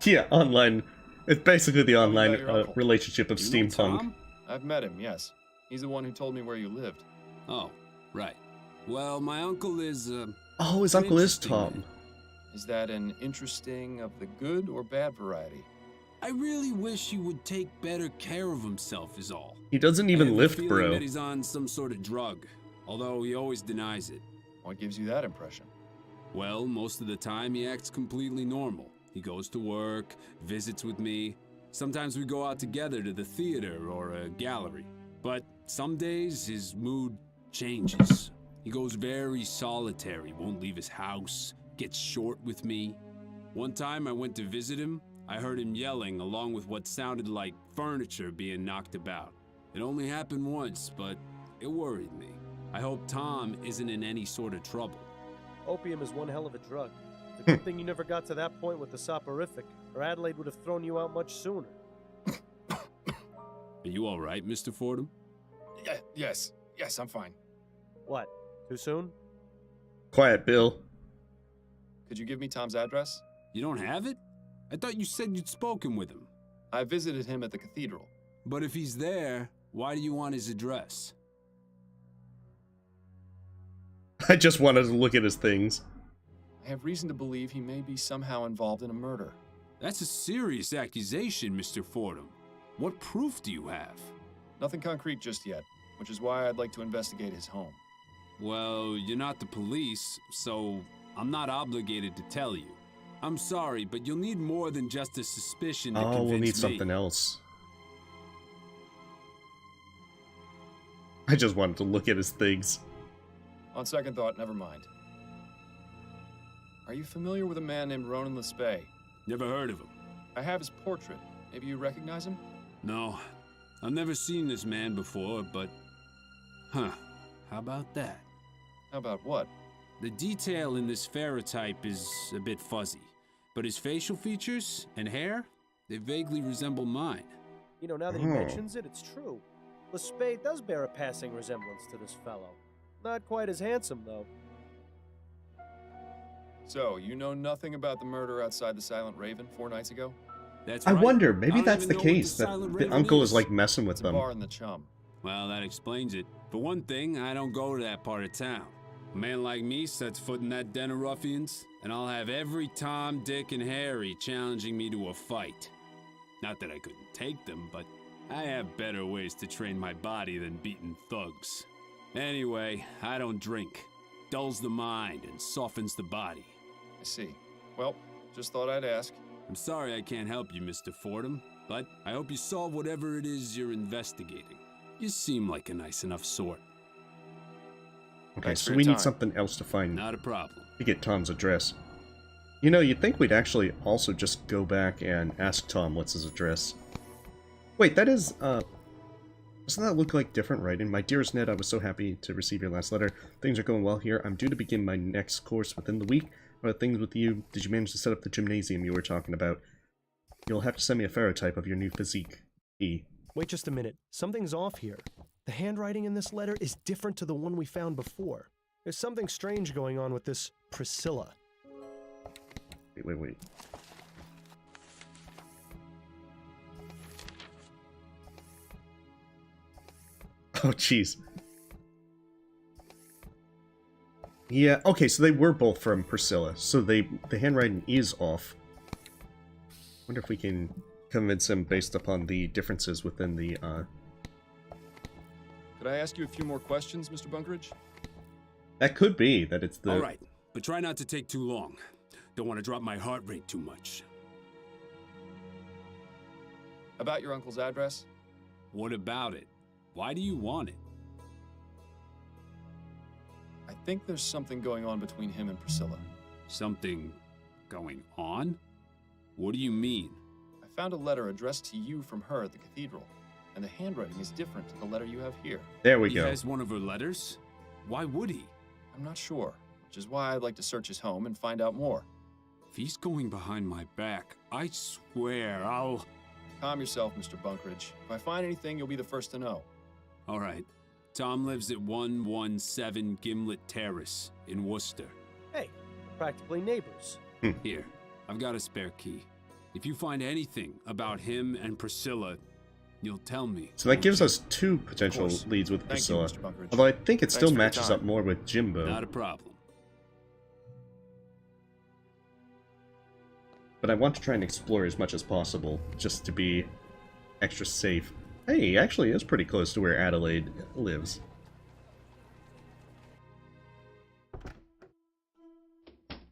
Yeah, online. It's basically the online about your uncle? relationship of You know steampunk. Tom? I've met him, yes. He's the one who told me where you lived. Oh, right. Well, my uncle is, Oh, his an uncle is interesting Tom. man. Is that an interesting of the good or bad variety? I really wish he would take better care of himself is all. He doesn't I even have a lift, feeling bro. that he's on some sort of drug, although he always denies it. What gives you that impression? Well, most of the time he acts completely normal. He goes to work, visits with me. Sometimes we go out together to the theater or a gallery. But some days his mood changes. He goes very solitary, won't leave his house, gets short with me. One time I went to visit him, I heard him yelling along with what sounded like furniture being knocked about. It only happened once, but it worried me. I hope Tom isn't in any sort of trouble. Opium is one hell of a drug. It's a good thing you never got to that point with the soporific, or Adelaide would have thrown you out much sooner. Are you all right, Mr. Fordham? Yes, I'm fine. What? Too soon? Quiet, Bill. Could you give me Tom's address? You don't have it? I thought you said you'd spoken with him. I visited him at the cathedral. But if he's there, Why do you want his address? I just wanted to look at his things. I have reason to believe he may be somehow involved in a murder. That's a serious accusation, Mr. Fordham. What proof do you have? Nothing concrete just yet, which is why I'd like to investigate his home. Well, you're not the police, so I'm not obligated to tell you. I'm sorry, but you'll need more than just a suspicion to convince me. We'll need something else. I just wanted to look at his things. On second thought, never mind. Are you familiar with a man named Ronan Lespay? Never heard of him. I have his portrait. Maybe you recognize him? No, I've never seen this man before, but... Huh, how about that? How about what? The detail in this ferrotype is a bit fuzzy, but his facial features and hair, they vaguely resemble mine. You know, now that he mentions it, it's true. Lespay does bear a passing resemblance to this fellow. Not quite as handsome, though. So, you know nothing about the murder outside the Silent Raven 4 nights ago? That's I right. wonder, maybe don't that's even the know what case, that Silent the Raven uncle is like messing with It's them. a bar in the Chum. Well, that explains it. For one thing, I don't go to that part of town. A man like me sets foot in that den of ruffians, and I'll have every Tom, Dick, and Harry challenging me to a fight. Not that I couldn't take them, but I have better ways to train my body than beating thugs. Anyway, I don't drink. Dulls the mind and softens the body. I see. Well, just thought I'd ask. I'm sorry I can't help you, Mr. Fordham, but I hope you solve whatever it is you're investigating. You seem like a nice enough sort. Okay, Thanks so for your we need time. something else to find. Not a problem. To get Tom's address. You know, you'd think we'd actually also just go back and ask Tom what's his address. Wait, that is, doesn't that look like different writing? My dearest Ned, I was so happy to receive your last letter. Things are going well here. I'm due to begin my next course within the week. How are things with you? Did you manage to set up the gymnasium you were talking about? You'll have to send me a ferrotype of your new physique. E. Wait just a minute. Something's off here. The handwriting in this letter is different to the one we found before. There's something strange going on with this Priscilla. Wait. Oh, jeez. Yeah, okay, so they were both from Priscilla, so the handwriting is off. Wonder if we can convince him based upon the differences within the, Could I ask you a few more questions, Mr. Bunkeridge? That could be, that it's the... All right, but try not to take too long. Don't want to drop my heart rate too much. About your uncle's address? What about it? Why do you want it? I think there's something going on between him and Priscilla. Something going on? What do you mean? I found a letter addressed to you from her at the cathedral, and the handwriting is different to the letter you have here. There we He go. has one of her letters? Why would he? I'm not sure, which is why I'd like to search his home and find out more. If he's going behind my back, I swear I'll... Calm yourself, Mr. Bunkeridge. If I find anything, you'll be the first to know. All right. Tom lives at 117 Gimlet Terrace in Worcester. Hey, practically neighbors. Here, I've got a spare key. If you find anything about him and Priscilla, you'll tell me. So that gives us two potential course. leads with Thank you, Priscilla. Mr. Bunkeridge. Although I think it Thanks still for your matches time. up more with Jimbo. Not a problem. But I want to try and explore as much as possible, just to be extra safe. Hey, he actually is pretty close to where Adelaide lives.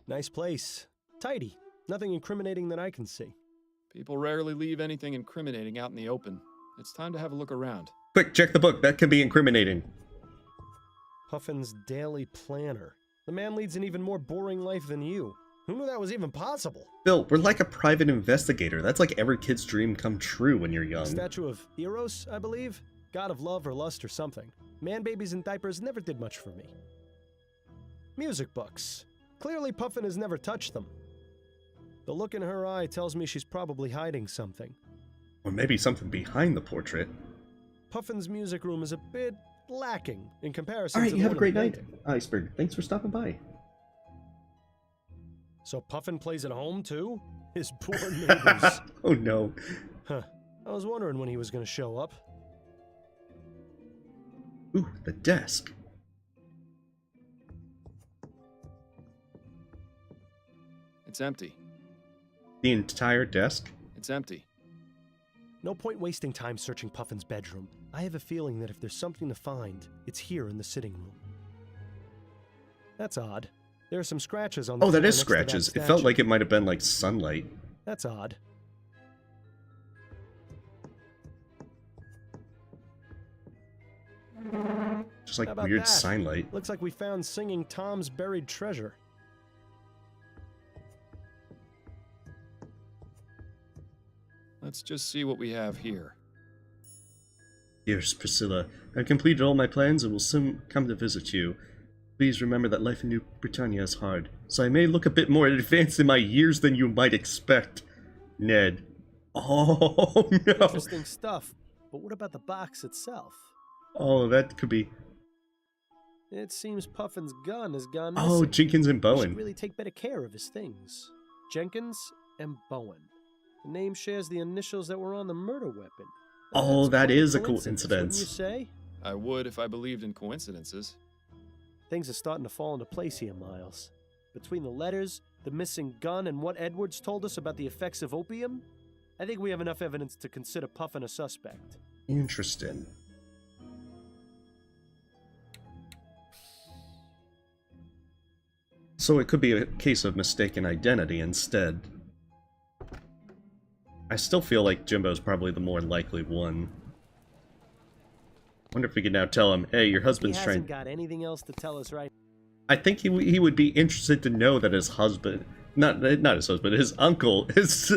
Nice place. Tidy. Nothing incriminating that I can see. People rarely leave anything incriminating out in the open. It's time to have a look around. Quick, check the book. That could be incriminating. Puffin's Daily Planner. The man leads an even more boring life than you. Who knew that was even possible? Bill, we're like a private investigator. That's like every kid's dream come true when you're young. Statue of Eros, I believe? God of love or lust or something. Man babies in diapers never did much for me. Music books. Clearly Puffin has never touched them. The look in her eye tells me she's probably hiding something. Or maybe something behind the portrait. Puffin's music room is a bit lacking in comparison Alright, to you the have a one great in the night, painting. Iceberg. Thanks for stopping by. So Puffin plays at home too? His poor neighbors. Oh no. Huh. I was wondering when he was going to show up. Ooh, the desk. It's empty. The entire desk? It's empty. No point wasting time searching Puffin's bedroom. I have a feeling that if there's something to find, it's here in the sitting room. That's odd. There are some scratches on the Oh, that floor is next to that scratches. It felt statue. like it might have been like sunlight. That's odd. Just like How about weird that? sunlight. Looks like we found Singing Tom's buried treasure. Let's just see what we have here. Dearest Priscilla, I've completed all my plans and will soon come to visit you. Please remember that life in New Britannia is hard, so I may look a bit more advanced in my years than you might expect. Ned. Oh, no. Interesting stuff. But what about the box itself? Oh, that could be... It seems Puffin's gun has gone Oh, missing. Jenkins and He Bowen. should really take better care of his things. Jenkins and Bowen. The name shares the initials that were on the murder weapon. Oh, That's that quite is a coincidence, coincidence. wouldn't you say? I would if I believed in coincidences. Things are starting to fall into place here, Miles. Between the letters, the missing gun, and what Edwards told us about the effects of opium, I think we have enough evidence to consider Puffin a suspect. Interesting. So it could be a case of mistaken identity instead. I still feel like Jimbo's probably the more likely one. Wonder if we could now tell him, hey, your husband's He trying... hasn't got anything else to tell us right. I think he would be interested to know that his husband... Not his husband, his uncle is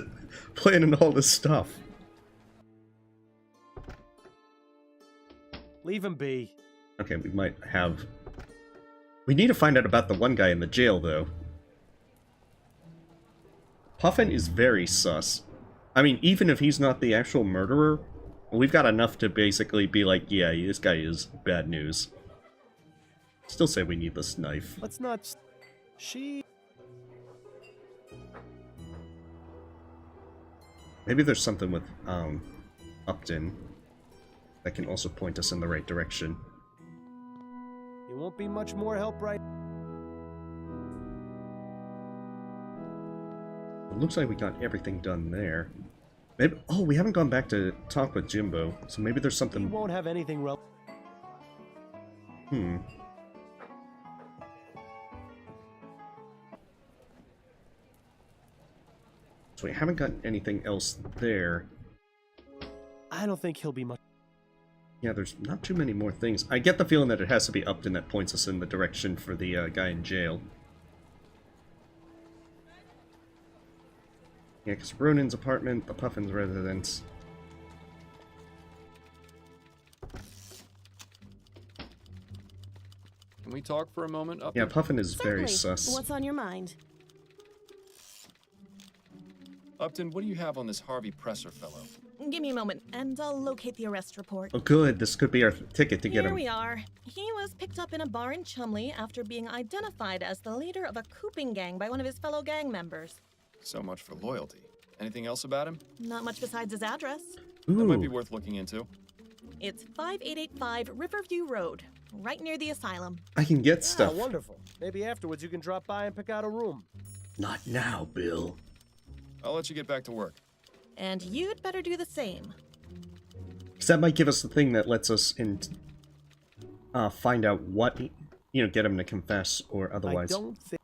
planning all this stuff. Leave him be. Okay, we might have... We need to find out about the one guy in the jail, though. Puffin is very sus. I mean, even if he's not the actual murderer, we've got enough to basically be like, yeah, this guy is bad news. Still say we need this knife. Let's not... She... Maybe there's something with, Upton that can also point us in the right direction. It won't be much more help right... It looks like we got everything done there. Maybe... Oh, we haven't gone back to talk with Jimbo, so maybe there's He something... won't have anything real... Hmm. So we haven't got anything else there. I don't think he'll be much... Yeah, there's not too many more things. I get the feeling that it has to be Upton that points us in the direction for the guy in jail. Yeah, because Ronan's apartment, the Puffin's residence. Can we talk for a moment, Upton? Yeah, Puffin is very Certainly. sus. What's on your mind? Upton, what do you have on this Harvey Presser fellow? Give me a moment, and I'll locate the arrest report. Oh good, this could be our ticket to get Here him. we are. He was picked up in a bar in Chumley after being identified as the leader of a cooping gang by one of his fellow gang members. So much for loyalty. Anything else about him? Not much besides his address. That might be Ooh. worth looking into. It's 5885 Riverview Road, right near the asylum. I can get stuff. Ah, wonderful. Maybe afterwards you can drop by and pick out a room. Not now, Bill. I'll let you get back to work. And you'd better do the same. Because that might give us the thing that lets us find out what, get him to confess or otherwise. I don't think...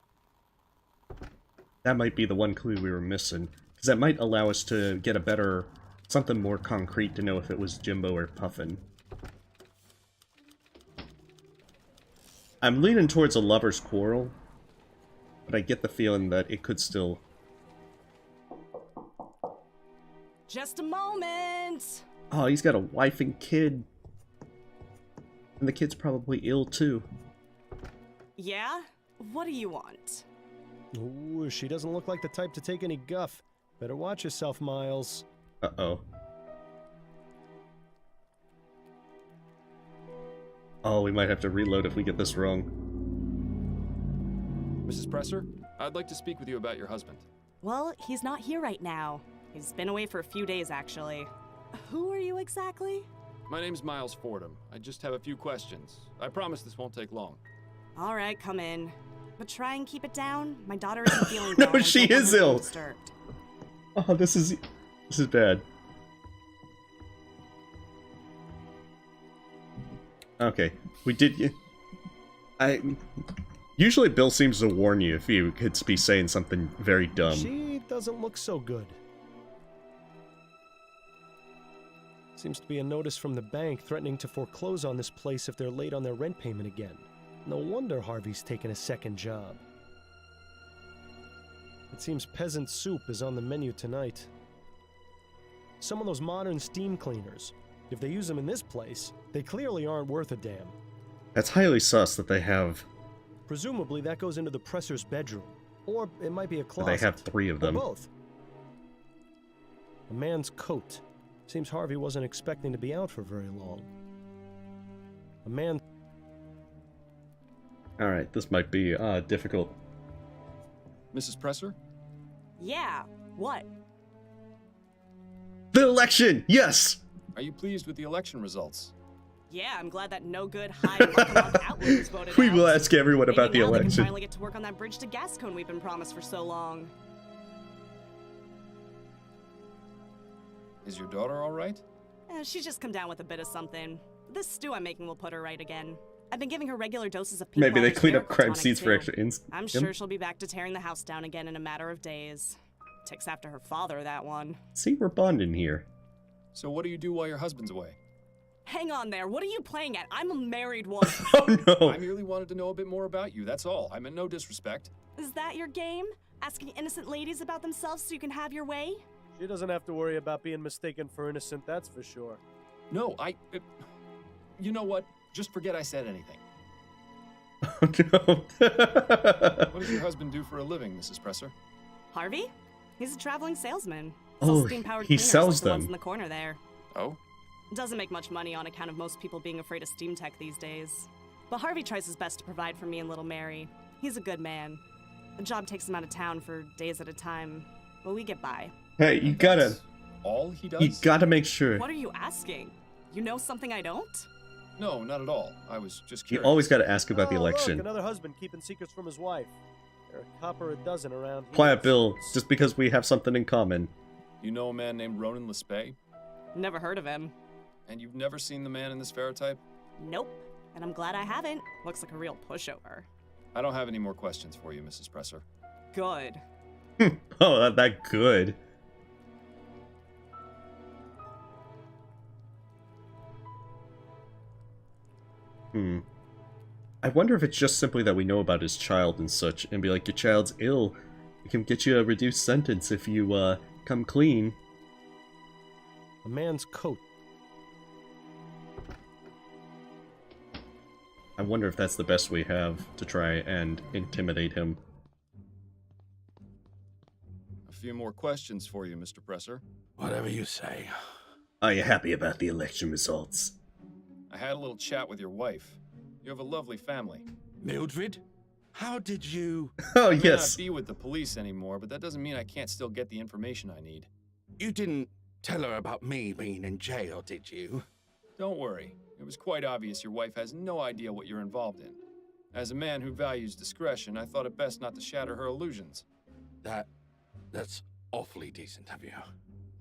That might be the one clue we were missing. Because that might allow us to get a better, something more concrete to know if it was Jimbo or Puffin. I'm leaning towards a lover's quarrel, but I get the feeling that it could still... Just a moment! Oh, he's got a wife and kid. And the kid's probably ill, too. Yeah? What do you want? Ooh, she doesn't look like the type to take any guff. Better watch yourself, Miles. Uh-oh. Oh, we might have to reload if we get this wrong. Mrs. Presser, I'd like to speak with you about your husband. Well, he's not here right now. He's been away for a few days, actually. Who are you exactly? My name's Miles Fordham. I just have a few questions. I promise this won't take long. All right, come in. But try and keep it down. My daughter isn't feeling No, well. and she don't want is her to be ill. disturbed. Oh, this is bad. Okay, we did. Usually Bill seems to warn you if you could be saying something very dumb. She doesn't look so good. Seems to be a notice from the bank threatening to foreclose on this place if they're late on their rent payment again. No wonder Harvey's taken a second job. It seems peasant soup is on the menu tonight. Some of those modern steam cleaners. If they use them in this place, they clearly aren't worth a damn. That's highly sus that they have. Presumably that goes into the presser's bedroom. Or it might be a closet. They have 3 of them. Or both. A man's coat. Seems Harvey wasn't expecting to be out for very long. A man... Alright, this might be difficult. Mrs. Presser? Yeah, what? The election! Yes! Are you pleased with the election results? Yeah, I'm glad that no good high outlet was voted We out. will ask everyone Maybe about the now they can election. finally get to work on that bridge to Gascon we've been promised for so long. Is your daughter all right? She's just come down with a bit of something. This stew I'm making will put her right again. I've been giving her regular doses of Maybe they Pink clean Walker's up crime tonic, scenes too. for extra I'm sure she'll be back to tearing the house down again in a matter of days. Ticks after her father, that one. See, we're bonding here. So what do you do while your husband's away? Hang on there, what are you playing at? I'm a married woman. Oh no! I merely wanted to know a bit more about you, that's all. I meant no disrespect. Is that your game? Asking innocent ladies about themselves so you can have your way? She doesn't have to worry about being mistaken for innocent, that's for sure. No, you know what? Just forget I said anything. Oh no. What does your husband do for a living, Mrs. Presser? Harvey? He's a traveling salesman. Oh, Sells steam-powered he cleaners sells like the ones them. in the corner there. Oh? Doesn't make much money on account of most people being afraid of steam tech these days. But Harvey tries his best to provide for me and little Mary. He's a good man. The job takes him out of town for days at a time, but we get by. Hey, you gotta... All he does? You gotta make sure. What are you asking? You know something I don't? No, not at all. I was just You curious. always gotta ask about the election. Look, another husband keeping secrets from his wife. There are a copper a dozen around here. Quiet, Bill. Just because we have something in common. You know a man named Ronan Lespay? Never heard of him. And you've never seen the man in this ferrotype? Nope. And I'm glad I haven't. Looks like a real pushover. I don't have any more questions for you, Mrs. Presser. Good. Oh, that good. I wonder if it's just simply that we know about his child and such, and be like, your child's ill. We can get you a reduced sentence if you, come clean. A man's coat. I wonder if that's the best we have to try and intimidate him. A few more questions for you, Mr. Presser. Whatever you say. Are you happy about the election results? I had a little chat with your wife. You have a lovely family. Mildred? How did you... Oh, I may yes. not be with the police anymore, but that doesn't mean I can't still get the information I need. You didn't tell her about me being in jail, did you? Don't worry. It was quite obvious your wife has no idea what you're involved in. As a man who values discretion, I thought it best not to shatter her illusions. That's awfully decent of you.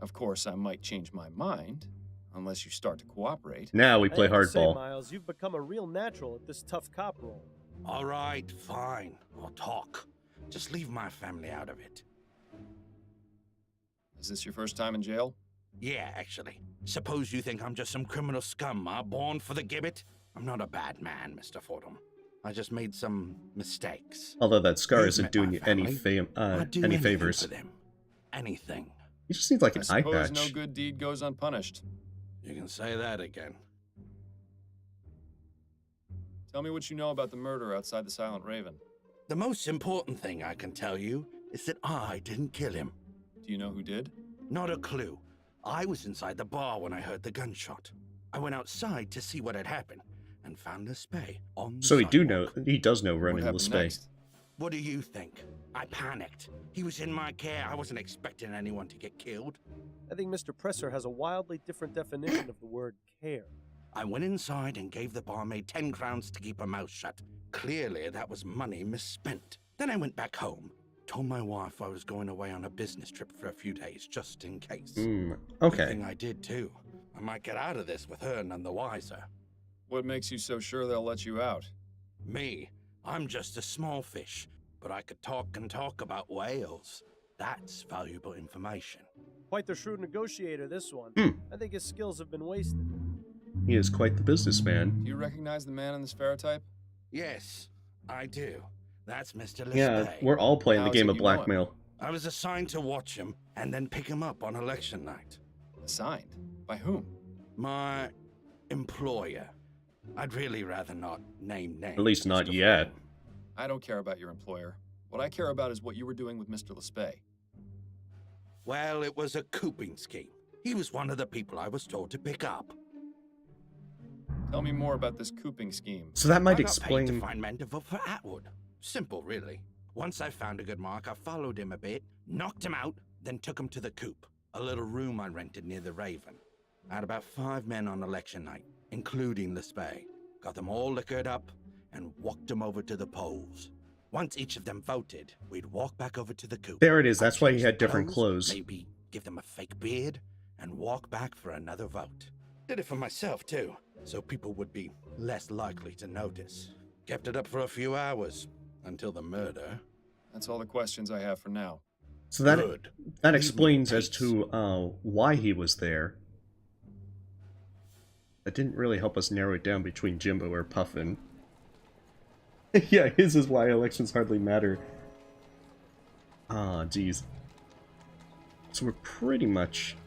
Of course, I might change my mind, unless you start to cooperate. Now we play I have to say, hardball. Miles, you've become a real natural at this tough cop role. All right, fine. I'll talk. Just leave my family out of it. Is this your first time in jail? Yeah, actually. Suppose you think I'm just some criminal scum, born for the gibbet? I'm not a bad man, Mr. Fordham. I just made some mistakes. Although that scar You've isn't met doing my you any family. I'd do any anything favors. for them. Anything. You just need like an I eye suppose patch. no good deed goes unpunished. You can say that again. Tell me what you know about the murder outside the Silent Raven. The most important thing I can tell you is that I didn't kill him. Do you know who did? Not a clue. I was inside the bar when I heard the gunshot. I went outside to see what had happened and found Lespay on the So he sidewalk. does know What Ronan happened Lespay. next? What do you think? I panicked. He was in my care. I wasn't expecting anyone to get killed. I think Mr. Presser has a wildly different definition of the word care. I went inside and gave the barmaid 10 crowns to keep her mouth shut. Clearly, that was money misspent. Then I went back home. Told my wife I was going away on a business trip for a few days, just in case. Okay. Good thing I did, too. I might get out of this with her none the wiser. What makes you so sure they'll let you out? Me? I'm just a small fish, but I could talk and talk about whales. That's valuable information. Quite the shrewd negotiator, this one. I think his skills have been wasted. He is quite the businessman. Do you recognize the man in this ferrotype? Yes, I do. That's Mr. Lespay. Yeah, we're all playing the game of blackmail. I was assigned to watch him and then pick him up on election night. Assigned? By whom? My employer. I'd really rather not name names. At least not yet. I don't care about your employer. What I care about is what you were doing with Mr. Lespay. Well, it was a cooping scheme. He was one of the people I was told to pick up. Tell me more about this cooping scheme. So that might I got explain. paid to find men to vote for Atwood. Simple, really. Once I found a good mark, I followed him a bit, knocked him out, then took him to the coop, a little room I rented near the Raven. I had about 5 men on election night, including Lespay. Got them all liquored up and walked them over to the polls. Once each of them voted, we'd walk back over to the coop. There it is. That's why he had different clothes. Maybe give them a fake beard and walk back for another vote. Did it for myself, too, so people would be less likely to notice. Kept it up for a few hours, until the murder. That's all the questions I have for now. So that explains as to why he was there. That didn't really help us narrow it down between Jimbo or Puffin. Yeah, his is why elections hardly matter. Ah, geez. So we're pretty much...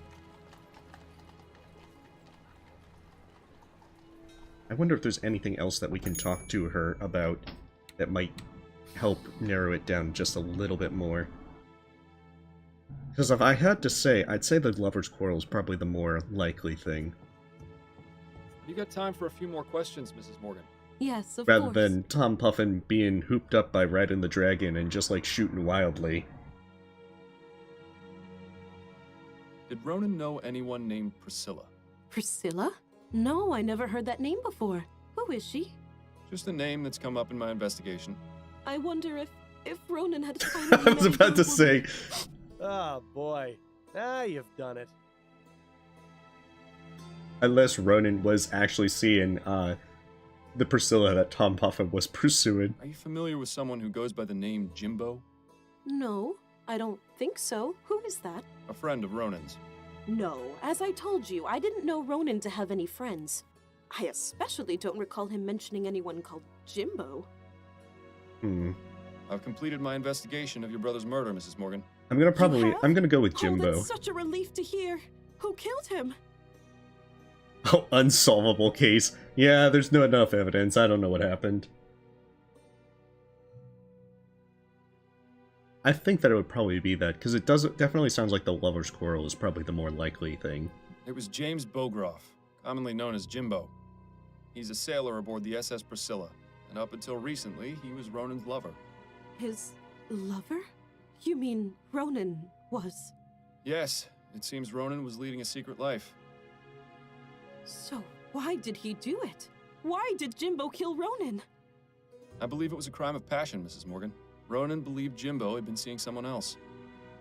I wonder if there's anything else that we can talk to her about that might help narrow it down just a little bit more. Because if I had to say, I'd say the lover's quarrel is probably the more likely thing. You got time for a few more questions, Mrs. Morgan? Yes, of Rather course. than Tom Puffin being hooped up by Red and the Dragon and just like shooting wildly. Did Ronan know anyone named Priscilla? Priscilla? No, I never heard that name before. Who is she? Just a name that's come up in my investigation. I wonder if Ronan had finally I was met about to a say... Oh, boy. Now you've done it. Unless Ronan was actually seeing the Priscilla that Tom Puffin was pursuing. Are you familiar with someone who goes by the name Jimbo? No, I don't think so. Who is that? A friend of Ronan's. No, as I told you, I didn't know Ronan to have any friends. I especially don't recall him mentioning anyone called Jimbo. I've completed my investigation of your brother's murder, Mrs. Morgan. I'm gonna go with Jimbo. Oh, that's such a relief to hear. Who killed him? Oh, unsolvable case. Yeah, there's not enough evidence. I don't know what happened. I think that it would probably be that, because it definitely sounds like the lover's quarrel is probably the more likely thing. It was James Bogroff, commonly known as Jimbo. He's a sailor aboard the SS Priscilla, and up until recently, he was Ronan's lover. His lover? You mean Ronan was? Yes, it seems Ronan was leading a secret life. So, why did he do it? Why did Jimbo kill Ronan? I believe it was a crime of passion, Mrs. Morgan. Ronan believed Jimbo had been seeing someone else.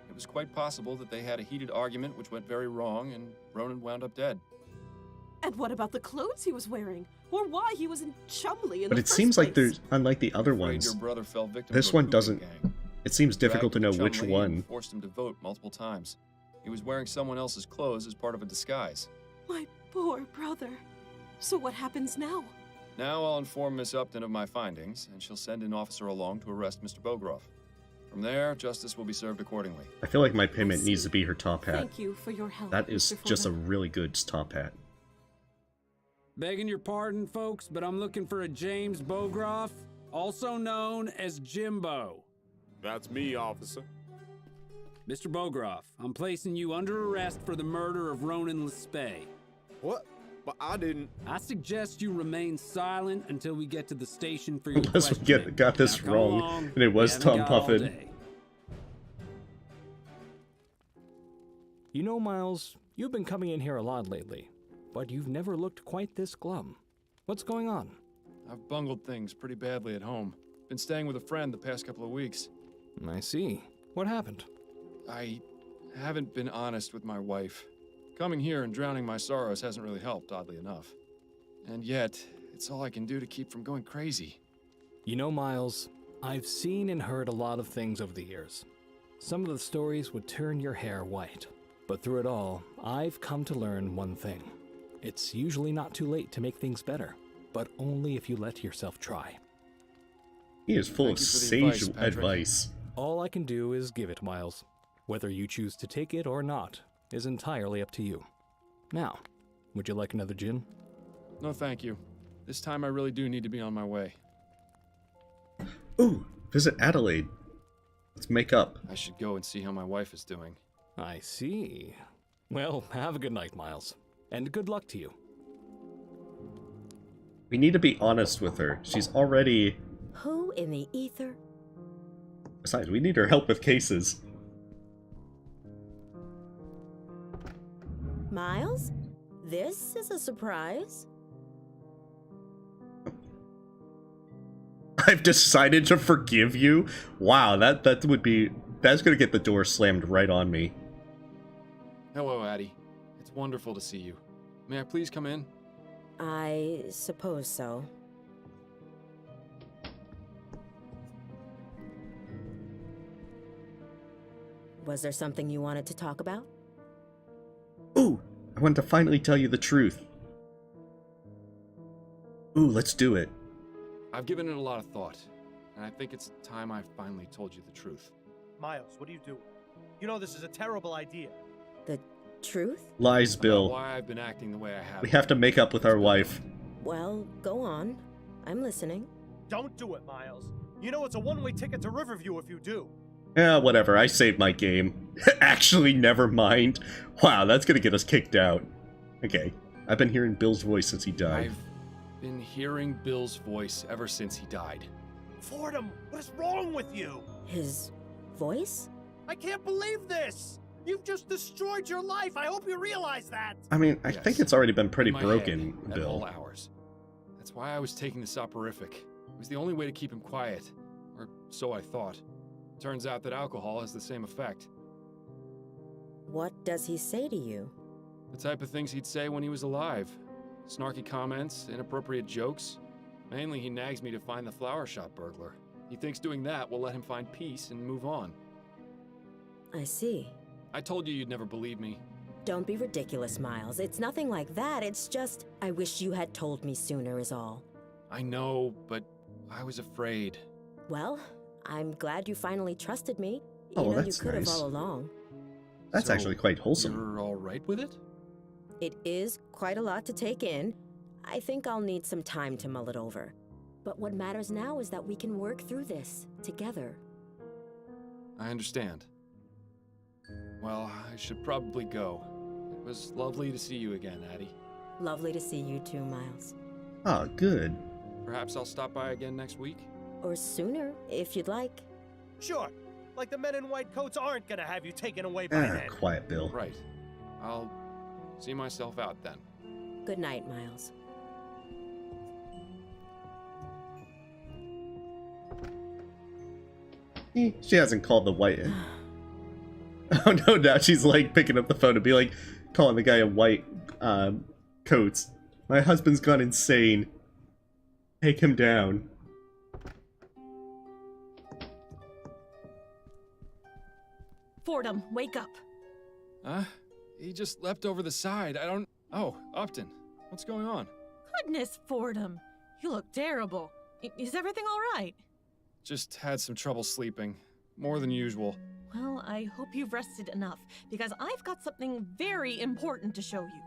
It was quite possible that they had a heated argument which went very wrong, and Ronan wound up dead. And what about the clothes he was wearing? Or why he was in Chumley in But the it first seems like place? there's, unlike the other Afraid ones, your brother fell victim this to a one cooping doesn't... gang. It seems difficult to know Dragged which Chumley one. and forced him to vote multiple times. He was wearing someone else's clothes as part of a disguise. My poor brother. So what happens now? Now I'll inform Miss Upton of my findings, and she'll send an officer along to arrest Mr. Bogroff. From there, justice will be served accordingly. I feel like my payment needs to be her top hat. Thank you for your help. That is Mr. just a Foreman. really good top hat. Begging your pardon, folks, but I'm looking for a James Bogroff, also known as Jimbo. That's me, officer. Mr. Bogroff, I'm placing you under arrest for the murder of Ronan Lespay. What? but I didn't. I suggest you remain silent until we get to the station for your Unless we questioning. got this Now, come wrong, along. and it was We haven't Tom got all Puffin. day. You know, Miles, you've been coming in here a lot lately, but you've never looked quite this glum. What's going on? I've bungled things pretty badly at home. Been staying with a friend the past couple of weeks. I see. What happened? I haven't been honest with my wife. Coming here and drowning my sorrows hasn't really helped, oddly enough. And yet, it's all I can do to keep from going crazy. You know, Miles, I've seen and heard a lot of things over the years. Some of the stories would turn your hair white. But through it all, I've come to learn one thing. It's usually not too late to make things better, but only if you let yourself try. He is full of sage advice. All I can do is give it, Miles. Whether you choose to take it or not is entirely up to you. Now, would you like another gin? No, thank you. This time I really do need to be on my way. Ooh, visit Adelaide. Let's make up. I should go and see how my wife is doing. I see. Well, have a good night, Miles. And good luck to you. We need to be honest with her. She's already... Who in the ether? Besides, we need her help with cases. Miles? This is a surprise. I've decided to forgive you? Wow, that would be... That's gonna get the door slammed right on me. Hello, Addie. It's wonderful to see you. May I please come in? I suppose so. Was there something you wanted to talk about? Ooh, I want to finally tell you the truth. Ooh, let's do it. I've given it a lot of thought, and I think it's time I finally told you the truth. Miles, what are you doing? You know this is a terrible idea. The truth? Lies, Bill. About why I've been acting the way I have. We have to make up with our wife. Well, go on. I'm listening. Don't do it, Miles. You know it's a one-way ticket to Riverview if you do. Yeah, whatever, I saved my game. Actually, never mind. Wow, that's gonna get us kicked out. Okay, I've been hearing Bill's voice since he died. I've been hearing Bill's voice ever since he died. Fordham, what is wrong with you? His voice? I can't believe this! You've just destroyed your life! I hope you realize that! I mean, I think it's already been pretty In my broken, head, Bill. At all hours. That's why I was taking the soporific. It was the only way to keep him quiet. Or so I thought. Turns out that alcohol has the same effect. What does he say to you? The type of things he'd say when he was alive. Snarky comments, inappropriate jokes. Mainly he nags me to find the flower shop burglar. He thinks doing that will let him find peace and move on. I see. I told you you'd never believe me. Don't be ridiculous, Miles. It's nothing like that. It's just, I wish you had told me sooner is all. I know, but I was afraid. Well, I'm glad you finally trusted me. Oh, you know, you that's could have nice. all along. That's So, actually quite wholesome. You're all right with it? It is quite a lot to take in. I think I'll need some time to mull it over. But what matters now is that we can work through this together. I understand. Well, I should probably go. It was lovely to see you again, Addie. Lovely to see you too, Miles. Ah, good. Perhaps I'll stop by again next week? Or sooner, if you'd like. Sure. Like the men in white coats aren't gonna have you taken away by Ah, then. quiet, Bill. Right. I'll see myself out then. Good night, Miles. She hasn't called the white. Oh no, now she's like picking up the phone and be like, calling the guy in white coats. My husband's gone insane. Take him down. Fordham, wake up. Huh? He just leapt over the side. I don't... Oh, Upton. What's going on? Goodness, Fordham. You look terrible. Is everything all right? Just had some trouble sleeping. More than usual. Well, I hope you've rested enough, because I've got something very important to show you.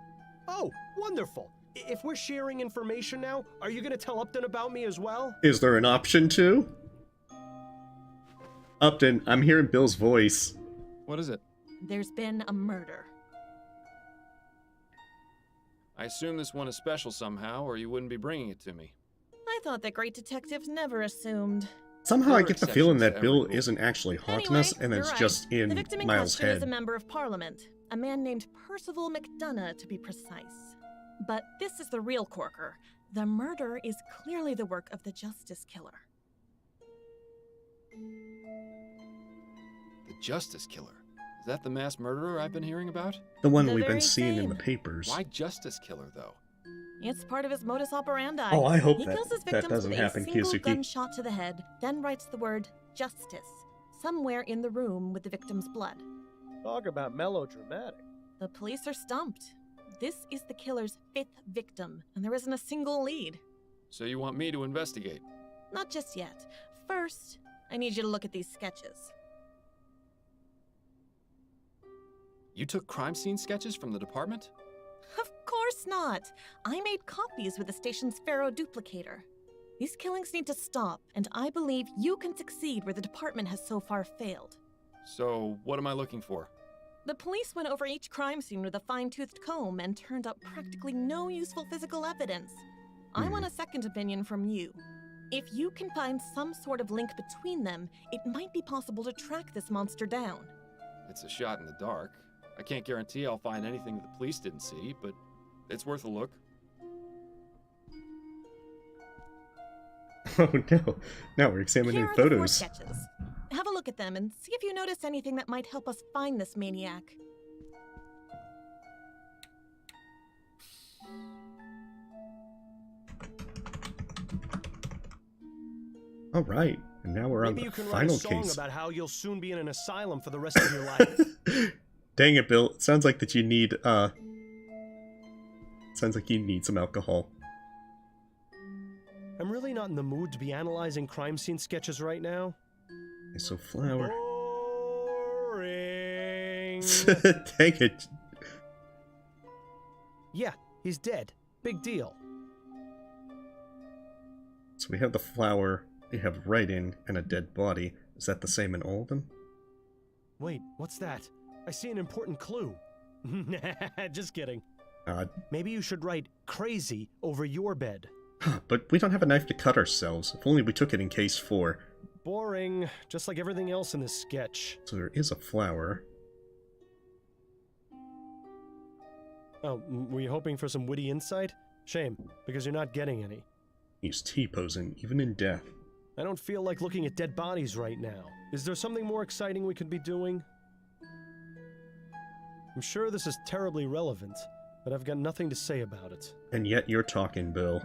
Oh, wonderful. If we're sharing information now, are you gonna tell Upton about me as well? Is there an option to? Upton, I'm hearing Bill's voice. What is it? There's been a murder. I assume this one is special somehow, or you wouldn't be bringing it to me. I thought that great detectives never assumed. Somehow There I are get the feeling that exceptions to Bill every rule. isn't actually haunting Anyway, us, and you're it's right. just in The victim in Miles' question is a head. member of Parliament, a man named Percival McDonough, to be precise. But this is the real corker. The murder is clearly the work of the Justice Killer. The Justice Killer. Is that the mass murderer I've been hearing about? The one The we've been very seeing in the same. papers. Why Justice Killer, though? It's part of his modus operandi. Oh, I hope he that- kills his that victims doesn't with happen, a single Kisuke. gunshot to the head, then writes the word justice somewhere in the room with the victim's blood. Talk about melodramatic. The police are stumped. This is the killer's 5th victim, and there isn't a single lead. So you want me to investigate? Not just yet. First, I need you to look at these sketches. You took crime scene sketches from the department? Of course not. I made copies with the station's Pharaoh duplicator. These killings need to stop, and I believe you can succeed where the department has so far failed. So, what am I looking for? The police went over each crime scene with a fine-toothed comb and turned up practically no useful physical evidence. I want a second opinion from you. If you can find some sort of link between them, it might be possible to track this monster down. It's a shot in the dark. I can't guarantee I'll find anything the police didn't see, but it's worth a look. Oh no. Now we're examining Here are the 4 photos. sketches. Have a look at them and see if you notice anything that might help us find this maniac. All right, and now we're on Maybe the you can final write a song case. about how you'll soon be in an asylum for the rest of your life. Dang it, Bill. It sounds like that you need sounds like you need some alcohol. I'm really not in the mood to be analyzing crime scene sketches right now. Okay, so flower. Boring. Dang it. Yeah, he's dead. Big deal. So we have the flower, we have writing, and a dead body. Is that the same in all of them? Wait, what's that? I see an important clue. Just kidding. Maybe you should write crazy over your bed. But we don't have a knife to cut ourselves. If only we took it in case 4. Boring, just like everything else in this sketch. So there is a flower. Oh, were you hoping for some witty insight? Shame, because you're not getting any. He's T-posing, even in death. I don't feel like looking at dead bodies right now. Is there something more exciting we could be doing? I'm sure this is terribly relevant, but I've got nothing to say about it. And yet you're talking, Bill.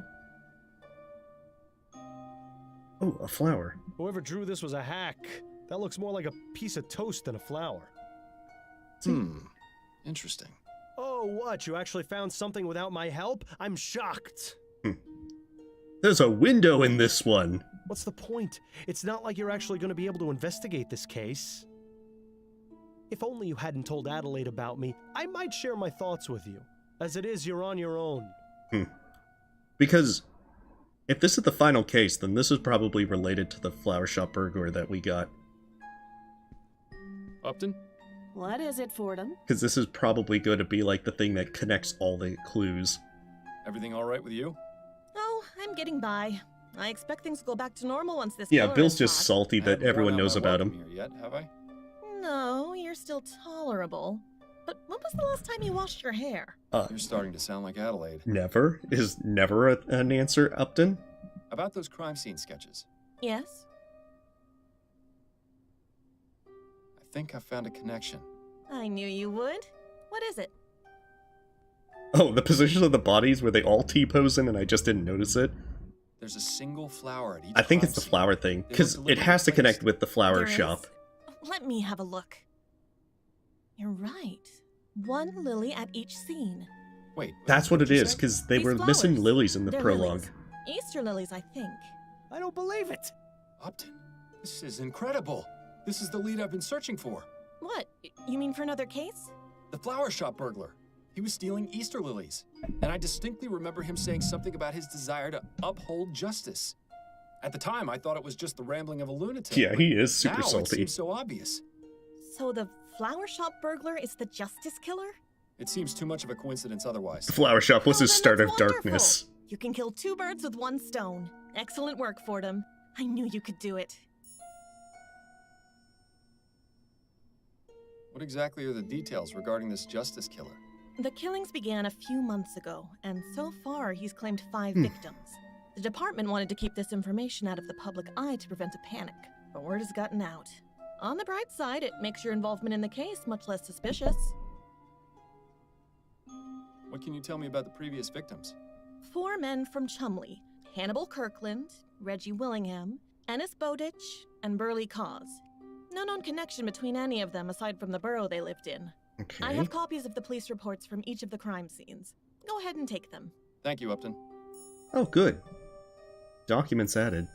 Oh, a flower. Whoever drew this was a hack. That looks more like a piece of toast than a flower. Interesting. Oh, what? You actually found something without my help? I'm shocked. There's a window in this one. What's the point? It's not like you're actually going to be able to investigate this case. If only you hadn't told Adelaide about me, I might share my thoughts with you. As it is, you're on your own. Because if this is the final case, then this is probably related to the flower shop burglar that we got. Upton? What is it, Fordham? Because this is probably going to be like the thing that connects all the clues. Everything all right with you? Oh, I'm getting by. I expect things will go back to normal once this Yeah, killer Bill's is just caught. salty that everyone knows about him. Here yet, have I? No, you're still tolerable. But when was the last time you washed your hair? You're starting to sound like Adelaide. Never? Is never an answer, Upton? About those crime scene sketches. Yes? I think I found a connection. I knew you would. What is it? Oh, the position of the bodies were they all T-posing and I just didn't notice it? There's a single flower at each I think crime it's the scene. flower thing, They because look it deliberately has to connect placed. with the flower There is? shop. Let me have a look. You're right. One lily at each scene. Wait. That's what it what'd you is, say? because they These were missing flowers, lilies in the they're prologue. lilies. Easter lilies, I think. I don't believe it. Upton, this is incredible. This is the lead I've been searching for. What? You mean for another case? The flower shop burglar. He was stealing Easter lilies. And I distinctly remember him saying something about his desire to uphold justice. At the time, I thought it was just the rambling of a lunatic. Yeah, but he is super now salty. It seems so obvious. So the flower shop burglar is the justice killer? It seems too much of a coincidence otherwise. The flower shop was his start of darkness. You can kill 2 birds with 1 stone. Excellent work, Fordham. I knew you could do it. What exactly are the details regarding this justice killer? The killings began a few months ago, and so far he's claimed 5 victims. The department wanted to keep this information out of the public eye to prevent a panic, but word has gotten out. On the bright side, it makes your involvement in the case much less suspicious. What can you tell me about the previous victims? 4 men from Chumley: Hannibal Kirkland, Reggie Willingham, Ennis Bowditch, and Burley Cause. No known connection between any of them aside from the borough they lived in. Okay. I have copies of the police reports from each of the crime scenes. Go ahead and take them. Thank you, Upton. Oh, good. Documents added.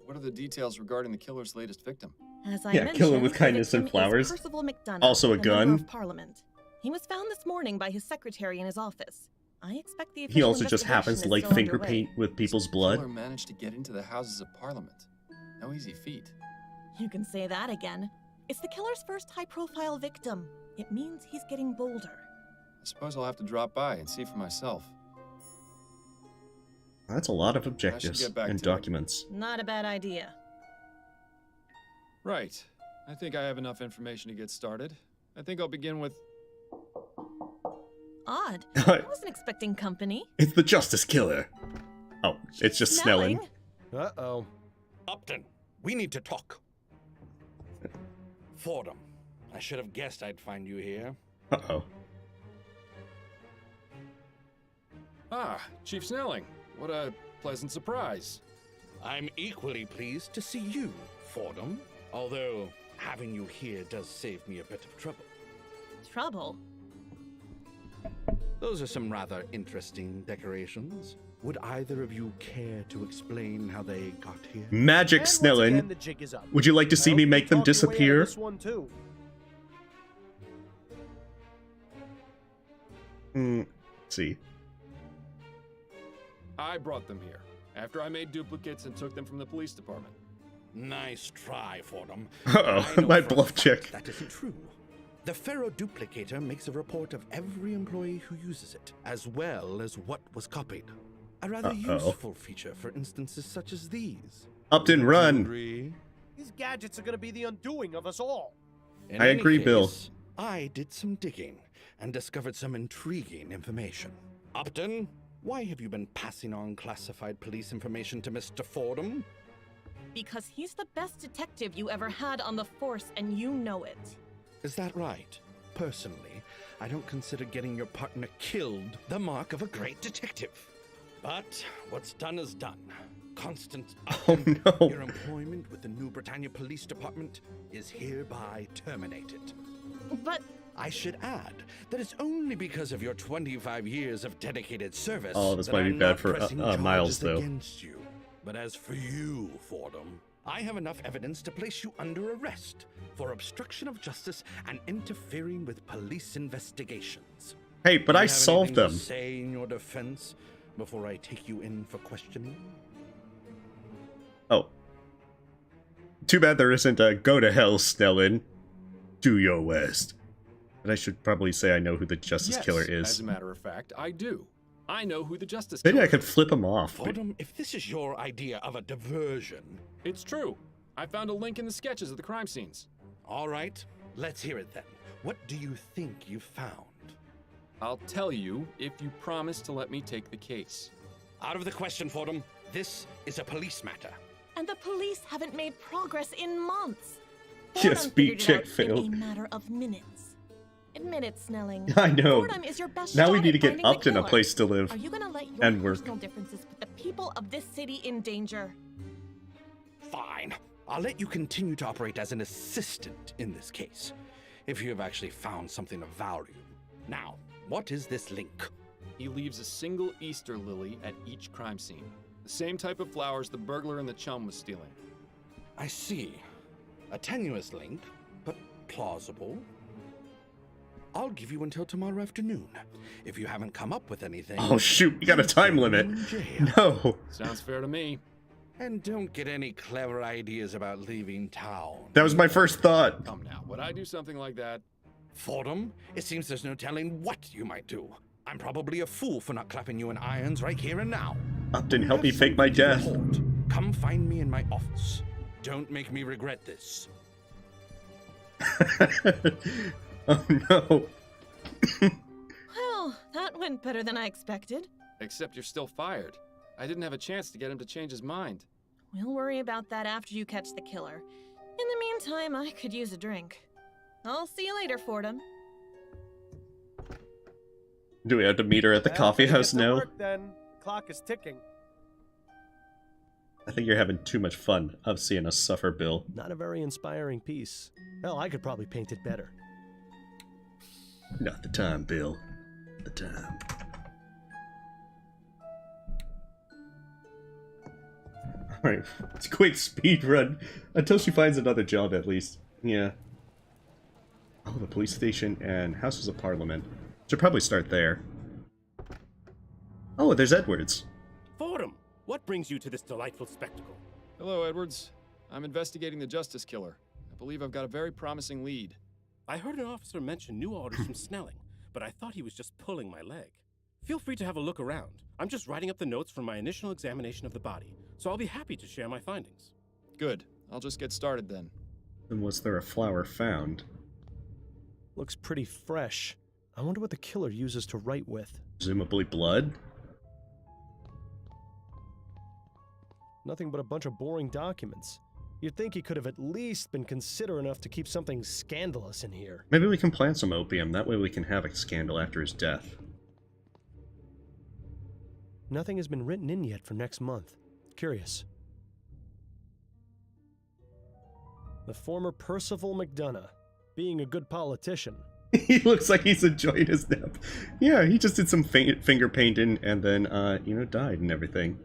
What are the details regarding the killer's latest victim? As I Yeah, mentioned, kill him with the kindness and victim is flowers. Percival McDonough, Also a member gun. of Parliament. He was found this morning by his secretary in his office. I expect the He official also just happens to investigation like is still finger underway. paint with people's The blood. killer managed to get into the Houses of Parliament. No easy feat. You can say that again. It's the killer's first high-profile victim. It means he's getting bolder. I suppose I'll have to drop by and see for myself. That's a lot of I should objectives get back and to it. documents. Not a bad idea. Right. I think I have enough information to get started. I think I'll begin with... Odd. I wasn't expecting company. It's the Justice Killer. Oh, it's just Snelling. Uh-oh. Upton, we need to talk. Fordham, I should have guessed I'd find you here. Uh-oh. Ah, Chief Snelling. What a pleasant surprise. I'm equally pleased to see you, Fordham. Although, having you here does save me a bit of trouble. Trouble? Those are some rather interesting decorations. Would either of you care to explain how they got here? Magic And once Snelling. again, the jig is up. Would you like to see I me hope make you them talk your way out of disappear? this one too. Let's see. I brought them here, after I made duplicates and took them from the police department. Nice try, Fordham. Uh-oh, I know my for a bluff fact check. That isn't true. The Ferro-Duplicator makes a report of every employee who uses it, as well as what was copied. A rather useful feature for instances such as these. Upton, Do you run. agree? These gadgets are going to be the undoing of us all. In I any agree, Bill. case, I did some digging and discovered some intriguing information. Upton, why have you been passing on classified police information to Mr. Fordham? Because he's the best detective you ever had on the force, and you know it. Is that right? Personally, I don't consider getting your partner killed the mark of a great detective. But what's done is done. Constance Upton, your employment with the New Britannia Police Department is hereby terminated. But I should add that it's only because of your 25 years of dedicated service Oh, this that might be I'm bad not for pressing Miles, charges though. against you. But as for you, Fordham, I have enough evidence to place you under arrest for obstruction of justice and interfering with police investigations. Hey, but Do you I have solved anything to them. say in your defense before I take you in for questioning? Oh. Too bad there isn't a go to hell, Snelling. Do your worst. But I should probably say I know who the Justice Yes, Killer is. as a matter of fact, I do. I know who the Justice Maybe Killer I could flip him off. but- Fordham, if this is your idea of a diversion... It's true. I found a link in the sketches of the crime scenes. All right, let's hear it then. What do you think you found? I'll tell you if you promise to let me take the case. Out of the question, Fordham. This is a police matter. And the police haven't made progress in months. Yes, Fordham beat figured it check out in failed. a matter of minutes. Admit it, Snelling. I know. Fordham is your best Now shot we need to at get finding the Upton a killer. place to live Are you gonna let your and work. personal differences put the people of this city in danger? Fine. I'll let you continue to operate as an assistant in this case, if you have actually found something of value. Now, what is this link? He leaves a single Easter lily at each crime scene. The same type of flowers the burglar in the chum was stealing. I see. A tenuous link, but plausible. I'll give you until tomorrow afternoon. If you haven't come up with anything... Oh shoot, you got a time limit. No. Sounds fair to me. And don't get any clever ideas about leaving town. That was my first thought. Come now, would I do something like that? Fordham, it seems there's no telling what you might do. I'm probably a fool for not clapping you in irons right here and now. Upton, help me fake my death. Come find me in my office. Don't make me regret this. Oh no. Well, that went better than I expected. Except you're still fired. I didn't have a chance to get him to change his mind. We'll worry about that after you catch the killer. In the meantime, I could use a drink. I'll see you later, Fordham. Do we have to meet her at the coffee house now? Then clock is ticking. I think you're having too much fun of seeing us suffer, Bill. Not a very inspiring piece. Hell, I could probably paint it better. Not the time, Bill. The time. Alright, it's a quick speed run until she finds another job at least. Yeah. Oh, the police station and Houses of Parliament. Should probably start there. Oh, there's Edwards. Fordham, what brings you to this delightful spectacle? Hello, Edwards. I'm investigating the Justice Killer. I believe I've got a very promising lead. I heard an officer mention new orders from Snelling, but I thought he was just pulling my leg. Feel free to have a look around. I'm just writing up the notes from my initial examination of the body, so I'll be happy to share my findings. Good. I'll just get started then. And was there a flower found? Looks pretty fresh. I wonder what the killer uses to write with. Presumably blood? Nothing but a bunch of boring documents. You'd think he could have at least been considerate enough to keep something scandalous in here. Maybe we can plant some opium, that way we can have a scandal after his death. Nothing has been written in yet for next month. Curious. The former Percival McDonough, being a good politician. He looks like he's enjoying his nap. Yeah, he just did some finger painting and then, died and everything.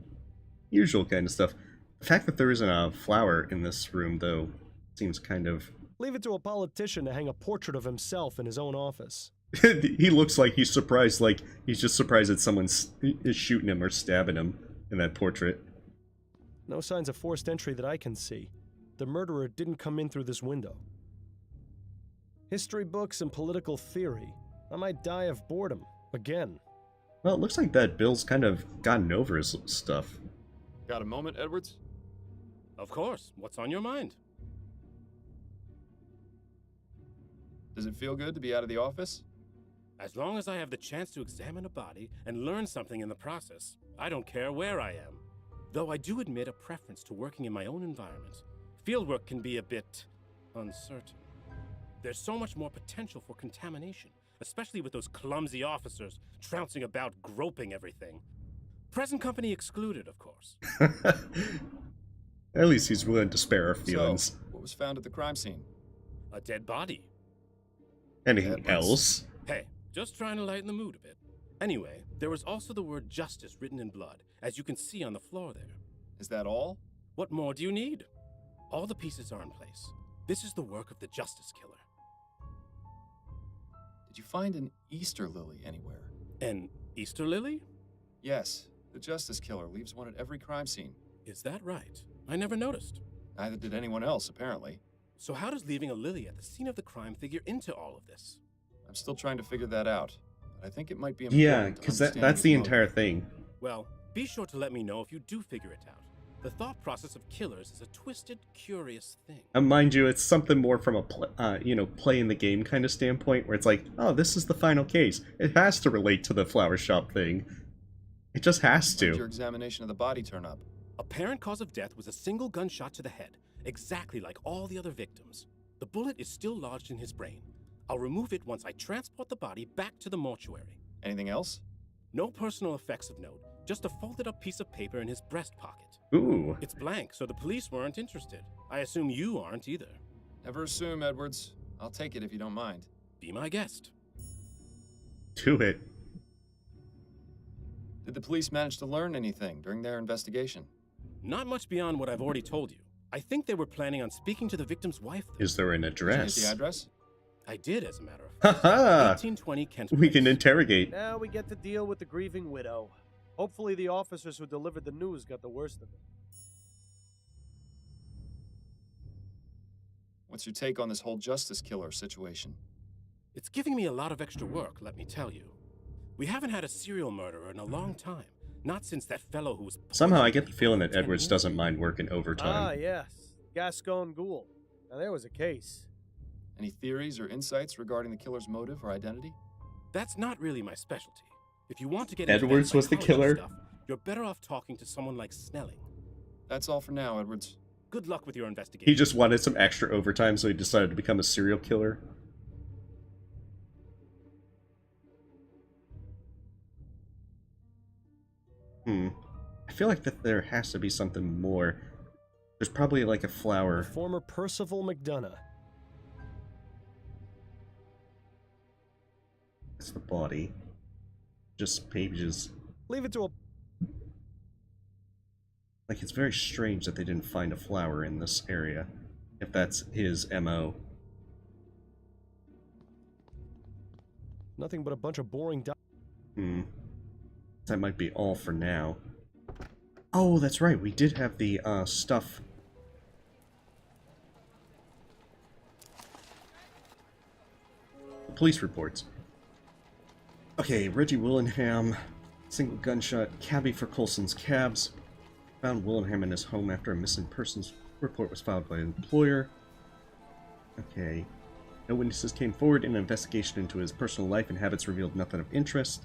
Usual kind of stuff. The fact that there isn't a flower in this room, though, seems kind of... Leave it to a politician to hang a portrait of himself in his own office. He looks like he's surprised, like he's just surprised that someone is shooting him or stabbing him in that portrait. No signs of forced entry that I can see. The murderer didn't come in through this window. History books and political theory. I might die of boredom. Again. Well, it looks like that Bill's kind of gotten over his stuff. Got a moment, Edwards? Of course. What's on your mind? Does it feel good to be out of the office? As long as I have the chance to examine a body and learn something in the process, I don't care where I am. Though I do admit a preference to working in my own environment. Fieldwork can be a bit uncertain. There's so much more potential for contamination, especially with those clumsy officers trouncing about groping everything. Present company excluded, of course. At least he's willing to spare our feelings. So, what was found at the crime scene? A dead body. Anything else? Hey, just trying to lighten the mood a bit. Anyway, there was also the word justice written in blood, as you can see on the floor there. Is that all? What more do you need? All the pieces are in place. This is the work of the Justice Killer. Did you find an Easter lily anywhere? An Easter lily? Yes. The Justice Killer leaves one at every crime scene. Is that right? I never noticed. Neither did anyone else, apparently. So how does leaving a lily at the scene of the crime figure into all of this? I'm still trying to figure that out. But I think it might be important. Yeah, because that's the entire thing. Well, be sure to let me know if you do figure it out. The thought process of killers is a twisted, curious thing. And mind you, it's something more from a play in the game kind of standpoint, where it's like, oh, this is the final case. It has to relate to the flower shop thing. It just has to. How did your examination of the body turn up? Apparent cause of death was a single gunshot to the head, exactly like all the other victims. The bullet is still lodged in his brain. I'll remove it once I transport the body back to the mortuary. Anything else? No personal effects of note, just a folded up piece of paper in his breast pocket. Ooh. It's blank, so the police weren't interested. I assume you aren't either. Never assume, Edwards. I'll take it if you don't mind. Be my guest. Do it. Did the police manage to learn anything during their investigation? Not much beyond what I've already told you. I think they were planning on speaking to the victim's wife, though. Is there an address? Did you get the address? I did, as a matter of fact. Haha! 1820 Kent We can interrogate. Now we get to deal with the grieving widow. Hopefully the officers who delivered the news got the worst of it. What's your take on this whole Justice Killer situation? It's giving me a lot of extra work, let me tell you. We haven't had a serial murderer in a long time. Not since that fellow who was... Somehow I get the feeling that Edwards doesn't mind working Ah, overtime. yes. Gascon Ghoul. Now, there was a case. Any theories or insights regarding the killer's motive or identity? That's not really my specialty. If you want to get Edwards was the killer? stuff, you're better off talking to someone like Snelling. That's all for now, Edwards. Good luck with your investigation. He just wanted some extra overtime, so he decided to become a serial killer. I feel like that there has to be something more. There's probably like a flower. Former Percival McDonough. It's the body. Just pages. Leave it to a... Like, it's very strange that they didn't find a flower in this area. If that's his MO. Nothing but a bunch of boring... That might be all for now. Oh, that's right. We did have the stuff. Police reports. Okay, Reggie Willingham, single gunshot, cabbie for Colson's Cabs. Found Willingham in his home after a missing persons report was filed by an employer. Okay. No witnesses came forward. An investigation into his personal life and habits revealed nothing of interest.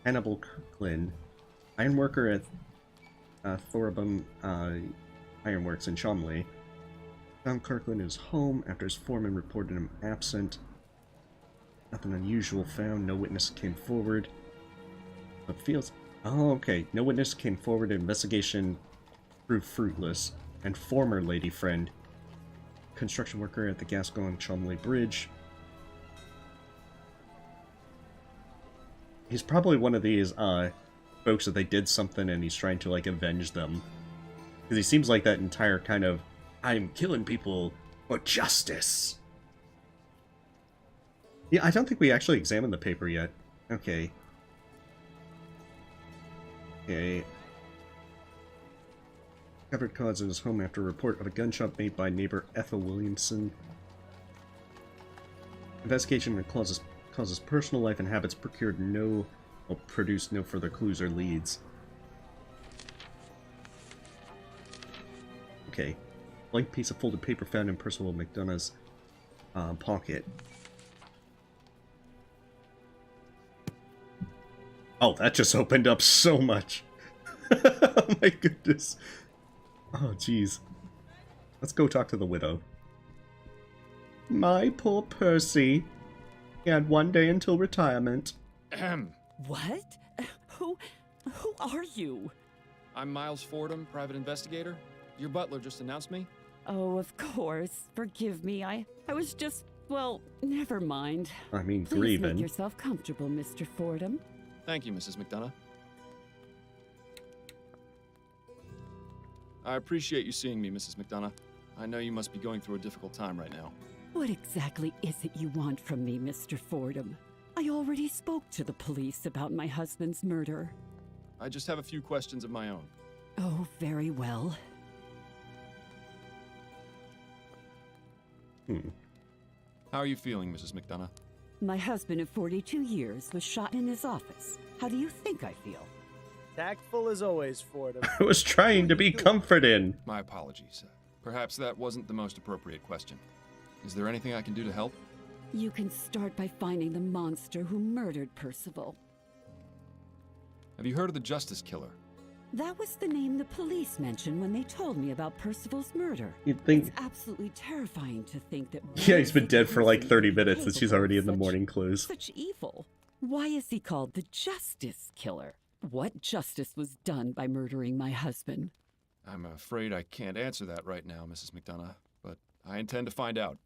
Hannibal Kirkland, ironworker at Thorabum Ironworks in Chomley, found Kirkland in his home after his foreman reported him absent. Nothing unusual found. No witness came forward. But feels... Oh, okay. No witness came forward. Investigation proved fruitless. And former lady friend, construction worker at the Gascon Chomley Bridge. He's probably one of these folks that they did something and he's trying to like avenge them. Because he seems like that entire kind of, I'm killing people for justice. Yeah, I don't think we actually examined the paper yet. Okay. Okay. Covered cause in his home after a report of a gunshot made by neighbor Ethel Williamson. Investigation into causes personal life and habits produced no further clues or leads. Okay. Blank piece of folded paper found in Percival McDonough's pocket. Oh, that just opened up so much. Oh my goodness. Oh, jeez. Let's go talk to the widow. My poor Percy. He had one day until retirement. What? Who are you? I'm Miles Fordham, private investigator. Your butler just announced me. Oh, of course. Forgive me. I was just, well, never mind. I mean, Please grieving. make yourself comfortable, Mr. Fordham. Thank you, Mrs. McDonough. I appreciate you seeing me, Mrs. McDonough. I know you must be going through a difficult time right now. What exactly is it you want from me, Mr. Fordham? I already spoke to the police about my husband's murder. I just have a few questions of my own. Oh, very well. How are you feeling, Mrs. McDonough? My husband of 42 years was shot in his office. How do you think I feel? Tactful as always, Fordham. I was trying to be comforting. My apologies. Perhaps that wasn't the most appropriate question. Is there anything I can do to help? You can start by finding the monster who murdered Percival. Have you heard of the Justice Killer? That was the name the police mentioned when they told me about Percival's murder. You'd think... It's absolutely terrifying to think that... Yeah, he's been dead for like 30 minutes and she's already in the morning clothes. Such evil. Why is he called the Justice Killer? What justice was done by murdering my husband? I'm afraid I can't answer that right now, Mrs. McDonough, but I intend to find out.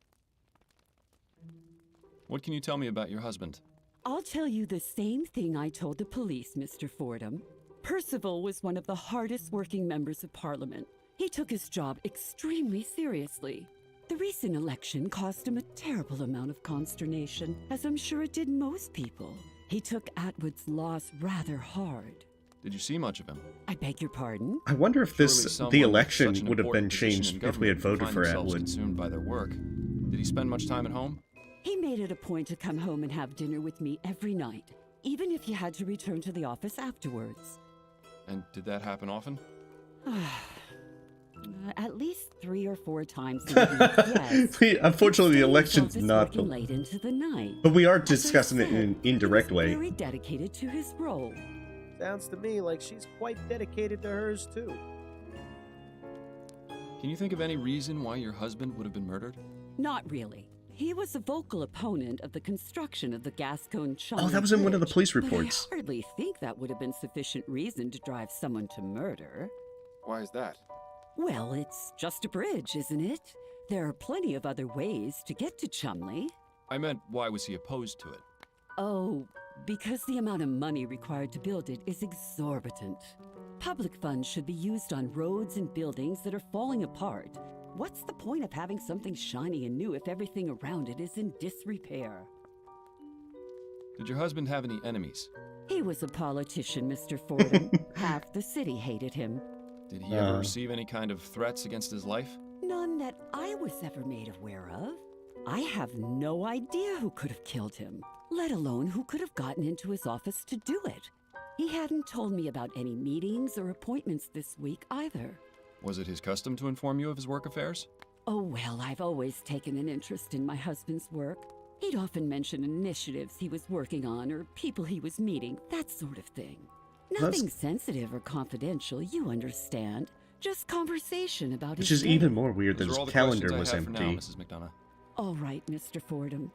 What can you tell me about your husband? I'll tell you the same thing I told the police, Mr. Fordham. Percival was one of the hardest working members of Parliament. He took his job extremely seriously. The recent election caused him a terrible amount of consternation, as I'm sure it did most people. He took Atwood's loss rather hard. Did you see much of him? I beg your pardon? I wonder if the election would have been changed if we had voted for Atwood. Consumed by their work. Did he spend much time at home? He made it a point to come home and have dinner with me every night, even if you had to return to the office afterwards. And did that happen often? At least 3 or 4 times a week, yes. Unfortunately, the election's not working late into the night. But we are discussing it in an indirect way. Very dedicated to his role. Sounds to me like she's quite dedicated to hers, too. Can you think of any reason why your husband would have been murdered? Not really. He was a vocal opponent of the construction of the Gascon Channel. Oh, that was in one of the police But reports. I hardly think that would have been sufficient reason to drive someone to murder. Why is that? Well, it's just a bridge, isn't it? There are plenty of other ways to get to Chumley. I meant, why was he opposed to it? Oh, because the amount of money required to build it is exorbitant. Public funds should be used on roads and buildings that are falling apart. What's the point of having something shiny and new if everything around it is in disrepair? Did your husband have any enemies? He was a politician, Mr. Fordham. Half the city hated him. Did he ever receive any kind of threats against his life? None that I was ever made aware of. I have no idea who could have killed him, let alone who could have gotten into his office to do it. He hadn't told me about any meetings or appointments this week either. Was it his custom to inform you of his work affairs? Oh, well, I've always taken an interest in my husband's work. He'd often mention initiatives he was working on or people he was meeting, that sort of thing. Nothing sensitive or confidential, you understand. Just conversation about Which his is day. even more weird that Those are his all the calendar questions was I have for empty. now, Mrs. McDonough. All right, Mr. Fordham.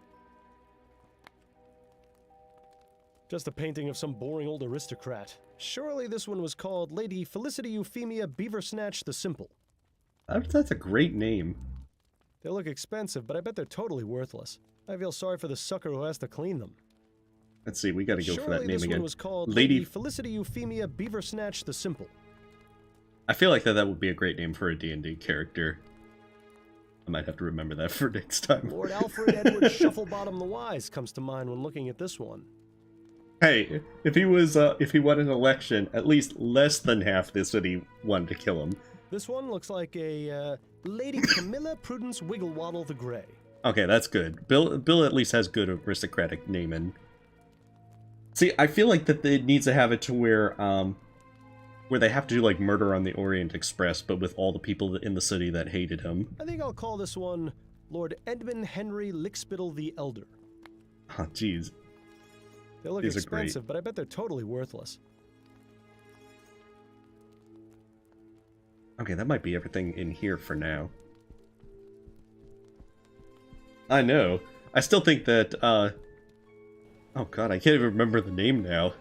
Just a painting of some boring old aristocrat. Surely this one was called Lady Felicity Euphemia Beaversnatch the Simple. That's a great name. They look expensive, but I bet they're totally worthless. I feel sorry for the sucker who has to clean them. Let's see, we gotta go for that name this again. one was called Lady Felicity Euphemia Beaversnatch the Simple. I feel like that would be a great name for a D&D character. I might have to remember that for next time. Lord Alfred Edward Shufflebottom the Wise comes to mind when looking at this one. Hey, if he won an election, at least less than half the city wanted to kill him. This one looks like a Lady Camilla Prudence Wigglewaddle the Grey. Okay, that's good. Bill at least has good aristocratic naming. See, I feel like that it needs to have it to where they have to do like Murder on the Orient Express, but with all the people in the city that hated him. I think I'll call this one Lord Edmund Henry Lickspittle the Elder. Oh, jeez. They look These are expensive, great. but I bet they're totally worthless. Okay, that might be everything in here for now. I know. I still think that, oh god, I can't even remember the name now.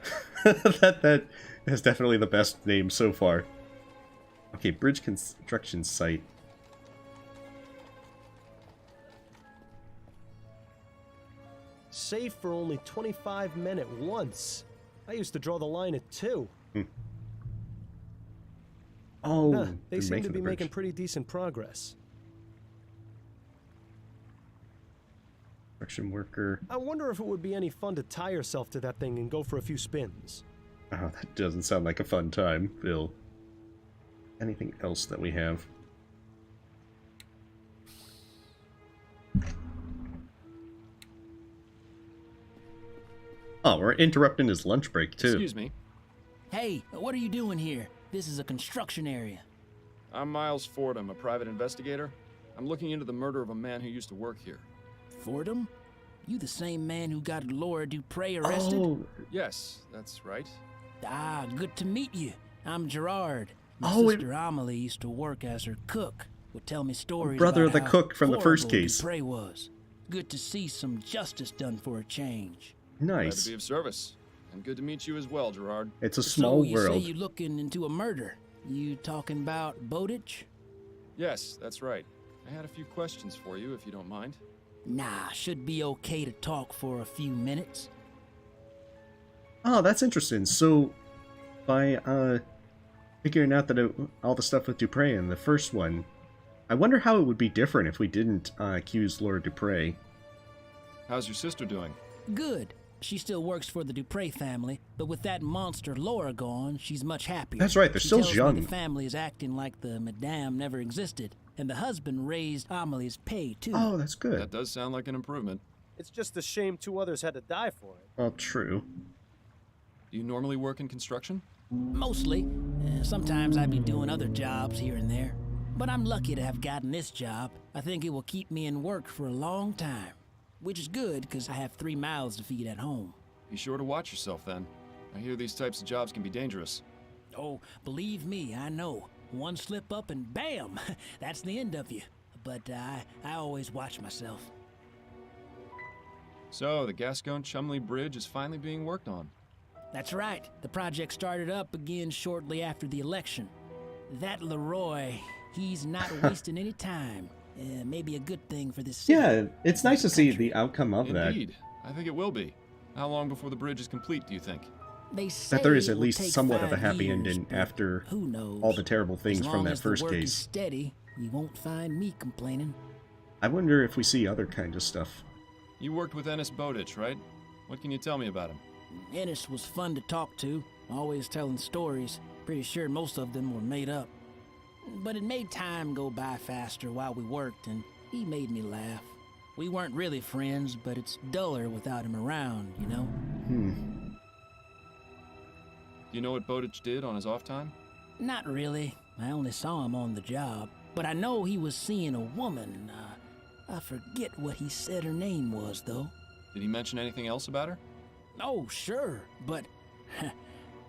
that is definitely the best name so far. Okay, bridge construction site. Safe for only 25 men at once. I used to draw the line at 2. Oh, Huh, they they're seem to making be the bridge. making pretty decent progress. Construction worker. I wonder if it would be any fun to tie yourself to that thing and go for a few spins. Oh, that doesn't sound like a fun time, Bill. Anything else that we have? Oh, we're interrupting his lunch break, too. Excuse me. Hey, what are you doing here? This is a construction area. I'm Miles Fordham, a private investigator. I'm looking into the murder of a man who used to work here. Fordham? You the same man who got Laura Dupree arrested? Oh. Yes, that's right. Ah, good to meet you. I'm Gerard. My Oh, sister Amelie used to work as her cook. Would tell me stories Brother about of the how cook from the first horrible case. Dupree was. Good to see some justice done for a change. Glad Nice. to be of service. And good to meet you as well, Gerard. It's a small so you world. say you looking into a murder. You talking about Bowditch? Yes, that's right. I had a few questions for you, if you don't mind. Nah, should be okay to talk for a few minutes. Oh, that's interesting. So, by figuring out that all the stuff with Dupree in the first one, I wonder how it would be different if we didn't accuse Laura Dupree. How's your sister doing? Good. She still works for the Dupree family, but with that monster Laura gone, she's much happier. That's right, they're She still tells me young. the family is acting like the Madame never existed, and the husband raised Amelie's pay, too. Oh, that's good. That does sound like an improvement. It's just a shame 2 others had to die for it. Well, true. Do you normally work in construction? Mostly. Sometimes I be doing other jobs here and there. But I'm lucky to have gotten this job. I think it will keep me in work for a long time. Which is good, because I have 3 mouths to feed at home. Be sure to watch yourself then. I hear these types of jobs can be dangerous. Oh, believe me, I know. One slip up and bam! That's the end of you. But I always watch myself. So, the Gascon-Chumley Bridge is finally being worked on. That's right. The project started up again shortly after the election. That Leroy, he's not wasting any time. Maybe a good thing for this city. Yeah, it's nice to see the outcome of that. Indeed. I think it will be. How long before the bridge is complete, do you think? They say That there is it at will least take somewhat of a 5 happy years, ending but after who knows? all the terrible things As from long that as first the work is case. steady, you won't find me complaining. I wonder if we see other kind of stuff. You worked with Ennis Bowditch, right? What can you tell me about him? Ennis was fun to talk to, always telling stories. Pretty sure most of them were made up. But it made time go by faster while we worked, and he made me laugh. We weren't really friends, but it's duller without him around, you know? Do you know what Bowditch did on his off time? Not really. I only saw him on the job. But I know he was seeing a woman. I forget what he said her name was, though. Did he mention anything else about her? Oh, sure, but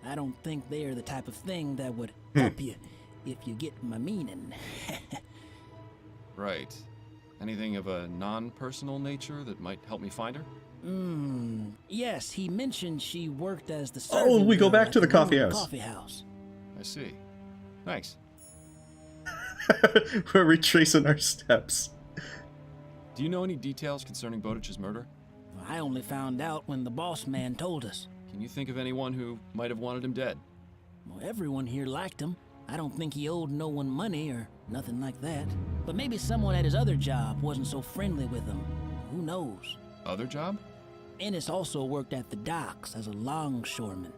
I don't think they're the type of thing that would help you, if you get my meaning. Right. Anything of a non-personal nature that might help me find her? Yes, he mentioned she worked as the Oh, servant we go girl back at to the coffee Ronan house. Coffee house. I see. Thanks. We're retracing our steps. Do you know any details concerning Bowditch's murder? I only found out when the boss man told us. Can you think of anyone who might have wanted him dead? Well, everyone here liked him. I don't think he owed no one money or nothing like that. But maybe someone at his other job wasn't so friendly with him. Who knows? Other job? Ennis also worked at the docks as a longshoreman.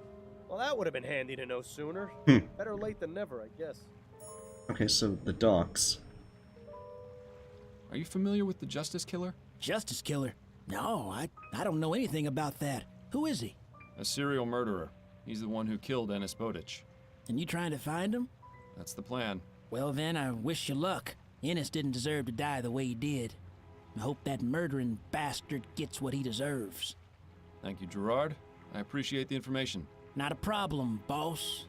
Well, that would have been handy to know sooner. Better late than never, I guess. Okay, so the docks. Are you familiar with the Justice Killer? Justice Killer? No, I don't know anything about that. Who is he? A serial murderer. He's the one who killed Ennis Bowditch. And you trying to find him? That's the plan. Well then, I wish you luck. Ennis didn't deserve to die the way he did. I hope that murdering bastard gets what he deserves. Thank you, Gerard. I appreciate the information. Not a problem, boss.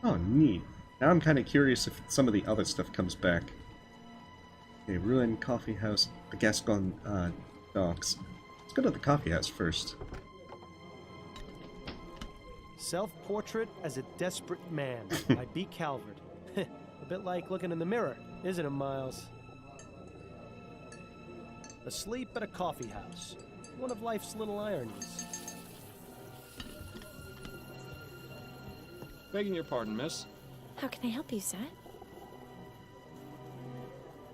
Oh, neat. Now I'm kind of curious if some of the other stuff comes back. Okay, ruined coffee house, the Gascon docks. Let's go to the coffee house first. Self-Portrait as a Desperate Man by B. Calvert. A bit like looking in the mirror, isn't it, Miles? Asleep at a coffee house. One of life's little ironies. Begging your pardon, miss. How can I help you, sir?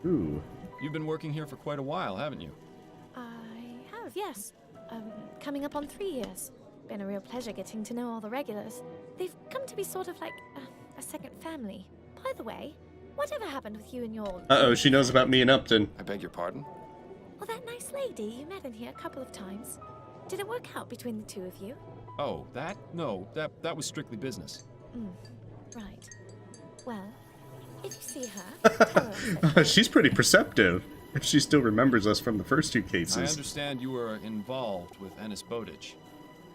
Ooh. You've been working here for quite a while, haven't you? I have, yes. Coming up on 3 years. Been a real pleasure getting to know all the regulars. They've come to be sort of like a second family. By the way, whatever happened with you and your... Uh-oh, she knows about me and Upton. I beg your pardon? Well, that nice lady you met in here a couple of times. Did it work out between the two of you? Oh, that? No, that was strictly business. Right. Well, if you see her, tell her I said She's pretty perceptive, if she still remembers us from the first 2 I cases. understand you were involved with Ennis Bowditch.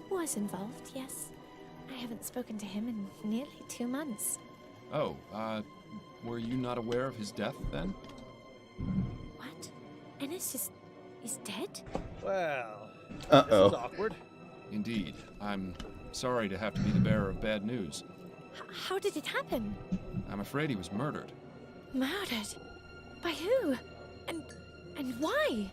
was involved, yes. I haven't spoken to him in nearly 2 months. Oh, were you not aware of his death then? What? Ennis is dead? Well, Uh-oh. this is awkward. Indeed. I'm sorry to have to be the bearer of bad news. How did it happen? I'm afraid he was murdered. Murdered? By who? And why?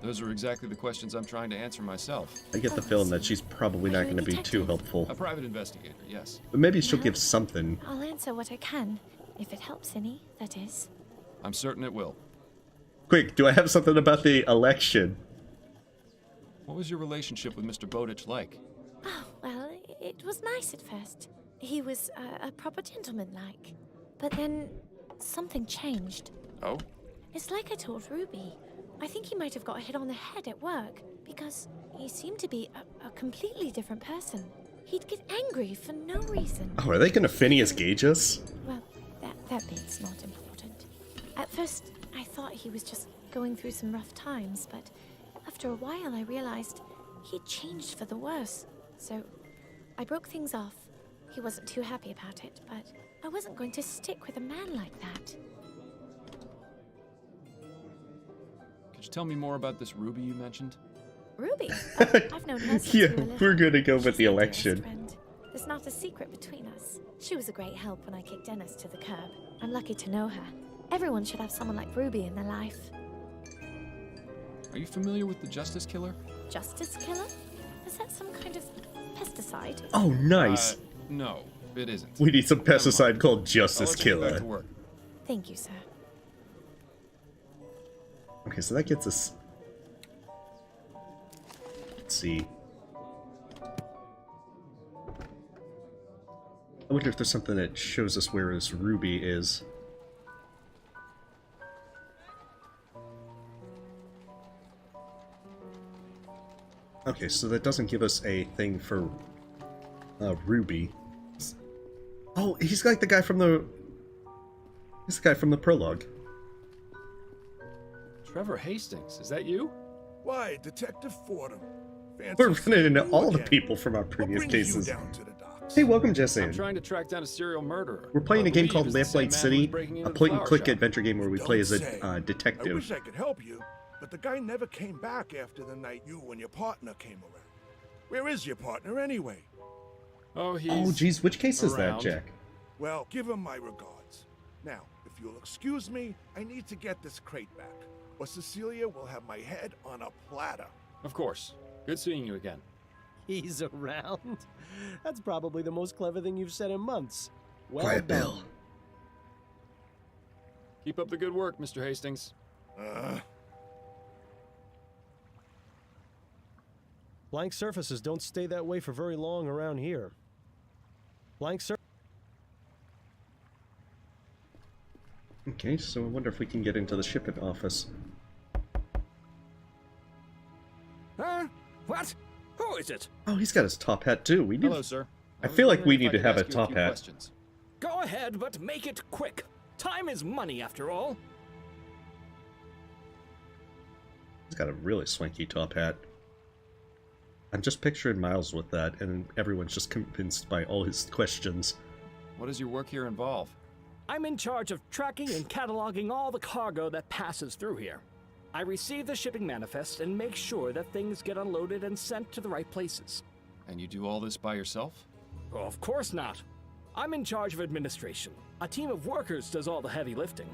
Those are exactly the questions I'm trying to answer myself. I get the feeling that she's probably not going to be too helpful. A private investigator, yes. But maybe she'll give something. I'll answer what I can, if it helps any, that is. I'm certain it will. Quick, do I have something about the election? What was your relationship with Mr. Bowditch like? Oh, well, it was nice at first. He was a proper gentleman-like. But then something changed. Oh? It's like I told Ruby. I think he might have got hit on the head at work, because he seemed to be a completely different person. He'd get angry for no reason. Oh, are they gonna Phineas Gage us? Well, that bit's not important. At first, I thought he was just going through some rough times, but after a while I realized he'd changed for the worse. So I broke things off. He wasn't too happy about it, but I wasn't going to stick with a man like that. Could you tell me more about this Ruby you mentioned? Ruby? Oh, I've known her since we Yeah, were little. we're gonna go with the She's my election. dearest friend. There's not a secret between us. She was a great help when I kicked Dennis to the curb. I'm lucky to know her. Everyone should have someone like Ruby in their life. Are you familiar with the Justice Killer? Justice Killer? Is that some kind of pesticide? Oh, nice. No, it isn't. We need some pesticide called Justice I'll let you get back Killer. to work. Thank you, sir. Okay, so that gets us... Let's see. I wonder if there's something that shows us where this Ruby is. Okay, so that doesn't give us a thing for Ruby. Oh, he's like the guy from the... He's the guy from the Prologue. Trevor Hastings, is that you? Why, Detective Fordham. We're running into all the people from our previous cases. Hey, welcome, Jesse. I'm trying to track down a serial murderer. We're playing a game believe called it's the same Lamplight man City, who was breaking into a the point-and-click flower shop. adventure game where we play as say. a I detective. wish I could help you, but the guy never came back after the night you and your partner came around. Where is your partner anyway? Oh, he's Oh, geez, which case is that, around. Jack? Well, give him my regards. Now, if you'll excuse me, I need to get this crate back, or Cecilia will have my head on a platter. Of course. Good seeing you again. He's around? That's probably the most clever thing you've said in months. Well Quiet, done. Bill. Keep up the good work, Mr. Hastings. Blank surfaces don't stay that way for very long around here. Blank surface. Okay, so I wonder if we can get into the shipping office. Huh? What? Who is it? Oh, he's got his top hat too. We need. Hello, sir. I feel like we need to have a top hat. Questions. Go ahead, but make it quick. Time is money, after all. He's got a really swanky top hat. I'm just picturing Miles with that, and everyone's just convinced by all his questions. What does your work here involve? I'm in charge of tracking and cataloging all the cargo that passes through here. I receive the shipping manifest and make sure that things get unloaded and sent to the right places. And you do all this by yourself? Oh, of course not. I'm in charge of administration. A team of workers does all the heavy lifting.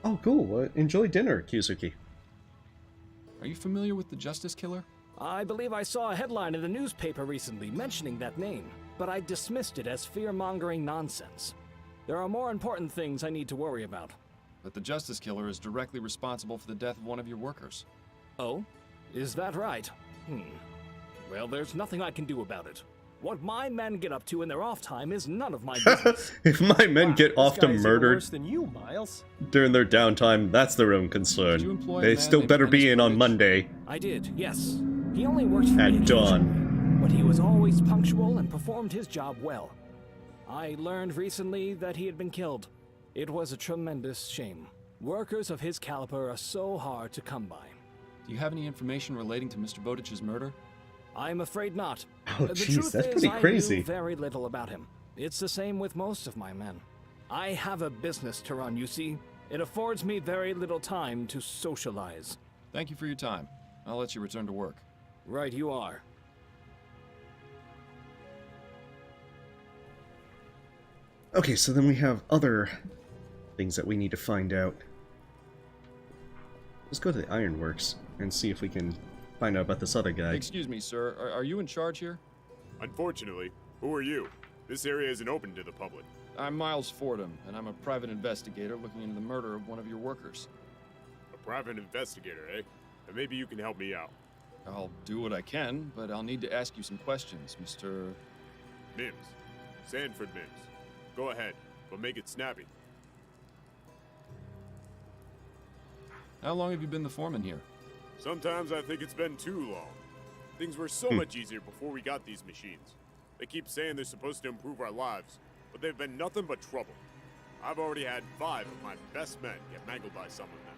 Oh, cool. Enjoy dinner, Kizuki. Are you familiar with the Justice Killer? I believe I saw a headline in the newspaper recently mentioning that name, but I dismissed it as fear-mongering nonsense. There are more important things I need to worry about. But the Justice Killer is directly responsible for the death of one of your workers. Oh? Is that right? Well, there's nothing I can do about it. What my men get up to in their off time is none of my business. If my men get off to This guy's even murdered worse than you, Miles. during their downtime, that's their own concern. They still better be in on Monday I did, yes. He only worked for me at dawn. occasionally, but he was always punctual and performed his job well. I learned recently that he had been killed. It was a tremendous shame. Workers of his caliber are so hard to come by. Do you have any information relating to Mr. Bowditch's murder? I'm afraid not. Oh, The jeez, truth that's is, pretty I crazy. knew very little about him. It's the same with most of my men. I have a business to run, you see. It affords me very little time to socialize. Thank you for your time. I'll let you return to work. Right you are. Okay, so then we have other things that we need to find out. Let's go to the Ironworks and see if we can find out about this other guy. Excuse me, sir. Are you in charge here? Unfortunately. Who are you? This area isn't open to the public. I'm Miles Fordham, and I'm a private investigator looking into the murder of one of your workers. A private investigator, eh? And maybe you can help me out. I'll do what I can, but I'll need to ask you some questions, Mr. Mims. Sanford Mims. Go ahead, but make it snappy. How long have you been the foreman here? Sometimes I think it's been too long. Things were so much easier before we got these machines. They keep saying they're supposed to improve our lives, but they've been nothing but trouble. I've already had 5 of my best men get mangled by some of them.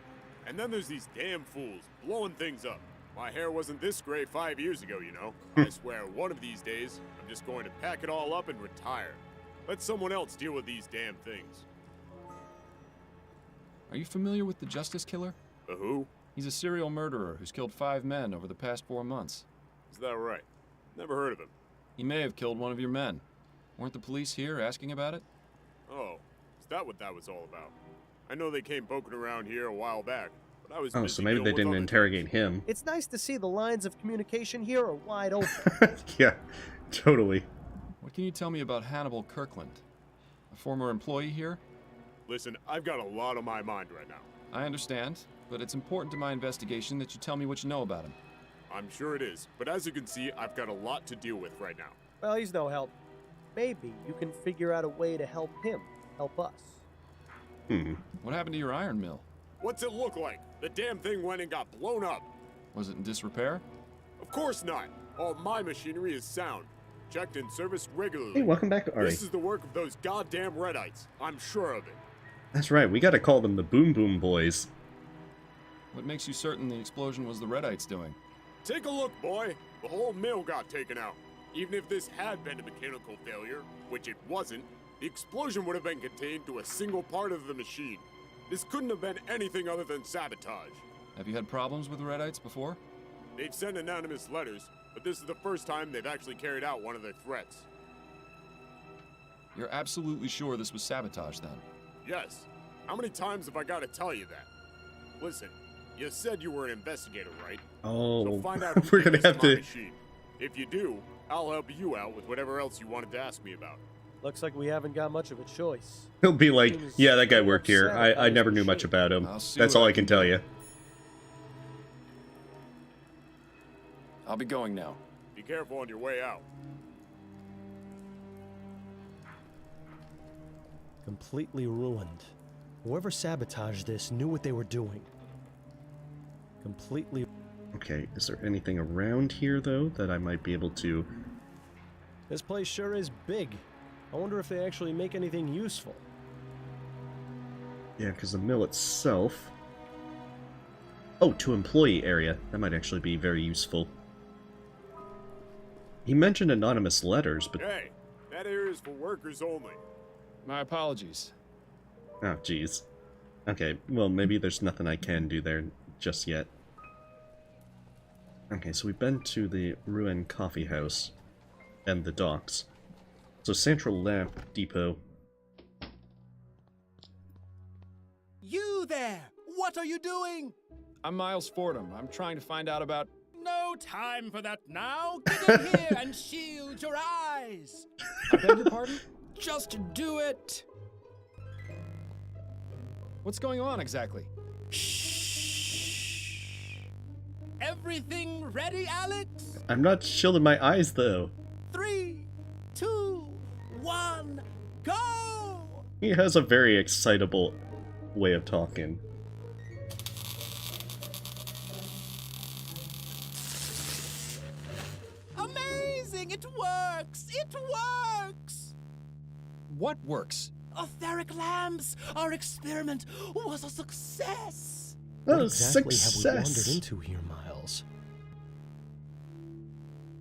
And then there's these damn fools blowing things up. My hair wasn't this gray 5 years ago, you know. I swear one of these days, I'm just going to pack it all up and retire. Let someone else deal with these damn things. Are you familiar with the Justice Killer? Who? He's a serial murderer who's killed 5 men over the past 4 months. Is that right? Never heard of him. He may have killed one of your men. Weren't the police here asking about it? Oh, is that what that was all about? I know they came poking around here a while back, but I was Oh, busy so maybe dealing they with didn't other interrogate him. It's nice to see the lines of communication here are wide open. Yeah, totally. What can you tell me about Hannibal Kirkland? A former employee here? Listen, I've got a lot on my mind right now. I understand, but it's important to my investigation that you tell me what you know about him. I'm sure it is, but as you can see, I've got a lot to deal with right now. Well, he's no help. Maybe you can figure out a way to help him help us. What happened to your iron mill? What's it look like? The damn thing went and got blown up. Was it in disrepair? Of course not. All my machinery is sound. Checked and serviced regularly. Hey, welcome back, Ari. This is the work of those goddamn Redites. I'm sure of it. That's right, we gotta call them the Boom Boom Boys. What makes you certain the explosion was the Redites doing? Take a look, boy. The whole mill got taken out. Even if this had been a mechanical failure, which it wasn't, the explosion would have been contained to a single part of the machine. This couldn't have been anything other than sabotage. Have you had problems with the Redites before? They've sent anonymous letters, but this is the first time they've actually carried out one of their threats. You're absolutely sure this was sabotage, then? Yes. How many times have I got to tell you that? Listen, you said you were an investigator, right? Oh, so find out who we're gonna did this have to my to. machine. If you do, I'll help you out with whatever else you wanted to ask me about. Looks like we haven't got much of a choice. He'll be like, yeah, that guy worked here. I never knew much about him. That's all I can tell you. I'll be going now. Be careful on your way out. Completely ruined. Whoever sabotaged this knew what they were doing. Completely. Okay, is there anything around here, though, that I might be able to... This place sure is big. I wonder if they actually make anything useful. Yeah, because the mill itself... Oh, to employee area. That might actually be very useful. He mentioned anonymous letters, but... Hey, that area is for workers only. My apologies. Oh, jeez. Okay, well, maybe there's nothing I can do there just yet. Okay, so we've been to the ruined coffee house and the docks. So Central Lamp Depot. You there! What are you doing? I'm Miles Fordham. I'm trying to find out about... No time for that now! Get in here and shield your eyes! I beg your pardon? Just do it! What's going on exactly? Everything ready, Alex? I'm not shielding my eyes, though. 3, 2, 1, go! He has a very excitable way of talking. Amazing! It works! It works! What works? Etheric lamps! Our experiment was a success! What exactly have we wandered into here, Miles?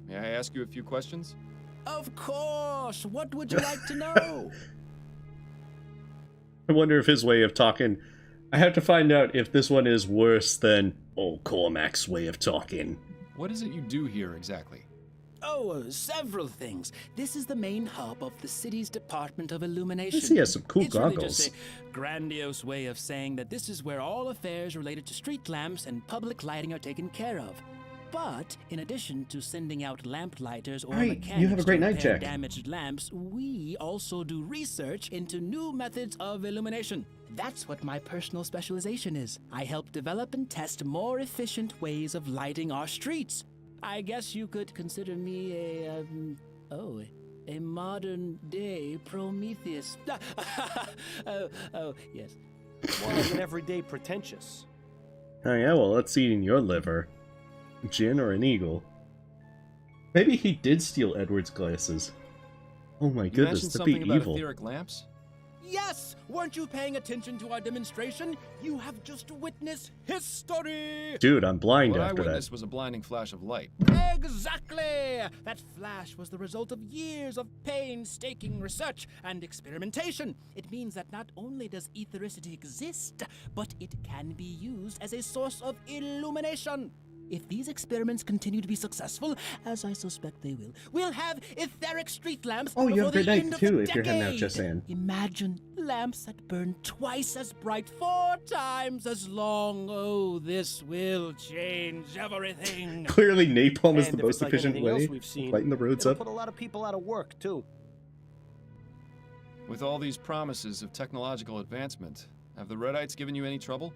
May I ask you a few questions? Of course! What would you like to know? I wonder if his way of talking... I have to find out if this one is worse than old Cormac's way of talking. What is it you do here exactly? Oh, several things. This is the main hub of the city's Department of Illumination. He has some cool it's goggles. Really just a grandiose way of saying that this is where all affairs related to street lamps and public lighting are taken care of. But in addition to sending out lamp-lighters or Right, mechanics you have a great to night, repair Jack. damaged lamps, we also do research into new methods of illumination. That's what my personal specialization is. I help develop and test more efficient ways of lighting our streets. I guess you could consider me a modern-day Prometheus. Yes. More like an everyday pretentious. Oh yeah, well, let's eat in your liver. Gin or an eagle? Maybe he did steal Edward's glasses. Oh my You goodness, mentioned to be something about evil. etheric lamps? Yes! Weren't you paying attention to our demonstration? You have just witnessed history! Dude, I'm blind What I after witnessed that. was a blinding flash of light. Exactly! That flash was the result of years of painstaking research and experimentation. It means that not only does ethericity exist, but it can be used as a source of illumination. If these experiments continue to be successful, as I suspect they will, we'll have etheric street lamps Oh, you have before a the great end night of the too if you're heading out decade. just in. Imagine lamps that burn twice as bright, 4 times as long. Oh, this will change everything. Clearly napalm is And the if most it's like efficient anything way else we've of seen, lighting the roads it'll up. put a lot of people out of work, too. With all these promises of technological advancement, have the Redites given you any trouble?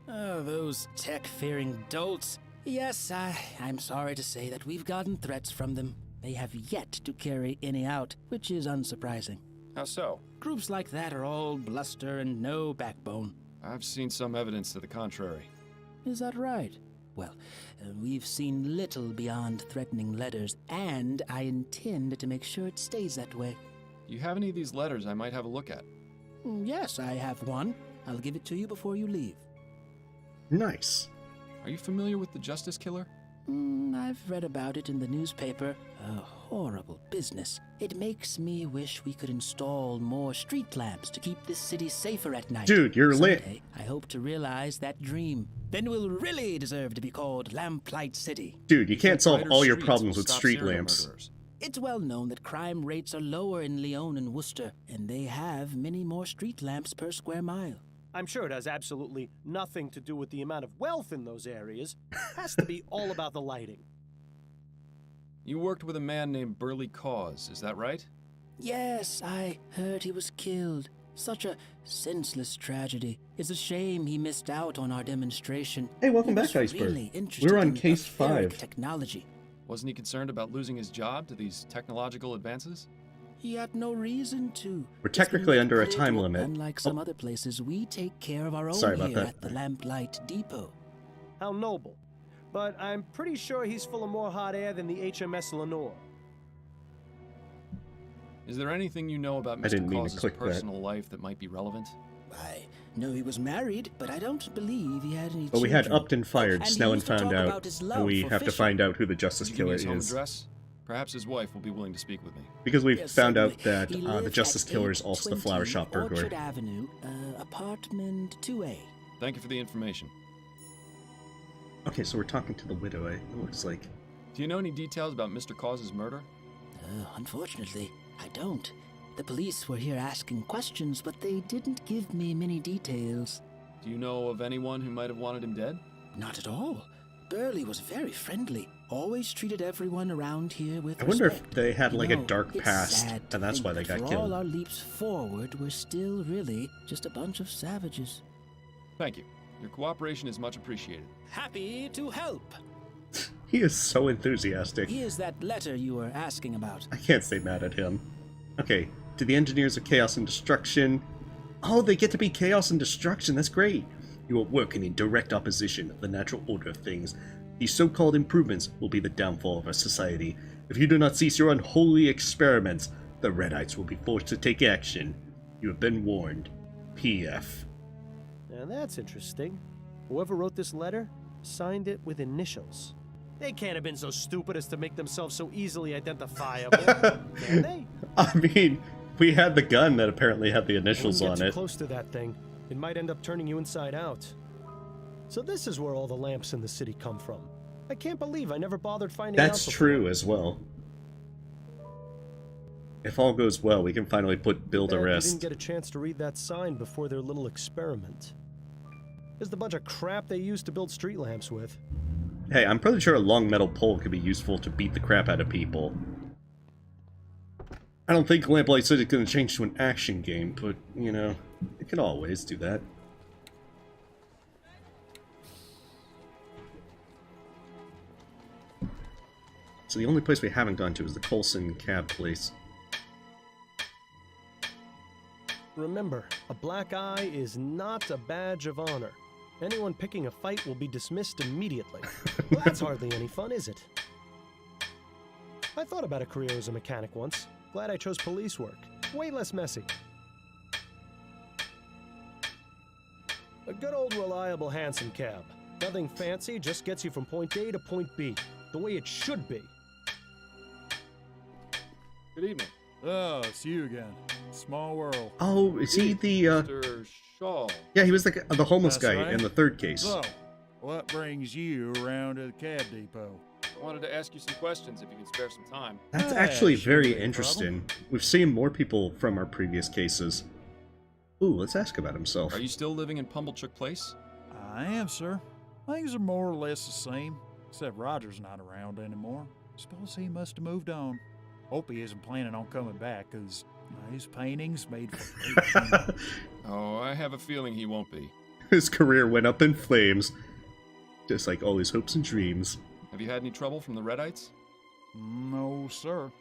Oh, those tech-fearing dolts. Yes, I'm sorry to say that we've gotten threats from them. They have yet to carry any out, which is unsurprising. How so? Groups like that are all bluster and no backbone. I've seen some evidence to the contrary. Is that right? Well, we've seen little beyond threatening letters, and I intend to make sure it stays that way. Do you have any of these letters I might have a look at? Yes, I have one. I'll give it to you before you leave. Nice. Are you familiar with the Justice Killer? I've read about it in the newspaper. A horrible business. It makes me wish we could install more street lamps to keep this city safer at night. Dude, you're lit. Someday, I hope to realize that dream. Then we'll really deserve to be called Lamplight City. Dude, you can't solve Brighter all your streets problems will with stop street serial lamps. murderers. It's well known that crime rates are lower in Lyon and Worcester, and they have many more street lamps per square mile. I'm sure it has absolutely nothing to do with the amount of wealth in those areas. It has to be all about the lighting. You worked with a man named Burley Cause, is that right? Yes, I heard he was killed. Such a senseless tragedy. It's a shame he missed out on our demonstration. Hey, welcome He back, was Iceberg. really interested We're on in case etheric 5. Technology. Wasn't he concerned about losing his job to these technological advances? He had no reason to. We're It's been technically made under a clear time to us, limit. Unlike some other places, we take care of our own Sorry about here that. at the Lamplight Depot. How noble. But I'm pretty sure he's full of more hot air than the HMS Lenore. Is there anything you know about I didn't Mr. mean to Cause's click that. personal life that might be relevant? I know he was married, but I don't believe he had any But we had children. Upton fired, And he Snellen used to found talk out, about his love and we for have to fishing. find out who the Justice Could you give me Killer his home is. address? Perhaps his wife will be willing to speak with me. Because we've Yes, found out certainly. that He the lived Justice at Killer is also the flower 820 shop burglar. Orchard Avenue, apartment 2A. Thank you for the information. Okay, so we're talking to the widow, it looks like. Do you know any details about Mr. Cause's murder? Unfortunately, I don't. The police were here asking questions, but they didn't give me many details. Do you know of anyone who might have wanted him dead? Not at all. Burley was very friendly. Always treated everyone around here with I wonder if respect. they had You like a know, dark it's past, sad to and that's think why they that got for all killed. our leaps forward, we're still really just a bunch of savages. Thank you. Your cooperation is much appreciated. Happy to help. He is so enthusiastic. Here's that letter you were asking about. I can't stay mad at him. Okay, to the engineers of Chaos and Destruction. Oh, they get to be Chaos and Destruction, that's great. You are working in direct opposition of the natural order of things. These so-called improvements will be the downfall of our society. If you do not cease your unholy experiments, the Redites will be forced to take action. You have been warned. P.F. Now that's interesting. Whoever wrote this letter signed it with initials. They can't have been so stupid as to make themselves so easily identifiable, can they? I mean, we had the gun that apparently had the initials Wouldn't on get too it. close to that thing. It might end up turning you inside out. So this is where all the lamps in the city come from. I can't believe I never bothered finding out. That's before. true as well. If all goes well, we can finally put Bill to Bad you rest. didn't get a chance to read that sign before their little experiment. Just a bunch of crap they used to build street lamps with. Hey, I'm pretty sure a long metal pole could be useful to beat the crap out of people. I don't think Lamplight City is going to change to an action game, but, you know, it could always do that. So the only place we haven't gone to is the Colson cab place. Remember, a black eye is not a badge of honor. Anyone picking a fight will be dismissed immediately. Well, that's hardly any fun, is it? I thought about a career as a mechanic once. Glad I chose police work. Way less messy. A good old reliable hansom cab. Nothing fancy, just gets you from point A to point B. The way it should be. Good evening. Oh, it's you again. Small world. Oh, is he the, Mr. Shaw. Yeah, he was the homeless That's guy right. in the third case. So, what brings you around to the cab depot? I wanted to ask you some questions if you could spare some time. That's Ah, actually shouldn't very be a interesting. We've seen more people from our previous cases. Ooh, let's ask about himself. Are you still living in Pumblechook Place? I am, sir. Things are more or less the same, except Roger's not around anymore. Suppose he must have moved on. Hope he isn't planning on coming back, because his paintings made for Oh, I have a feeling he won't be. His career went up in flames, just like all his hopes and dreams. Have you had any trouble from the Redites? No, sir.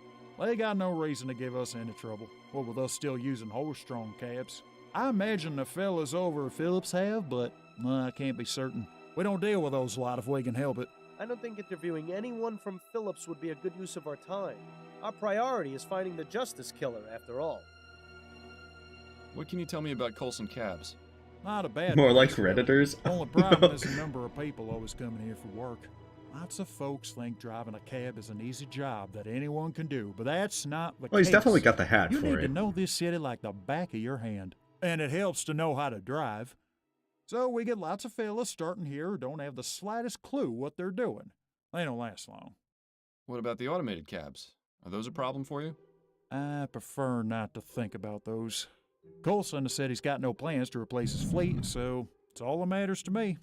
They got no reason to give us any trouble. What with us still using horse-drawn cabs? I imagine the fellas over at Phillips have, but I can't be certain. We don't deal with those lot if we can help it. I don't think interviewing anyone from Phillips would be a good use of our time. Our priority is finding the Justice Killer, after all. What can you tell me about Coulson Cabs? Not a bad More like place, really. Redditors. Only problem is the number of people always coming here for work. Lots of folks think driving a cab is an easy job that anyone can do, but that's not the case. Well, he's definitely got the hat you for need it. to know this city like the back of your hand, and it helps to know how to drive. So we get lots of fellas starting here who don't have the slightest clue what they're doing. They don't last long. What about the automated cabs? Are those a problem for you? I prefer not to think about those. Coulson said he's got no plans to replace his fleet, so it's all that matters to me.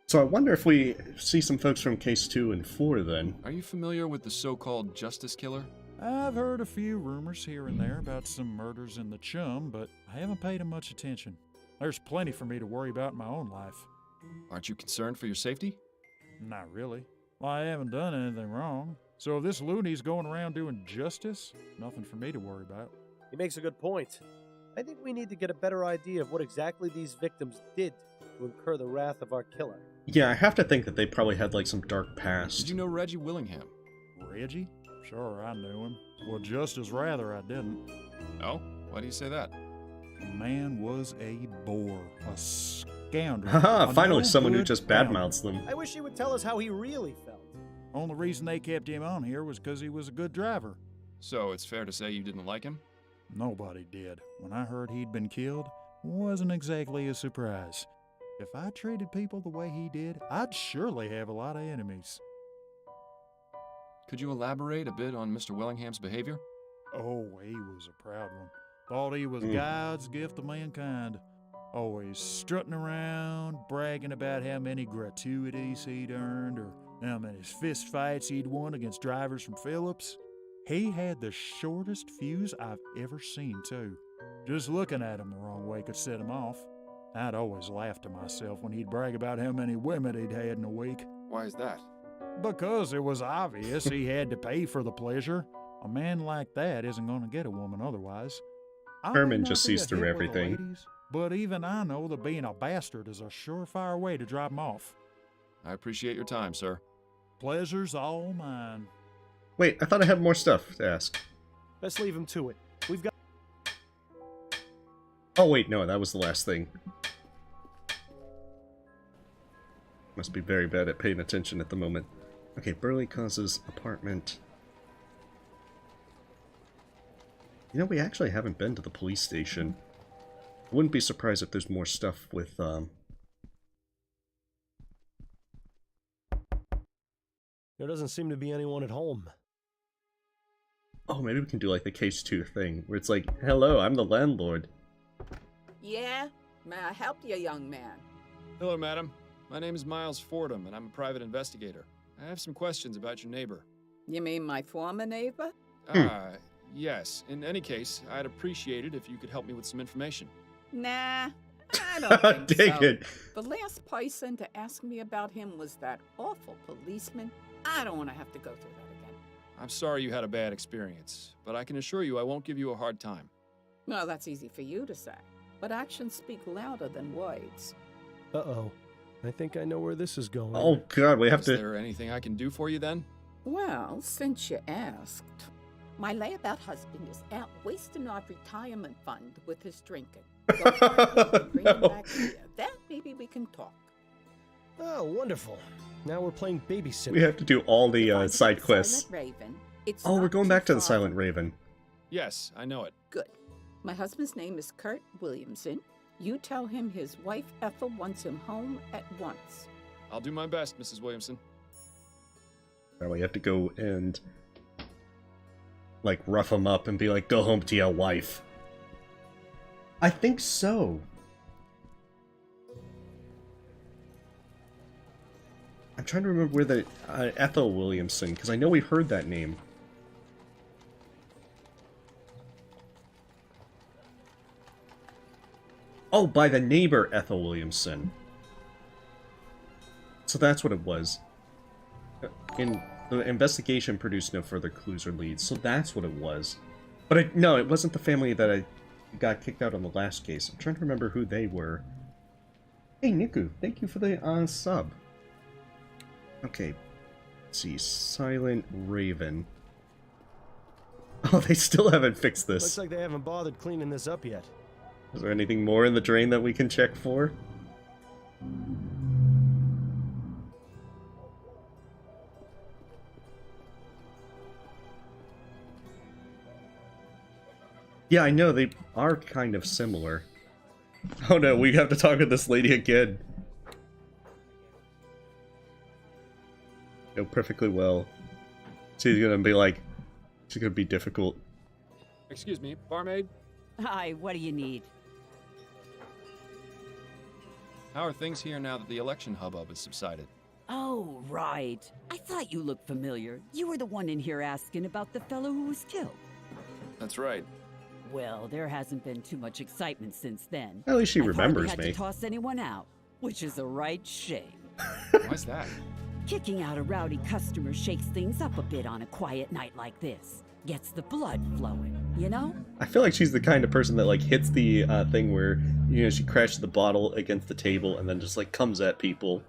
So I wonder if we see some folks from Case 2 and 4 then. Are you familiar with the so-called Justice Killer? I've heard a few rumors here and there about some murders in the Chum, but I haven't paid them much attention. There's plenty for me to worry about in my own life. Aren't you concerned for your safety? Not really. Well, I haven't done anything wrong. So if this loony's going around doing justice, nothing for me to worry about. He makes a good point. I think we need to get a better idea of what exactly these victims did to incur the wrath of our killer. Yeah, I have to think that they probably had like some dark past. Did you know Reggie Willingham? Reggie? Sure, I knew him. Well, just as rather I didn't. Oh? Why do you say that? The man was a bore, a scoundrel. Haha, a finally no someone who good just bounder. badmouths them. I wish he would tell us how he really felt. Only reason they kept him on here was because he was a good driver. So it's fair to say you didn't like him? Nobody did. When I heard he'd been killed, wasn't exactly a surprise. If I treated people the way he did, I'd surely have a lot of enemies. Could you elaborate a bit on Mr. Willingham's behavior? Oh, he was a proud one. Thought he was God's gift to mankind. Always strutting around, bragging about how many gratuities he'd earned or how many fist fights he'd won against drivers from Phillips. He had the shortest fuse I've ever seen, too. Just looking at him the wrong way could set him off. I'd always laugh to myself when he'd brag about how many women he'd had in a week. Why is that? Because it was obvious he had to pay for the pleasure. A man like that isn't going to get a woman otherwise. I may Herman not just be sees a through hit with the everything. ladies, but even I know that being a bastard is a surefire way to drive 'em off. I appreciate your time, sir. Pleasure's all mine. Wait, I thought I had more stuff to ask. Let's leave him to it. We've got... Oh wait, no, that was the last thing. Must be very bad at paying attention at the moment. Okay, Burley causes apartment. You know, we actually haven't been to the police station. I wouldn't be surprised if there's more stuff with, There doesn't seem to be anyone at home. Oh, maybe we can do like the Case 2 thing, where it's like, hello, I'm the landlord. Yeah? May I help you, young man? Hello, madam. My name is Miles Fordham, and I'm a private investigator. I have some questions about your neighbor. You mean my former neighbor? Yes. In any case, I'd appreciate it if you could help me with some information. Nah, I don't think Dang so. it. The last person to ask me about him was that awful policeman. I don't want to have to go through that again. I'm sorry you had a bad experience, but I can assure you I won't give you a hard time. Well, that's easy for you to say, but actions speak louder than words. Uh-oh. I think I know where this is going. Oh, God, we have Is to... there anything I can do for you then? Well, since you asked, my layabout husband is out wasting our retirement fund with his drinking. Go find him and bring him back here. Then maybe we can talk. Oh, wonderful. Now we're playing babysitter. We have to do all the side quests. Silent Raven, it's Oh, we're not going too back to the far. Silent Raven. Yes, I know it. Good. My husband's name is Kurt Williamson. You tell him his wife Ethel wants him home at once. I'll do my best, Mrs. Williamson. Now we have to go and, like, rough him up and be like, go home to your wife. I think so. I'm trying to remember where the Ethel Williamson, because I know we've heard that name. Oh, by the neighbor Ethel Williamson. So that's what it was. In the investigation produced no further clues or leads, so that's what it was. But no, it wasn't the family that I got kicked out on the last case. I'm trying to remember who they were. Hey, Niku, thank you for the sub. Okay, let's see. Silent Raven. Oh, they still haven't fixed this. Looks like they haven't bothered cleaning this up yet. Is there anything more in the drain that we can check for? Yeah, I know, they are kind of similar. Oh no, we have to talk to this lady again. Go perfectly well. She's gonna be like... She's gonna be difficult. Excuse me, barmaid? Hi, what do you need? How are things here now that the election hubbub has subsided? Oh, right. I thought you looked familiar. You were the one in here asking about the fellow who was killed. That's right. Well, there hasn't been too much excitement since then. At least she I've remembers hardly had me. to toss anyone out, which is a right shame. Why's that? Kicking out a rowdy customer shakes things up a bit on a quiet night like this. Gets the blood flowing, you know? I feel like she's the kind of person that, like, hits the thing where, you know, she crashes the bottle against the table and then just, like, comes at people.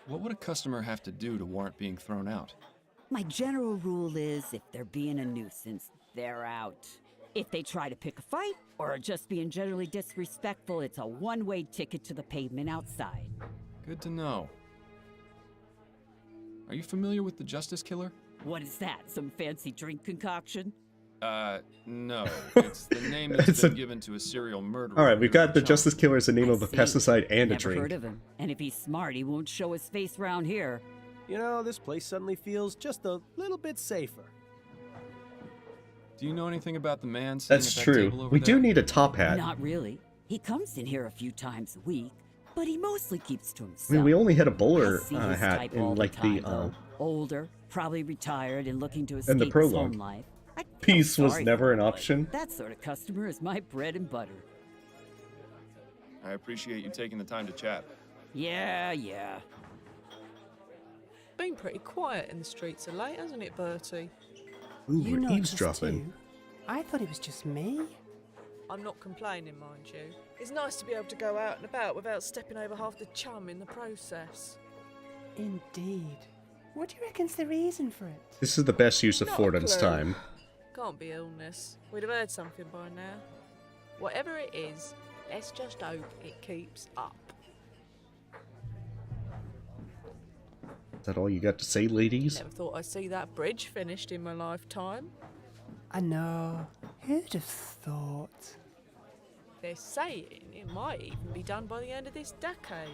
What would a customer have to do to warrant being thrown out? My general rule is if they're being a nuisance, they're out. If they try to pick a fight or are just being generally disrespectful, it's a one-way ticket to the pavement outside. Good to know. Are you familiar with the Justice Killer? What is that, some fancy drink concoction? No. It's the name that's been given to a serial murderer. Alright, we've got the Justice Killer as the name of a See. pesticide and a Never drink. heard of him. And if he's smart, he won't show his face around here. You know, this place suddenly feels just a little bit safer. Do you know anything about the man sitting That's at that table true. over We there? do need a top hat. Not really. He comes in here a few times a week, but he mostly keeps to himself. I mean, we only had a bowler I see his hat type in, all like, the time, the, though. Older, probably retired and looking to and escape the his prologue. home life. I feel Peace was sorry never for an him, but option. That sort of customer is my bread and butter. I appreciate you taking the time to chat. Yeah. Been pretty quiet in the streets of late, hasn't it, Bertie? Ooh, You we're noticed eavesdropping. too? I thought it was just me. I'm not complaining, mind you. It's nice to be able to go out and about without stepping over half the chum in the process. Indeed. What do you reckon's the reason for it? This is the best use of Not a Fordham's clue. time. Can't be illness. We'd have heard something by now. Whatever it is, let's just hope it keeps up. Is that all you got to say, ladies? Never thought I'd see that bridge finished in my lifetime. I know. Who'd have thought? They're saying it might even be done by the end of this decade.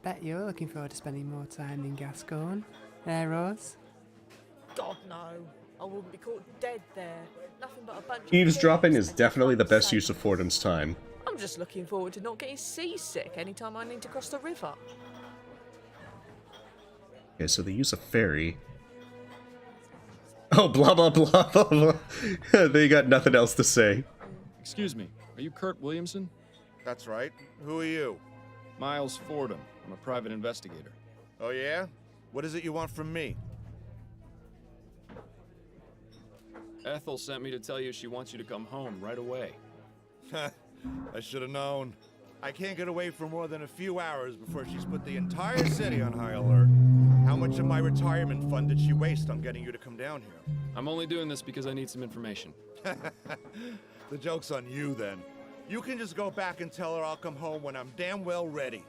Bet you're looking forward to spending more time in Gascoigne. Eh, Rose? God, no. I wouldn't be caught dead there. Nothing but a bunch of Eavesdropping thieves is and definitely the best insane. use of Fordham's time. I'm just looking forward to not getting seasick anytime I need to cross the river. Okay, so they use a ferry. Oh, blah, blah, blah, blah, blah. They got nothing else to say. Excuse me, are you Kurt Williamson? That's right. Who are you? Miles Fordham. I'm a private investigator. Oh, yeah? What is it you want from me? Ethel sent me to tell you she wants you to come home right away. I should have known. I can't get away for more than a few hours before she's put the entire city on high alert. How much of my retirement fund did she waste on getting you to come down here? I'm only doing this because I need some information. The joke's on you, then. You can just go back and tell her I'll come home when I'm damn well ready.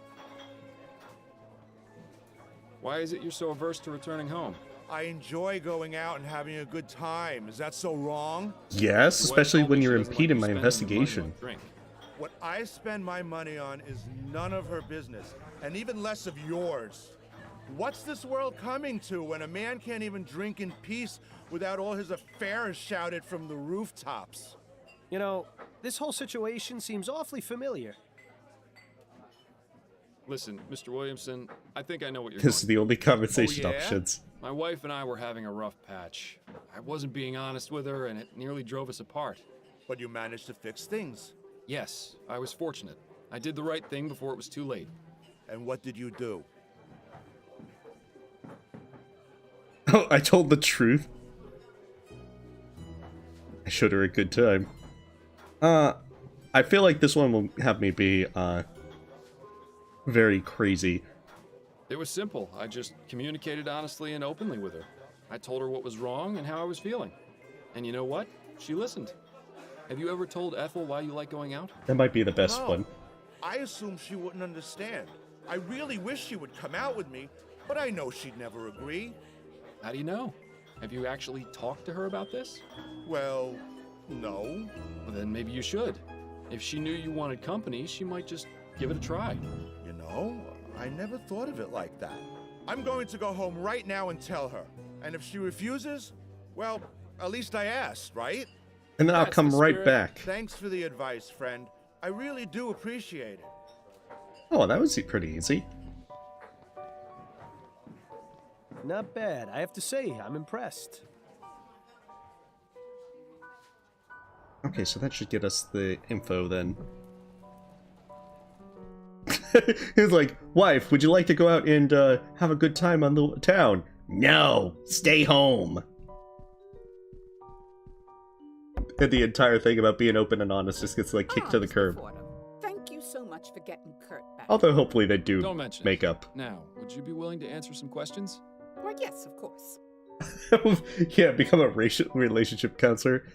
Why is it you're so averse to returning home? I enjoy going out and having a good time. Is that so wrong? Yes, especially when you're impeding my investigation. What I spend my money on is none of her business, and even less of yours. What's this world coming to when a man can't even drink in peace without all his affairs shouted from the rooftops? You know, this whole situation seems awfully familiar. Listen, Mr. Williamson, I think I know what you're This is the only conversation Oh, yeah? options. My wife and I were having a rough patch. I wasn't being honest with her, and it nearly drove us apart. But you managed to fix things. Yes, I was fortunate. I did the right thing before it was too late. And what did you do? Oh, I told the truth. I showed her a good time. I feel like this one will have me be, very crazy. It was simple. I just communicated honestly and openly with her. I told her what was wrong and how I was feeling. And you know what? She listened. Have you ever told Ethel why you like going out? That might be the best No. one. I assumed she wouldn't understand. I really wish she would come out with me, but I know she'd never agree. How do you know? Have you actually talked to her about this? Well, no. Well, then maybe you should. If she knew you wanted company, she might just give it a try. You know, I never thought of it like that. I'm going to go home right now and tell her. And if she refuses, well, at least I asked, right? And then I'll That's come the right spirit. back. Thanks for the advice, friend. I really do appreciate it. Oh, that was pretty easy. Not bad. I have to say, I'm impressed. Okay, so that should get us the info then. He's like, wife, would you like to go out and have a good time on the town? No, stay home. And the entire thing about being open and honest just gets like kicked to the curb. Thank you so much for getting Kurt back. Although hopefully they do Don't mention make it. up. Now, would you be willing to answer some questions? Well, yes, of course. Yeah, become a relationship counselor.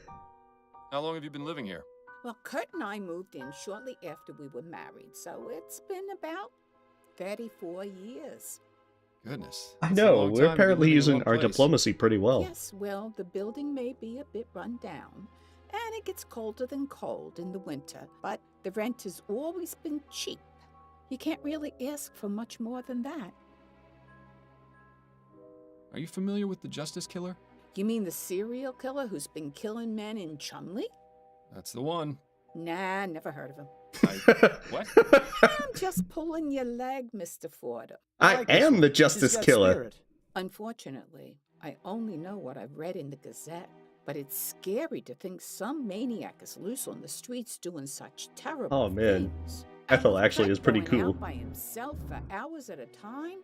How long have you been living here? Well, Kurt and I moved in shortly after we were married, so it's been about 34 years. Goodness. I that's a know, long we're time to be apparently living in using one our place. diplomacy pretty well. Yes, well, the building may be a bit run down, and it gets colder than cold in the winter, but the rent has always been cheap. You can't really ask for much more than that. Are you familiar with the Justice Killer? You mean the serial killer who's been killing men in Chumley? That's the one. Nah, never heard of him. What? I'm just pulling your leg, Mr. Ford. I am the Justice Killer. Unfortunately, I only know what I've read in the Gazette, but it's scary to think some maniac is loose on the streets doing such terrible Oh man, things. Ethel actually is pretty Going cool. out by himself for hours at a time?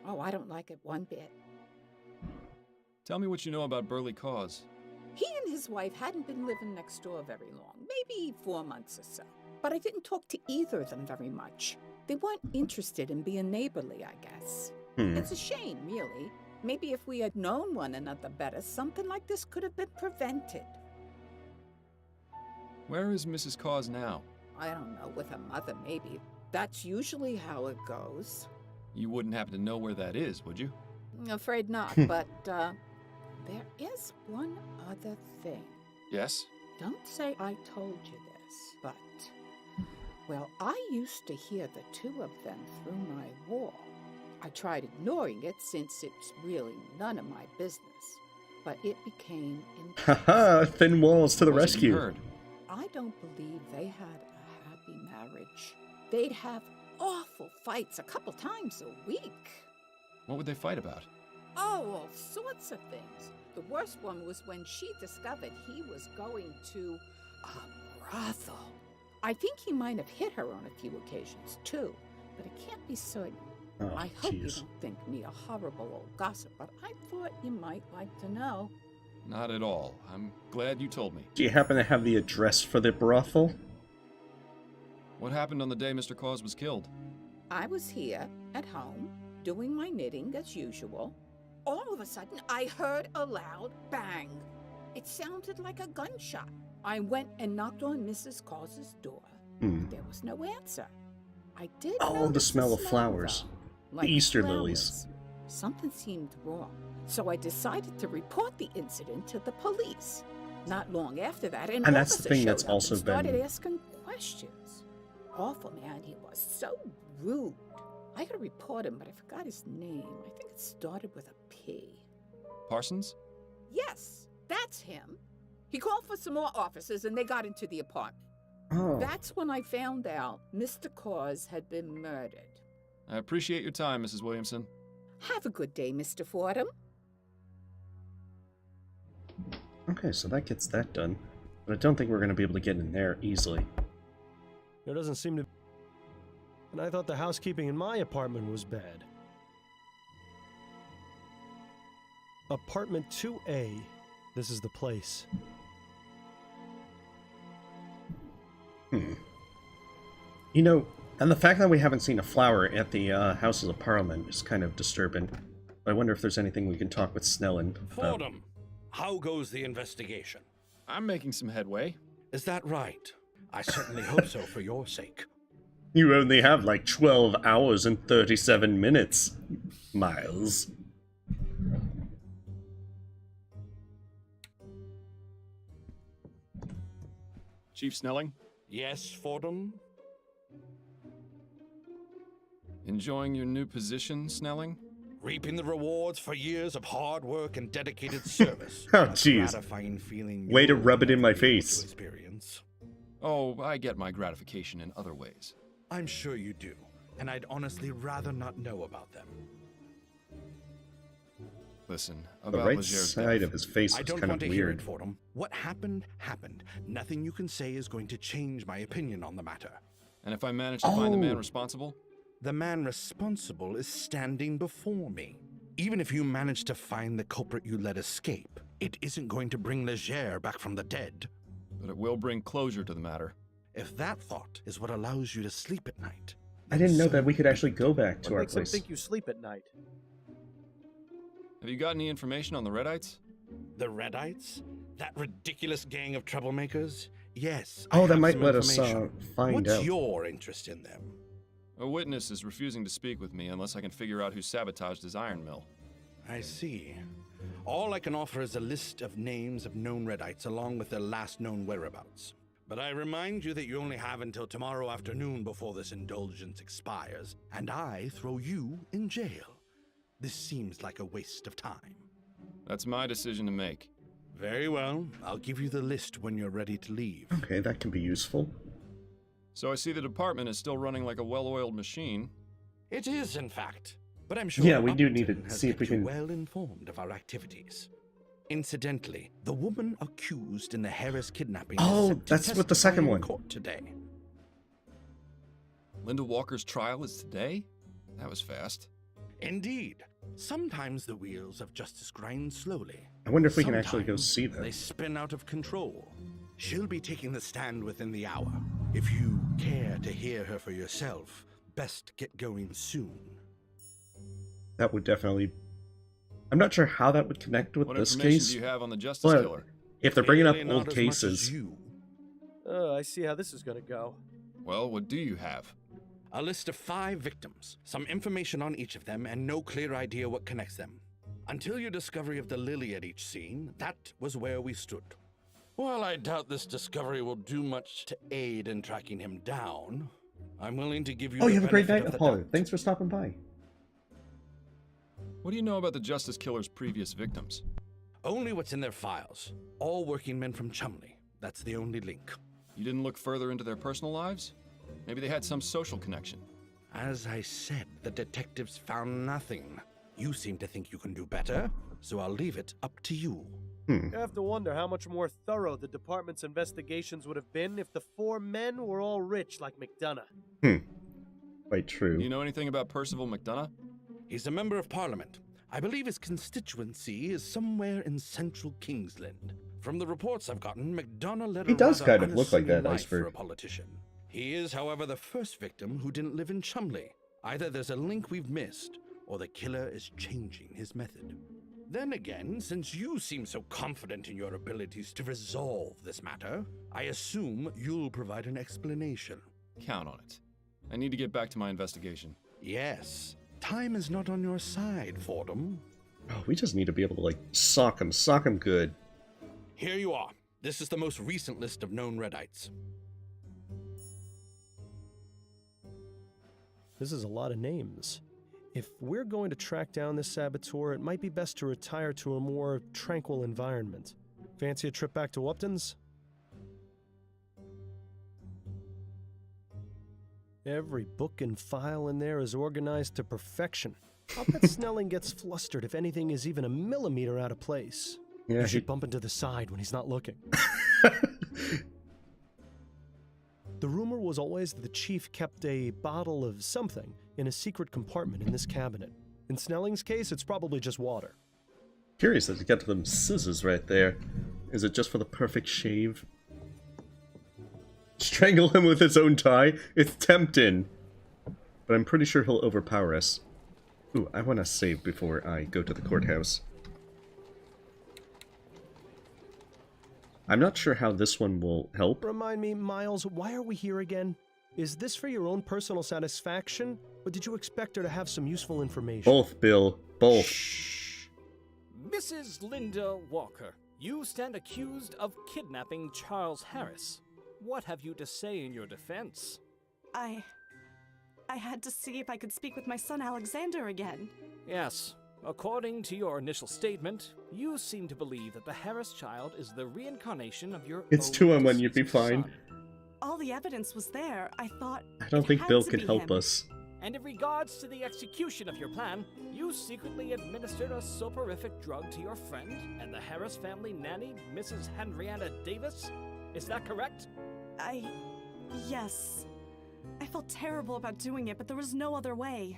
Oh, I don't like it one bit. Tell me what you know about Burley Cause. He and his wife hadn't been living next door very long, maybe 4 months or so. But I didn't talk to either of them very much. They weren't interested in being neighborly, I guess. It's a shame, really. Maybe if we had known one another better, something like this could have been prevented. Where is Mrs. Cause now? I don't know, with her mother, maybe. That's usually how it goes. You wouldn't happen to know where that is, would you? Afraid not, but there is one other thing. Yes? Don't say I told you this, but, well, I used to hear the two of them through my wall. I tried ignoring it since it's really none of my business, but it became Haha, thin walls to the rescue. I don't believe they had a happy marriage. They'd have awful fights a couple times a week. What would they fight about? Oh, all sorts of things. The worst one was when she discovered he was going to a brothel. I think he might have hit her on a few occasions, too, but I can't be certain. Oh, I hope you jeez. don't think me a horrible old gossip, but I thought you might like to know. Not at all. I'm glad you told me. Do you happen to have the address for the brothel? What happened on the day Mr. Cause was killed? I was here at home doing my knitting as usual. All of a sudden, I heard a loud bang. It sounded like a gunshot. I went and knocked on Mrs. Cause's door. There was no answer. I did Oh, the smell of flowers. though, The Easter flowers. lilies. Something seemed wrong, so I decided to report the incident to the police. Not long after that, an And that's the officer thing that's showed up also and started been- asking questions. Awful man, he was so rude. I gotta report him, but I forgot his name. I think it started with a P. Parsons? Yes, that's him. He called for some more officers and they got into the apartment. Oh. That's when I found out Mr. Cause had been murdered. I appreciate your time, Mrs. Williamson. Have a good day, Mr. Fordham. Okay, so that gets that done. But I don't think we're going to be able to get in there easily. There doesn't seem to... And I thought the housekeeping in my apartment was bad. Apartment 2A. This is the place. You know, and the fact that we haven't seen a flower at the Houses of Parliament is kind of disturbing. I wonder if there's anything we can talk with Snellen about. Fordham, how goes the investigation? I'm making some headway. Is that right? I certainly hope so for your sake. You only have like 12 hours and 37 minutes, Miles. Chief Snelling? Yes, Fordham? Enjoying your new position, Snelling? Reaping the rewards for years of hard work and dedicated service. Oh, A jeez. gratifying feeling. Way to rub it in my face. Experience. Oh, I get my gratification in other ways. I'm sure you do, and I'd honestly rather not know about them. Listen, The about right Leger's side death. of his face I was don't kind want of to hear weird. it, Fordham. What happened, happened. Nothing you can say is going to change my opinion on the matter. And if I manage to find the man Oh. responsible? The man responsible is standing before me. Even if you manage to find the culprit you let escape, it isn't going to bring Leger back from the dead. But it will bring closure to the matter. If that thought is what allows you to sleep at night. I didn't know that we could actually go back to What our makes him place. think you sleep at night? Have you got any information on the Redites? The Redites? That ridiculous gang of troublemakers? Yes. Oh, I that have might some let us information. find What's out. your interest in them? A witness is refusing to speak with me unless I can figure out who sabotaged his iron mill. I see. All I can offer is a list of names of known Redites along with their last known whereabouts. But I remind you that you only have until tomorrow afternoon before this indulgence expires, and I throw you in jail. This seems like a waste of time. That's my decision to make. Very well. I'll give you the list when you're ready to leave. Okay, that can be useful. So I see the department is still running like a well-oiled machine. It is, in fact. But I'm sure Yeah, we do need to Upton has see if we kept you can- well informed of our activities. Incidentally, the woman accused in the Harris kidnapping is Oh, set to that's with the testify second in one. court today. Linda Walker's trial is today? That was fast. Indeed. Sometimes the wheels of justice grind slowly. I wonder if we can actually go Sometimes see them. They spin out of control. She'll be taking the stand within the hour. If you care to hear her for yourself, best get going soon. That would definitely... I'm not sure how that would connect with What this information case. do you have on the Justice but Killer? if they're bringing up Clearly not old as much as cases... you. I see how this is gonna go. Well, what do you have? A list of 5 victims, some information on each of them, and no clear idea what connects them. Until your discovery of the lily at each scene, that was where we stood. While I doubt this discovery will do much to aid in tracking him down, I'm willing to give you Oh, the you have a great benefit night, of the Apollo. doubt. Thanks for stopping by. What do you know about the Justice Killer's previous victims? Only what's in their files. All working men from Chumley. That's the only link. You didn't look further into their personal lives? Maybe they had some social connection. As I said, the detectives found nothing. You seem to think you can do better, so I'll leave it up to you. Hmm. You have to wonder how much more thorough the department's investigations would have been if the 4 men were all rich like McDonough. Quite true. Do you know anything about Percival McDonough? He's a member of parliament. I believe his constituency is somewhere in central Kingsland. From the reports I've gotten, McDonough led He a does rather kind of look like that unassuming life for iceberg. a politician. He is, however, the first victim who didn't live in Chumley. Either there's a link we've missed, or the killer is changing his method. Then again, since you seem so confident in your abilities to resolve this matter, I assume you'll provide an explanation. Count on it. I need to get back to my investigation. Yes. Time is not on your side, Fordham. Oh, we just need to be able to, like, sock him good. Here you are. This is the most recent list of known Redites. This is a lot of names. If we're going to track down this saboteur, it might be best to retire to a more tranquil environment. Fancy a trip back to Upton's? Every book and file in there is organized to perfection. I'll bet Snelling gets flustered if anything is even a millimeter out of place. Yeah, you should bump into the side when he's not looking. The rumor was always that the chief kept a bottle of something in a secret compartment in this cabinet. In Snelling's case, it's probably just water. Curious that you got them scissors right there. Is it just for the perfect shave? Strangle him with his own tie? It's tempting. But I'm pretty sure he'll overpower us. Ooh, I want to save before I go to the courthouse. I'm not sure how this one will help. Remind me, Miles, why are we here again? Is this for your own personal satisfaction, or did you expect her to have some useful information? Both, Bill. Both. Shh. Mrs. Linda Walker, you stand accused of kidnapping Charles Harris. What have you to say in your defense? I had to see if I could speak with my son Alexander again. Yes. According to your initial statement, you seem to believe that the Harris child is the reincarnation of your It's own 2-on-1, you'd be deceased fine. son. All the evidence was there. I thought I don't think Bill could help us. And in regards to the execution of your plan, you secretly administered a soporific drug to your friend and the Harris family nanny, Mrs. Henrietta Davis? Is that correct? Yes. I felt terrible about doing it, but there was no other way.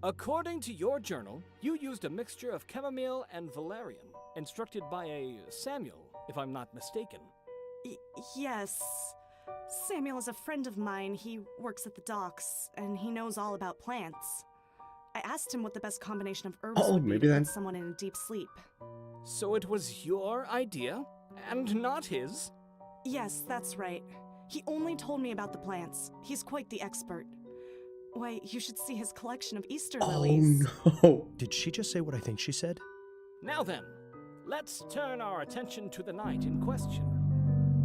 According to your journal, you used a mixture of chamomile and valerian, instructed by a Samuel, if I'm not mistaken. Yes. Samuel is a friend of mine. He works at the docks, and he knows all about plants. I asked him what the best combination of herbs would be to put someone in a deep sleep. So it was your idea, and not his? Yes, that's right. He only told me about the plants. He's quite the expert. Why, you should see his collection of Easter lilies. Oh no! Did she just say what I think she said? Now then, let's turn our attention to the night in question.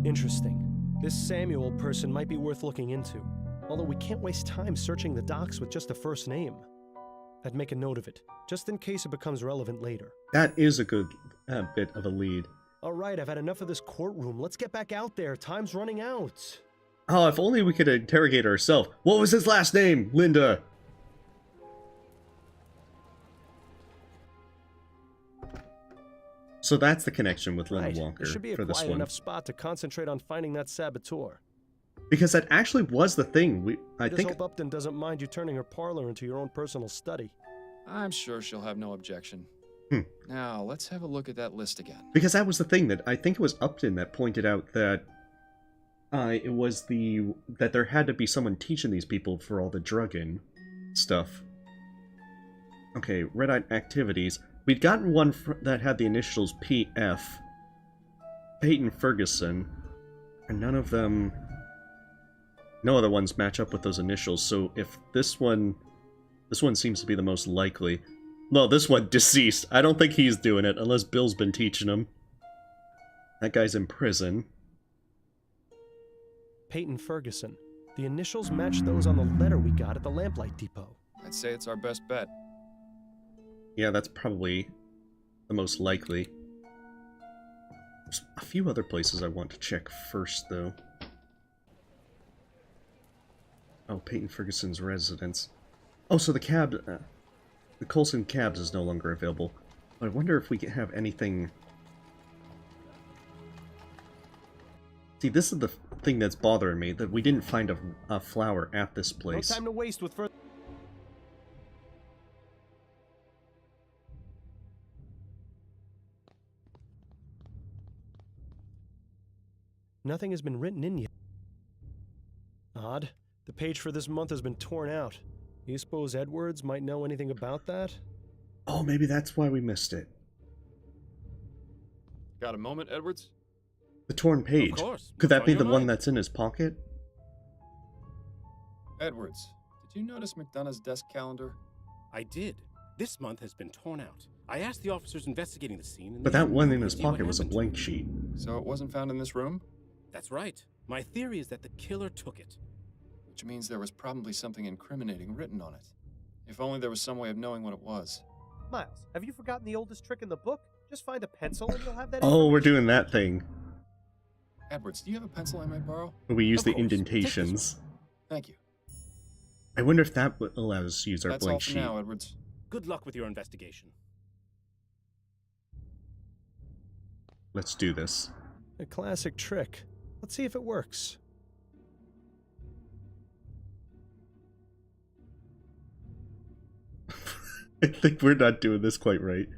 Interesting. This Samuel person might be worth looking into. Although we can't waste time searching the docks with just a first name. I'd make a note of it, just in case it becomes relevant later. That is a good bit of a lead. Alright, I've had enough of this courtroom. Let's get back out there. Time's running out. Oh, if only we could interrogate ourselves. What was his last name, Linda? So that's the connection with Linda Walker There should be a for this quiet one. enough spot to concentrate on finding that saboteur. Because that actually was the thing. I Just think hope Upton doesn't mind you turning her parlor into your own personal study. I'm sure she'll have no objection. Now, let's have a look at that list again. because that was the thing that I think it was Upton that pointed out that it was that there had to be someone teaching these people for all the drugging stuff. Okay, Red-Eye activities. We'd gotten one that had the initials PF. Peyton Ferguson. And none of them... No other ones match up with those initials, so if this one... This one seems to be the most likely. No, this one, deceased. I don't think he's doing it, unless Bill's been teaching him. That guy's in prison. Peyton Ferguson. The initials match those on the letter we got at the Lamplight Depot. I'd say it's our best bet. Yeah, that's probably the most likely. There's a few other places I want to check first, though. Oh, Peyton Ferguson's residence. Oh, so the cab... the Coulson cabs is no longer available. But I wonder if we can have anything... See, this is the thing that's bothering me, that we didn't find a flower at this place. No time to waste with further... Nothing has been written in yet. Odd. The page for this month has been torn out. You suppose Edwards might know anything about that? Oh, maybe that's why we missed it. Got a moment, Edwards? The torn page. Of course. Could that What's be on the your one mind? that's in his pocket? Edwards, did you notice McDonough's desk calendar? I did. This month has been torn out. I asked the officers investigating the scene. And But they that had one no in his idea what pocket was a happened. blank sheet. So it wasn't found in this room? That's right. My theory is that the killer took it. Which means there was probably something incriminating written on it. If only there was some way of knowing what it was. Miles, have you forgotten the oldest trick in the book? Just find a pencil and you'll have that. Oh, we're doing that thing. Edwards, do you have a pencil I might borrow? Where we use Of the course. Take this indentations. Thank you. I wonder if that allows us to use our That's all blank for sheet. now, Edwards. Good luck with your investigation. Let's do this. A classic trick. Let's see if it works. I think we're not doing this quite right.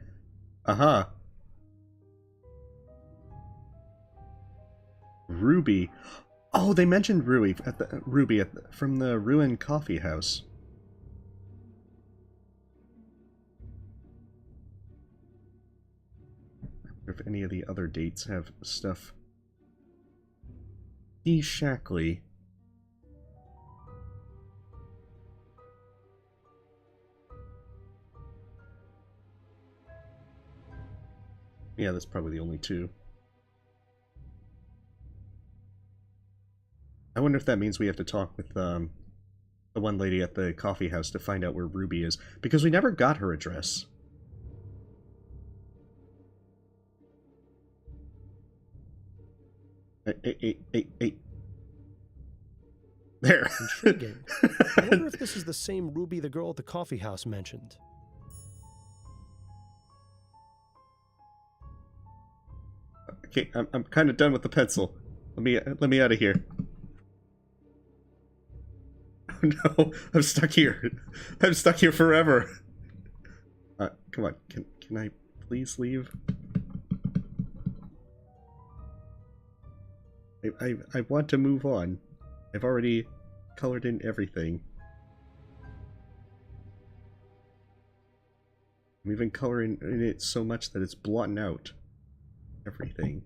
Aha. Ruby. Oh, they mentioned Ruby from the ruined coffee house. If any of the other dates have stuff. E. Shackley. Yeah, that's probably the only two. I wonder if that means we have to talk with the one lady at the coffee house to find out where Ruby is, because we never got her address. Hey. There. Intriguing. I wonder if this is the same Ruby the girl at the coffee house mentioned. Okay, I'm kind of done with the pencil. Let me out of here. Oh no, I'm stuck here. I'm stuck here forever. Come on, can I please leave? I want to move on. I've already colored in everything. I'm even coloring in it so much that it's blotting out everything.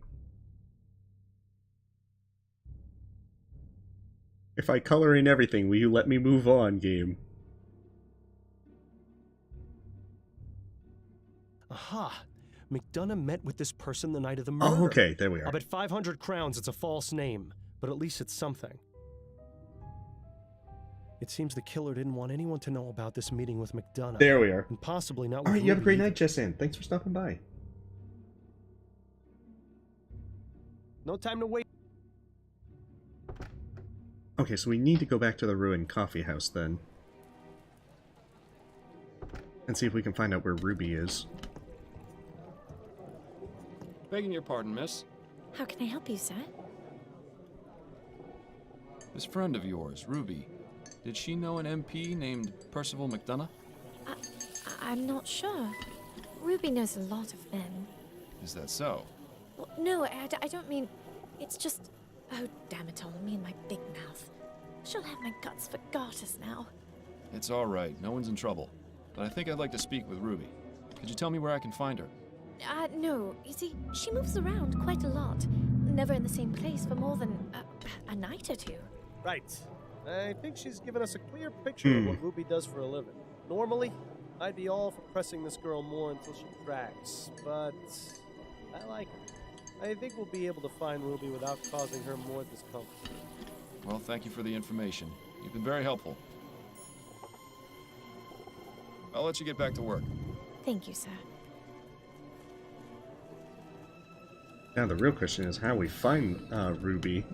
If I color in everything, will you let me move on, game? Aha! McDonough met with this person the night of the murder. Oh, okay, there we are. I'll bet 500 crowns it's a false name, but at least it's something. It seems the killer didn't want anyone to know about this meeting with McDonough. There we are. And possibly not with Alright, you have a Ruby great either. night, Jess Ann. Thanks for stopping by. No time to wait. Okay, so we need to go back to the ruined coffee house then. And see if we can find out where Ruby is. Begging your pardon, miss. How can I help you, sir? This friend of yours, Ruby, did she know an MP named Percival McDonough? I'm not sure. Ruby knows a lot of men. Is that so? Well, no, I don't mean... It's just... Oh, damn it all, me and my big mouth. She'll have my guts for garters now. It's all right. No one's in trouble. But I think I'd like to speak with Ruby. Could you tell me where I can find her? No. You see, she moves around quite a lot. Never in the same place for more than a night or two. Right. I think she's given us a clear picture of what Ruby does for a living. Normally, I'd be all for pressing this girl more until she cracks, but I like her. I think we'll be able to find Ruby without causing her more discomfort. Well, thank you for the information. You've been very helpful. I'll let you get back to work. Thank you, sir. Now the real question is how we find Ruby.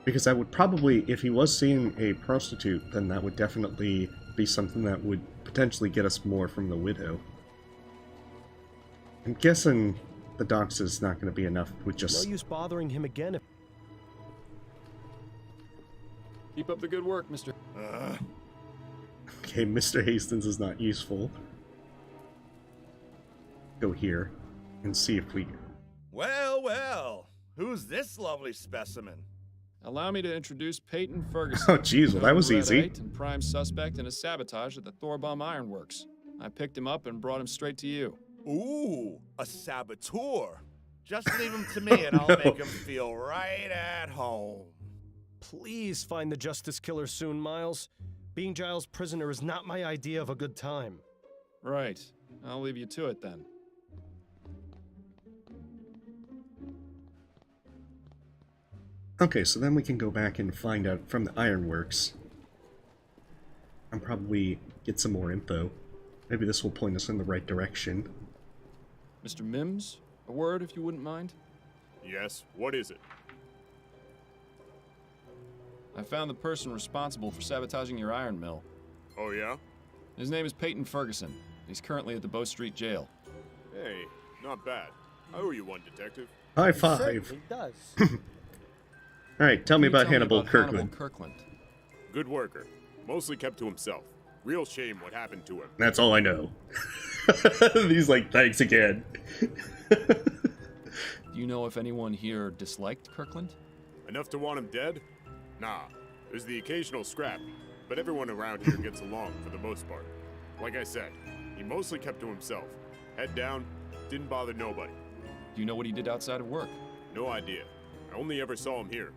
Because that would probably, if he was seeing a prostitute, then that would definitely be something that would potentially get us more from the widow. I'm guessing the docs is not going to be enough with just... No use bothering him again if... Keep up the good work, Mr. Okay, Mr. Hastings is not useful. Go here and see if we... Well, well. Who's this lovely specimen? Allow me to introduce Peyton Ferguson. Oh, jeez, well, that was easy. And prime suspect in a sabotage at the Thorbomb Ironworks. I picked him up and brought him straight to you. Ooh, a saboteur. Just leave him to me and I'll make him feel right at home. Please find the Justice Killer soon, Miles. Being Giles' prisoner is not my idea of a good time. Right. I'll leave you to it then. Okay, so then we can go back and find out from the Ironworks. And probably get some more info. Maybe this will point us in the right direction. Mr. Mims, a word if you wouldn't mind? Yes, what is it? I found the person responsible for sabotaging your iron mill. Oh, yeah? His name is Peyton Ferguson. He's currently at the Bow Street Jail. Hey, not bad. I owe you one, Detective. High five. He does. Alright, tell me about Hannibal Kirkland. Good worker. Mostly kept to himself. Real shame what happened to him. That's all I know. He's like, thanks again. Do you know if anyone here disliked Kirkland? Enough to want him dead? Nah, there's the occasional scrap, but everyone around here gets along for the most part. Like I said, he mostly kept to himself. Head down, didn't bother nobody. Do you know what he did outside of work? No idea. I only ever saw him here.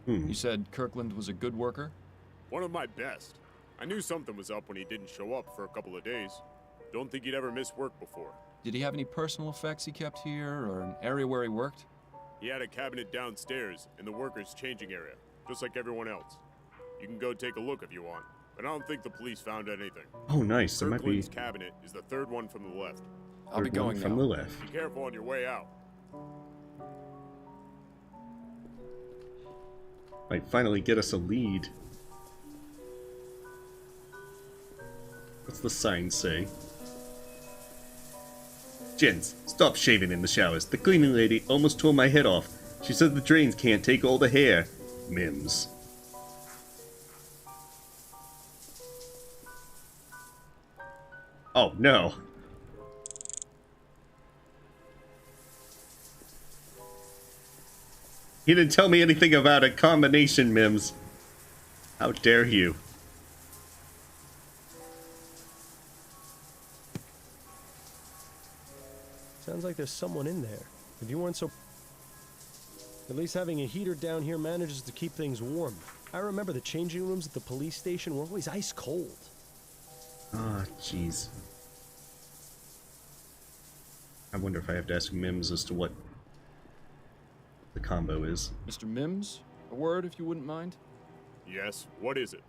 You said Kirkland was a good worker? One of my best. I knew something was up when he didn't show up for a couple of days. Don't think he'd ever missed work before. Did he have any personal effects he kept here, or an area where he worked? He had a cabinet downstairs in the workers' changing area, just like everyone else. You can go take a look if you want, but I don't think the police found anything. Oh, nice. There might be... Kirkland's cabinet is the third one from the left. I'll be going from now. the left. Be careful on your way out. Might finally get us a lead. What's the sign say? Gents, stop shaving in the showers. The cleaning lady almost tore my head off. She said the drains can't take all the hair. Mims. Oh, no. He didn't tell me anything about a combination, Mims. How dare you? Sounds like there's someone in there. If you weren't so... At least having a heater down here manages to keep things warm. I remember the changing rooms at the police station were always ice cold. Ah, jeez. I wonder if I have to ask Mims as to what the combo is. Mr. Mims, a word if you wouldn't mind? Yes, what is it?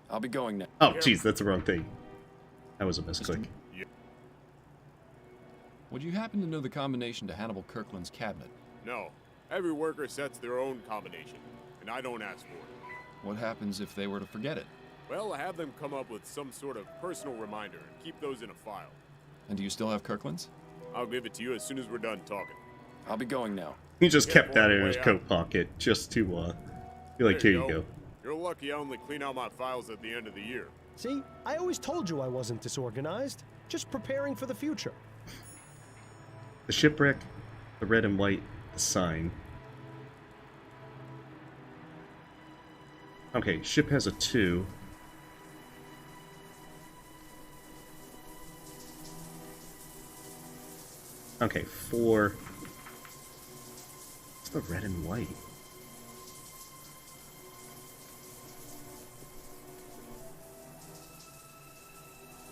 I'll be going now. Oh, jeez, that's the wrong thing. That was a misclick. Would you happen to know the combination to Hannibal Kirkland's cabinet? No. Every worker sets their own combination, and I don't ask for it. What happens if they were to forget it? Well, I have them come up with some sort of personal reminder and keep those in a file. And do you still have Kirkland's? I'll give it to you as soon as we're done talking. I'll be going now. He just kept that in his coat pocket, just to, be like, here you go. You're lucky I only clean out my files at the end of the year. See, I always told you I wasn't disorganized. Just preparing for the future. The shipwreck, the red and white, the sign. Okay, ship has a 2. Okay, 4. What's the red and white?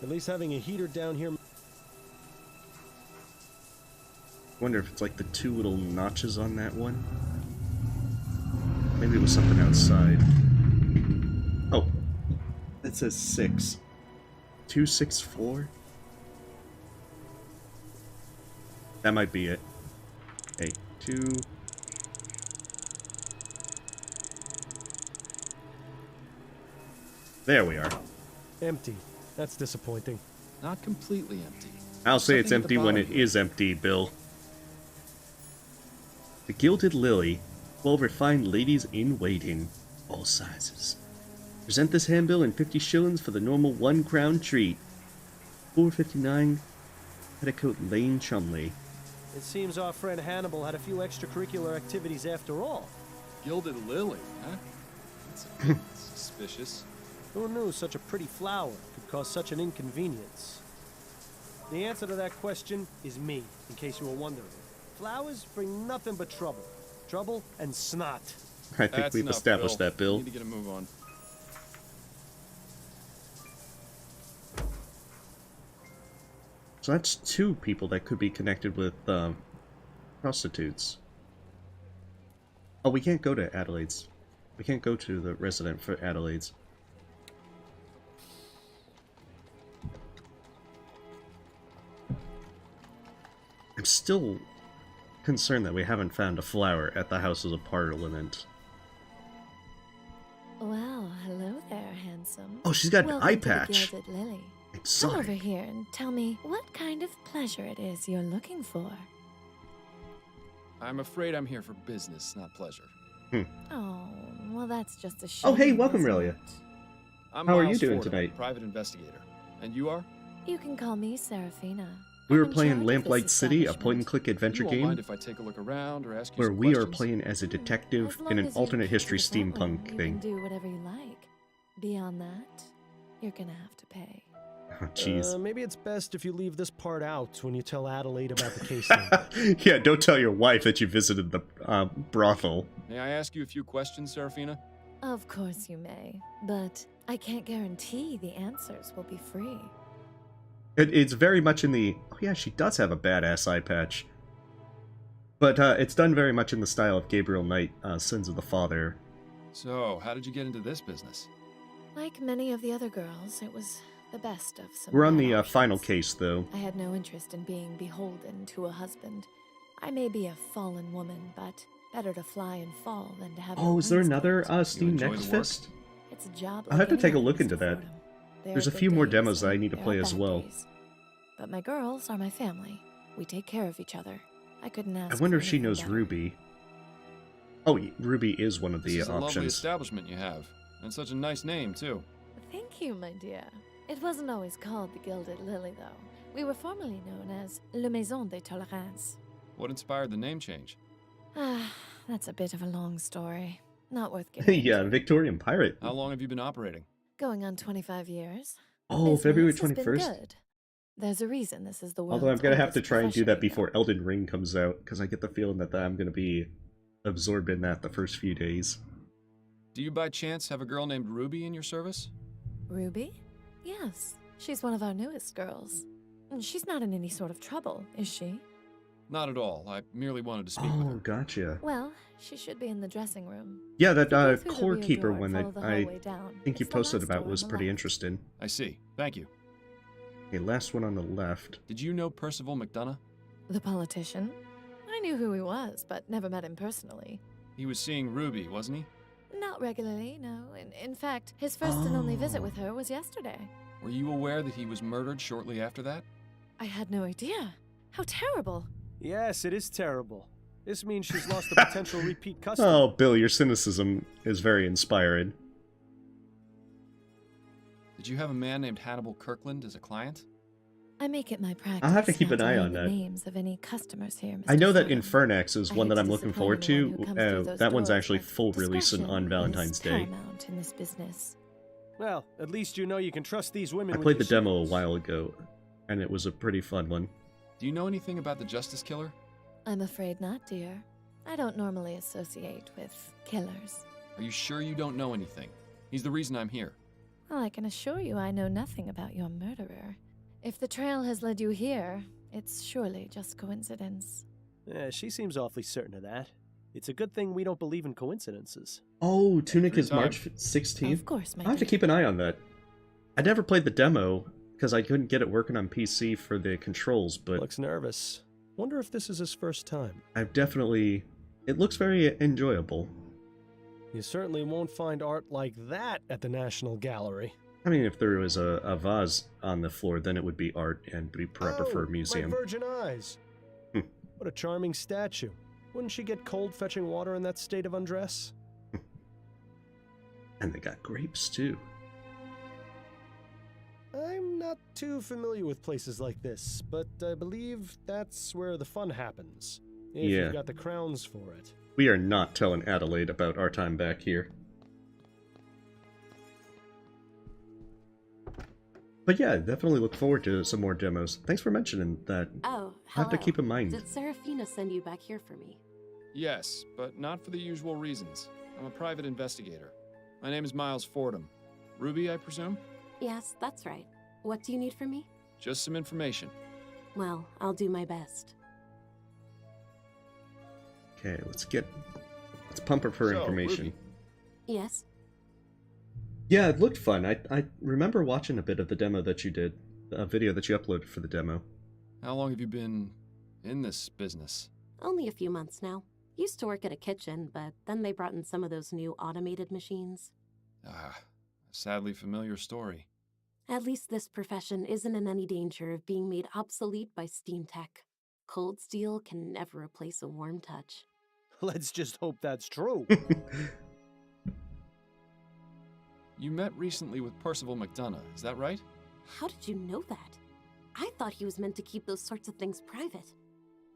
At least having a heater down here... Wonder if it's like the 2 little notches on that one. Maybe it was something outside. Oh, that says 6. 264? That might be it. Okay, 2. There we are. Empty. That's disappointing. Not completely empty. I'll say it's empty when it is empty, Bill. The Gilded Lily, 12 refined ladies in waiting, all sizes. Present this handbill and 50 shillings for the normal 1 crown treat. 459 Petticoat Lane, Chumley. It seems our friend Hannibal had a few extracurricular activities after all. Gilded lily, huh? That's a bit suspicious. Who knew such a pretty flower could cause such an inconvenience? The answer to that question is me, in case you were wondering. Flowers bring nothing but trouble. Trouble and snot. I think we've established that, Bill. We need to get a move on. So that's 2 people that could be connected with prostitutes. Oh, we can't go to Adelaide's. We can't go to the resident for Adelaide's. I'm still concerned that we haven't found a flower at the Houses of Parliament. Well, hello there, handsome. Oh, she's got an Welcome eye to the patch. Gilded Lily. Exotic. Come over here and tell me what kind of pleasure it is you're looking for. I'm afraid I'm here for business, not pleasure. Oh, well, that's just a shame. Oh, hey, welcome, isn't Relia. it? I'm How are you Miles doing Fordham, tonight? Private investigator. And you are? You can call me Serafina. We were I'm in playing charge of Lamplight this City, a establishment. point-and-click adventure You won't game mind if I take a look around or ask you where some we are questions? playing as a detective As long in an as you alternate keep history it that way, steampunk you thing. can do whatever you like. Beyond that, you're gonna have to pay. Oh, jeez. Maybe it's best if you leave this part out when you tell Adelaide about the case number. Yeah, don't tell your wife that you visited the brothel. May I ask you a few questions, Serafina? Of course you may, but I can't guarantee the answers will be free. It's very much in the... Oh yeah, she does have a badass eye patch. But it's done very much in the style of Gabriel Knight, Sins of the Father. So, how did you get into this business? Like many of the other girls, it was the best of some. We're on bad the options. final case, though. I had no interest in being beholden to a husband. I may be a fallen woman, but better to fly and fall than to have. Oh, your is there wings another clipped. Steam enjoy Next the work? Fist? It's a job. I'll have like to take a any look other, into Mr. that. Fordham. There There's are a good few more days demos that I and need to there play are as bad well. days. But my girls are my family. We take care of each other. I couldn't ask. I wonder for if she anything knows better. Ruby. Oh, Ruby is one of This the is a lovely options. establishment you have. And such a nice name, too. Thank you, my dear. It wasn't always called the Gilded Lily, though. We were formerly known as Le Maison de Tolérance. What inspired the name change? Ah, that's a bit of a long story. Not worth giving. Yeah, Victorian pirate. How long have you been operating? Going on 25 years. Oh, Business February has been 21st? good. There's a reason this is the world's Although I'm gonna have to oldest try and do that profession before Elden Ring comes out, because I get the feeling that I'm gonna be absorbed in that the first few days. Do you by chance have a girl named Ruby in your service? Ruby? Yes. She's one of our newest girls. She's not in any sort of trouble, is she? Not at all. I merely wanted to speak with Oh, her. gotcha. Well, she should be in the dressing room. Yeah, that If you go through the core rear keeper door one and that follow the I hallway down, think you it's the posted last about door was on the pretty left. interesting. I see. Thank you. Okay, last one on the left. Did you know Percival McDonough? The politician? I knew who he was, but never met him personally. He was seeing Ruby, wasn't he? Not regularly, no. In fact, his first and only visit with her was yesterday. Were you aware that he was murdered shortly after that? I had no idea. How terrible. Yes, it is terrible. This means she's lost a potential repeat customer. Oh, Bill, your cynicism is very inspiring. Did you have a man named Hannibal Kirkland as a client? I make it my practice. I'll have to keep not an eye name on the that. names of any customers here, I Mr. know that Fordham. Infernax is I one hate that I'm to looking disappoint forward to. anyone who comes through those That one's doors, actually but full release on discretion Valentine's is Day. paramount in this business. Well, at least you know you can trust these women. I with played the your demo a secrets. while ago, and it was a pretty fun one. Do you know anything about the Justice Killer? I'm afraid not, dear. I don't normally associate with killers. Are you sure you don't know anything? He's the reason I'm here. Well, I can assure you I know nothing about your murderer. If the trail has led you here, it's surely just coincidence. Yeah, she seems awfully certain of that. It's a good thing we don't believe in coincidences. Oh, Tunic Free is time. March 16th? Of course, my I'll have to dear. keep an eye on that. I never played the demo, because I couldn't get it working on PC for the controls, but Looks nervous. Wonder if this is his first time. I've definitely... It looks very enjoyable. You certainly won't find art like that at the National Gallery. I mean, if there was a vase on the floor, then it would be art and be proper for a museum. My virgin eyes. Hmm. What a charming statue. Wouldn't she get cold fetching water in that state of undress? And they got grapes, too. I'm not too familiar with places like this, but I believe that's where the fun happens. If Yeah. you've got the crowns for it. We are not telling Adelaide about our time back here. But yeah, definitely look forward to some more demos. Thanks for mentioning that. Oh, I have to keep in mind. Did Serafina send you back here for me? Yes, but not for the usual reasons. I'm a private investigator. My name is Miles Fordham. Ruby, I presume? Yes, that's right. What do you need from me? Just some information. Well, I'll do my best. Okay, let's pump her for information. Ruby. Yes? Yeah, it looked fun. I remember watching a bit of the demo that you did, a video that you uploaded for the demo. How long have you been in this business? Only a few months now. Used to work at a kitchen, but then they brought in some of those new automated machines. Ah, a sadly familiar story. At least this profession isn't in any danger of being made obsolete by steam tech. Cold steel can never replace a warm touch. Let's just hope that's true. You met recently with Percival McDonough, is that right? How did you know that? I thought he was meant to keep those sorts of things private.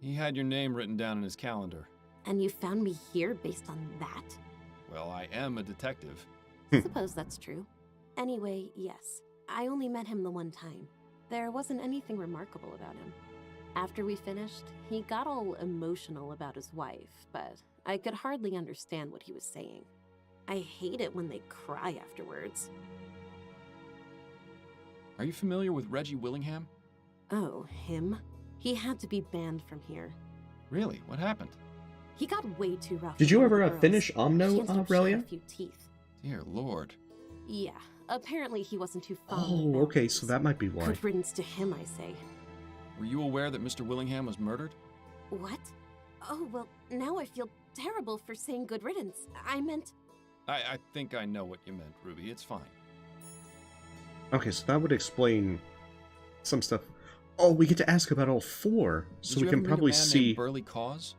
He had your name written down in his calendar. And you found me here based on that? Well, I am a detective. Suppose that's true. Anyway, yes. I only met him the one time. There wasn't anything remarkable about him. After we finished, he got all emotional about his wife, but I could hardly understand what he was saying. I hate it when they cry afterwards. Are you familiar with Reggie Willingham? Oh, him? He had to be banned from here. Really? What happened? He got way too rough. Did you with ever the girls. finish She Omno, ended up shedding Relia? a few teeth. Dear Lord. Yeah, apparently he wasn't too fond of Oh, okay, so that might be why. Good riddance to him, I say. Were you aware that Mr. Willingham was murdered? What? Oh, well, now I feel terrible for saying good riddance. I meant... I think I know what you meant, Ruby. It's fine. Okay, so that would explain some stuff. Oh, we get to ask about all four, so Did we you can ever probably meet a man see. named Burley Cause?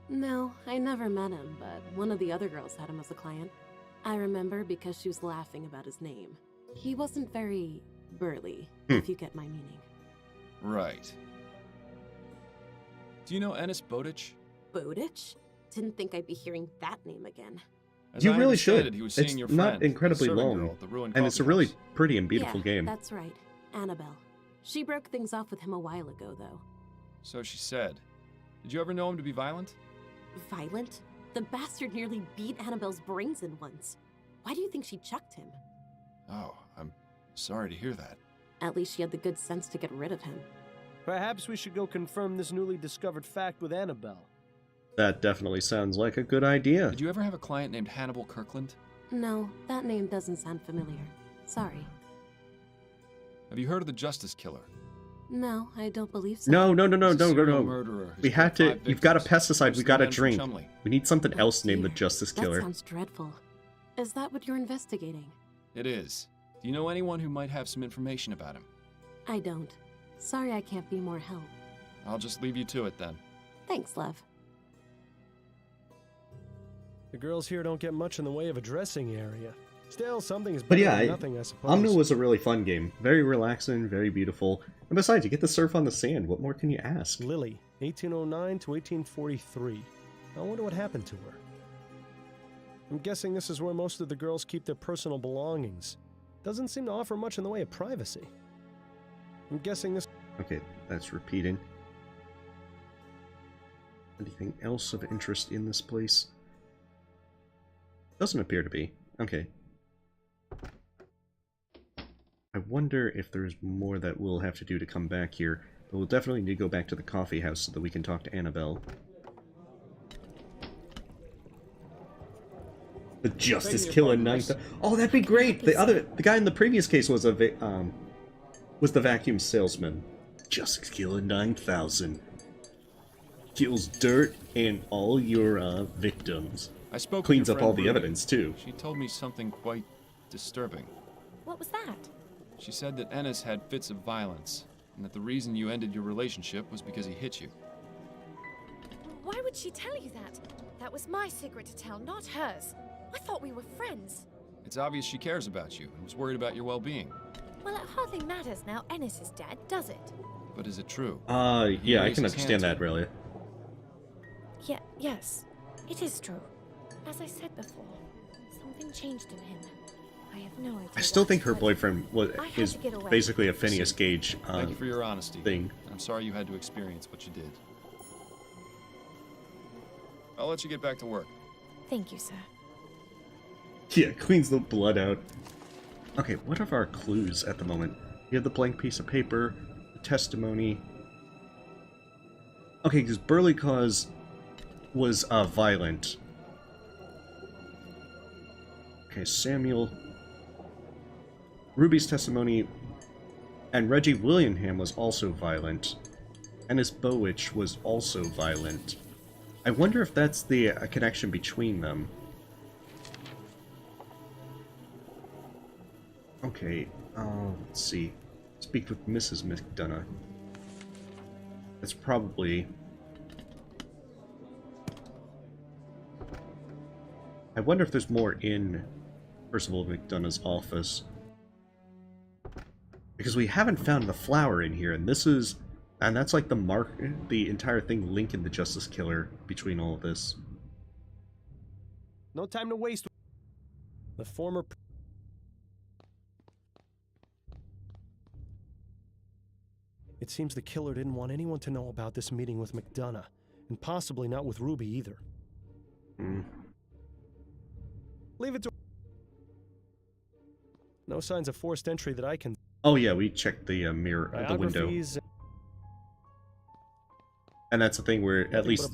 No, I never met him, but one of the other girls had him as a client. I remember because she was laughing about his name. He wasn't very burly, if you get my meaning. Right. Do you know Ennis Bowditch? Bowditch? Didn't think I'd be hearing that name again. As You I really understand should. it, he was It's seeing your not friend, incredibly the serving long, girl at the ruined and it's a coffee really house. pretty and beautiful Yeah, game. That's right. Annabelle. She broke things off with him a while ago, though. So she said. Did you ever know him to be violent? Violent? The bastard nearly beat Annabelle's brains in once. Why do you think she chucked him? Oh, I'm sorry to hear that. At least she had the good sense to get rid of him. Perhaps we should go confirm this newly discovered fact with Annabelle. That definitely sounds like a good idea. Did you ever have a client named Hannibal Kirkland? No, that name doesn't sound familiar. Sorry. Have you heard of the Justice Killer? No, I don't believe so. No. He's a serial murderer who's We had to. killed 5 You've got a victims, pesticide. We mostly got a men from drink. Chumley. We need something else named the Justice That Killer. sounds dreadful. Is that what you're investigating? It is. Do you know anyone who might have some information about him? I don't. Sorry I can't be more help. I'll just leave you to it then. Thanks, love. The girls here don't get much in the way of a dressing area. Still, something is But better yeah, than nothing, I suppose. Omno was a really fun game. Very relaxing, very beautiful. And besides, you get to surf on the sand. What more can you ask? Lily, 1809 to 1843. I wonder what happened to her. I'm guessing this is where most of the girls keep their personal belongings. Doesn't seem to offer much in the way of privacy. I'm guessing this... Okay, that's repeating. Anything else of interest in this place? Doesn't appear to be. Okay. I wonder if there's more that we'll have to do to come back here. But we'll definitely need to go back to the coffee house so that we can talk to Annabelle. The Justice Killer 9000. Oh, that'd be great. The guy in the previous case was the vacuum salesman. Justice Killer 9000 kills dirt and all your victims. I spoke Cleans with up your all friend the Ruby. evidence too. She told me something quite disturbing. What was that? She said that Ennis had fits of violence, and that the reason you ended your relationship was because he hit you. Why would she tell you that? That was my secret to tell, not hers. I thought we were friends. It's obvious she cares about you and was worried about your well-being. Well, it hardly matters now Ennis is dead, does it? But is it true? Yeah, I can understand that, really. Yes. It is true. As I said before, something changed in him. I have no idea. I still think her but boyfriend is to get away. basically a Phineas Gage Thank you for your honesty. thing. I'm sorry you had to experience what you did. I'll let you get back to work. Thank you, sir. Yeah, cleans the blood out. Okay, what are our clues at the moment? We have the blank piece of paper, the testimony. Okay, because Burley Cause was violent. Okay, Samuel. Ruby's testimony, and Reggie Willingham was also violent. Ennis Bowich was also violent. I wonder if that's the connection between them. Okay, let's see. Speak with Mrs. McDonough. That's probably... I wonder if there's more in Percival McDonough's office. Because we haven't found the flower in here, and this is... And that's like the entire thing linking the Justice Killer between all of this. No time to waste. The former... It seems the killer didn't want anyone to know about this meeting with McDonough, and possibly not with Ruby either. Leave it to... No signs of forced entry that I can... Oh yeah, we checked the mirror, the window. And that's the thing where at least...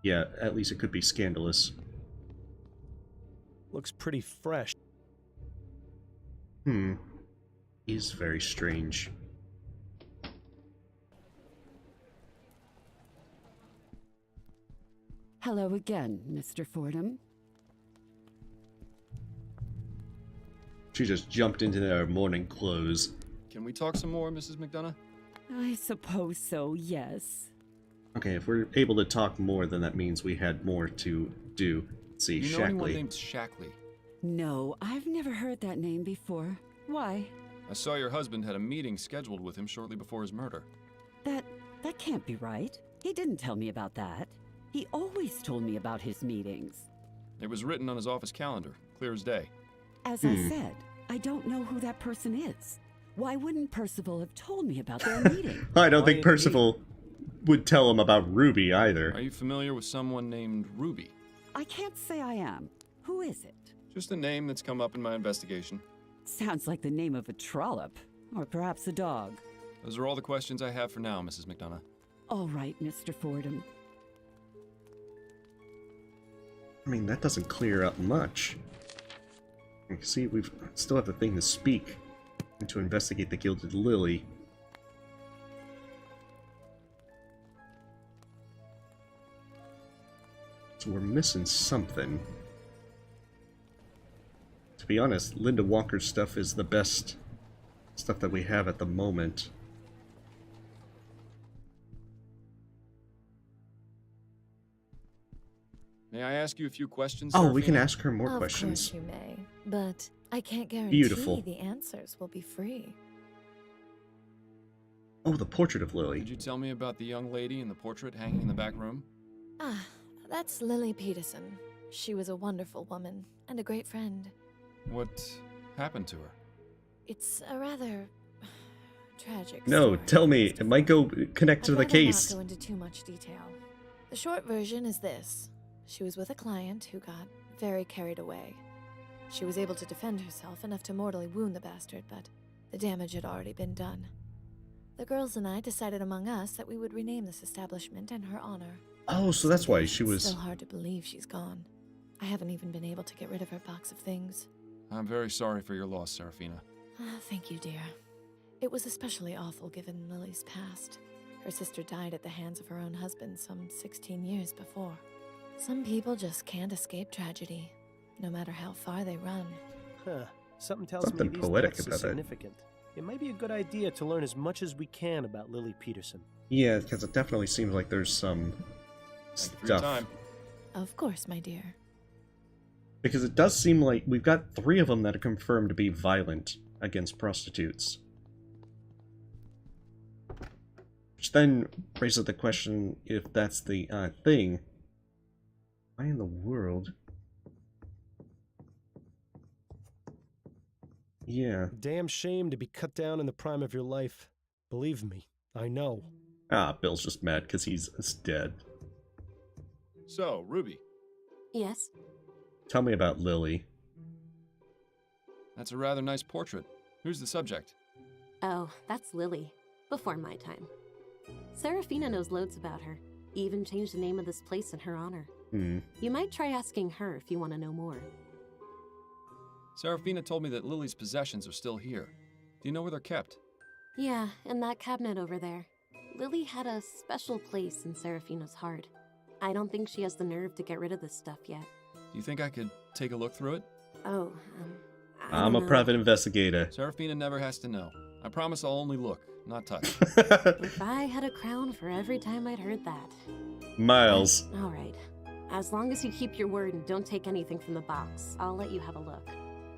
Yeah, at least it could be scandalous. Looks pretty fresh. He's very strange. Hello again, Mr. Fordham. She just jumped into their morning clothes. Can we talk some more, Mrs. McDonough? I suppose so, yes. Okay, if we're able to talk more, then that means we had more to do. Let's see, You know anyone named Shackley? No, I've never heard that name before. Why? I saw your husband had a meeting scheduled with him shortly before his murder. That can't be right. He didn't tell me about that. He always told me about his meetings. It was written on his office calendar, clear as day. As I said, I don't know who that person is. Why wouldn't Percival have told me about their meeting? I don't think Percival would tell him about Ruby either. Are you familiar with someone named Ruby? I can't say I am. Who is it? Just a name that's come up in my investigation. Sounds like the name of a trollop. Or perhaps a dog. Those are all the questions I have for now, Mrs. McDonough. All right, Mr. Fordham. I mean, that doesn't clear up much. You can see, we still have the thing to speak and to investigate the Gilded Lily. So we're missing something. To be honest, Linda Walker's stuff is the best stuff that we have at the moment. May I ask you a few questions? Oh, we can Serafina? ask her more questions. Of course you may, but I can't guarantee Beautiful. the answers will be free. Oh, the portrait of Lily. Could you tell me about the young lady in the portrait hanging in the back room? Ah, that's Lily Peterson. She was a wonderful woman and a great friend. What happened to her? It's a rather tragic No, story. tell me. It might go connect to I'd the rather case. not go into too much detail. The short version is this. She was with a client who got very carried away. She was able to defend herself enough to mortally wound the bastard, but the damage had already been done. The girls and I decided among us that we would rename this establishment in her honor. Oh, so that's why she It's was... still hard to believe she's gone. I haven't even been able to get rid of her box of things. I'm very sorry for your loss, Serafina. Thank you, dear. It was especially awful given Lily's past. Her sister died at the hands of her own husband some 16 years before. Some people just can't escape tragedy, no matter how far they run. Huh. Something tells Something me these poetic deaths are about that. significant. It might be a good idea to learn as much as we can about Lily Peterson. Yeah, because it definitely seems like there's some Thank you for your stuff. time. Of course, my dear. Because it does seem like we've got 3 of them that are confirmed to be violent against prostitutes. Which then raises the question, if that's the thing, why in the world? Yeah. Damn shame to be cut down in the prime of your life. Believe me, I know. Ah, Bill's just mad because he's dead. So, Ruby. Yes? Tell me about Lily. That's a rather nice portrait. Who's the subject? Oh, that's Lily. Before my time. Serafina knows loads about her. Even changed the name of this place in her honor. You might try asking her if you want to know more. Serafina told me that Lily's possessions are still here. Do you know where they're kept? Yeah, in that cabinet over there. Lily had a special place in Serafina's heart. I don't think she has the nerve to get rid of this stuff yet. Do you think I could take a look through it? Oh, I'm a private investigator. Serafina never has to know. I promise I'll only look, not touch. If I had a crown for every time I'd heard that. Miles. All right. As long as you keep your word and don't take anything from the box, I'll let you have a look.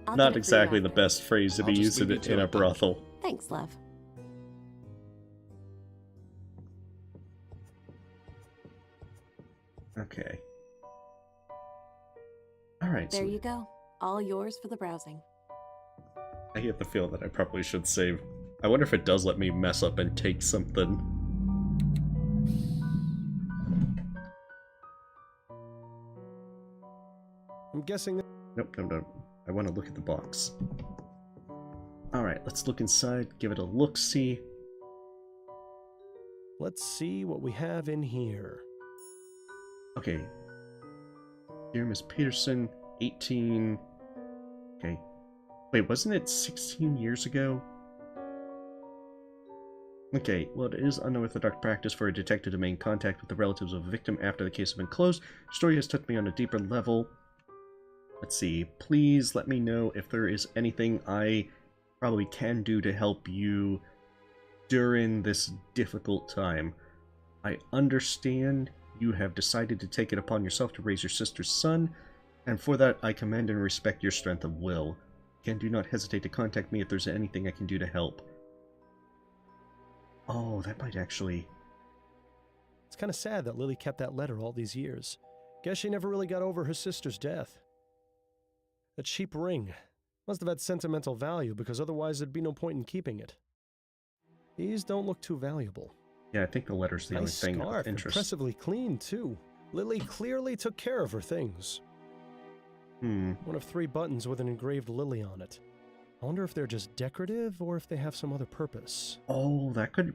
I'll Not get it for you exactly the after. best phrase to be used in a brothel. Thanks, love. Okay. Alright, There so you go. All yours for the browsing. I get the feel that I probably should save. I wonder if it does let me mess up and take something. I'm guessing that... Nope, no, no. I want to look at the box. Alright, let's look inside, give it a look-see. Let's see what we have in here. Okay. Dear Miss Peterson, 18... Okay. Wait, wasn't it 16 years ago? Okay, well, it is unorthodox practice for a detective to maintain contact with the relatives of a victim after the case has been closed. Your story has touched me on a deeper level. Let's see. Please let me know if there is anything I probably can do to help you during this difficult time. I understand you have decided to take it upon yourself to raise your sister's son, and for that I commend and respect your strength of will. Again, do not hesitate to contact me if there's anything I can do to help. Oh, that might actually... It's kind of sad that Lily kept that letter all these years. Guess she never really got over her sister's death. That cheap ring must have had sentimental value, because otherwise there'd be no point in keeping it. These don't look too valuable. Yeah, I think the letter's the Nice only thing scarf, of interest. impressively clean, too. Lily clearly took care of her things. One of 3 buttons with an engraved lily on it. I wonder if they're just decorative or if they have some other purpose. Oh, that could...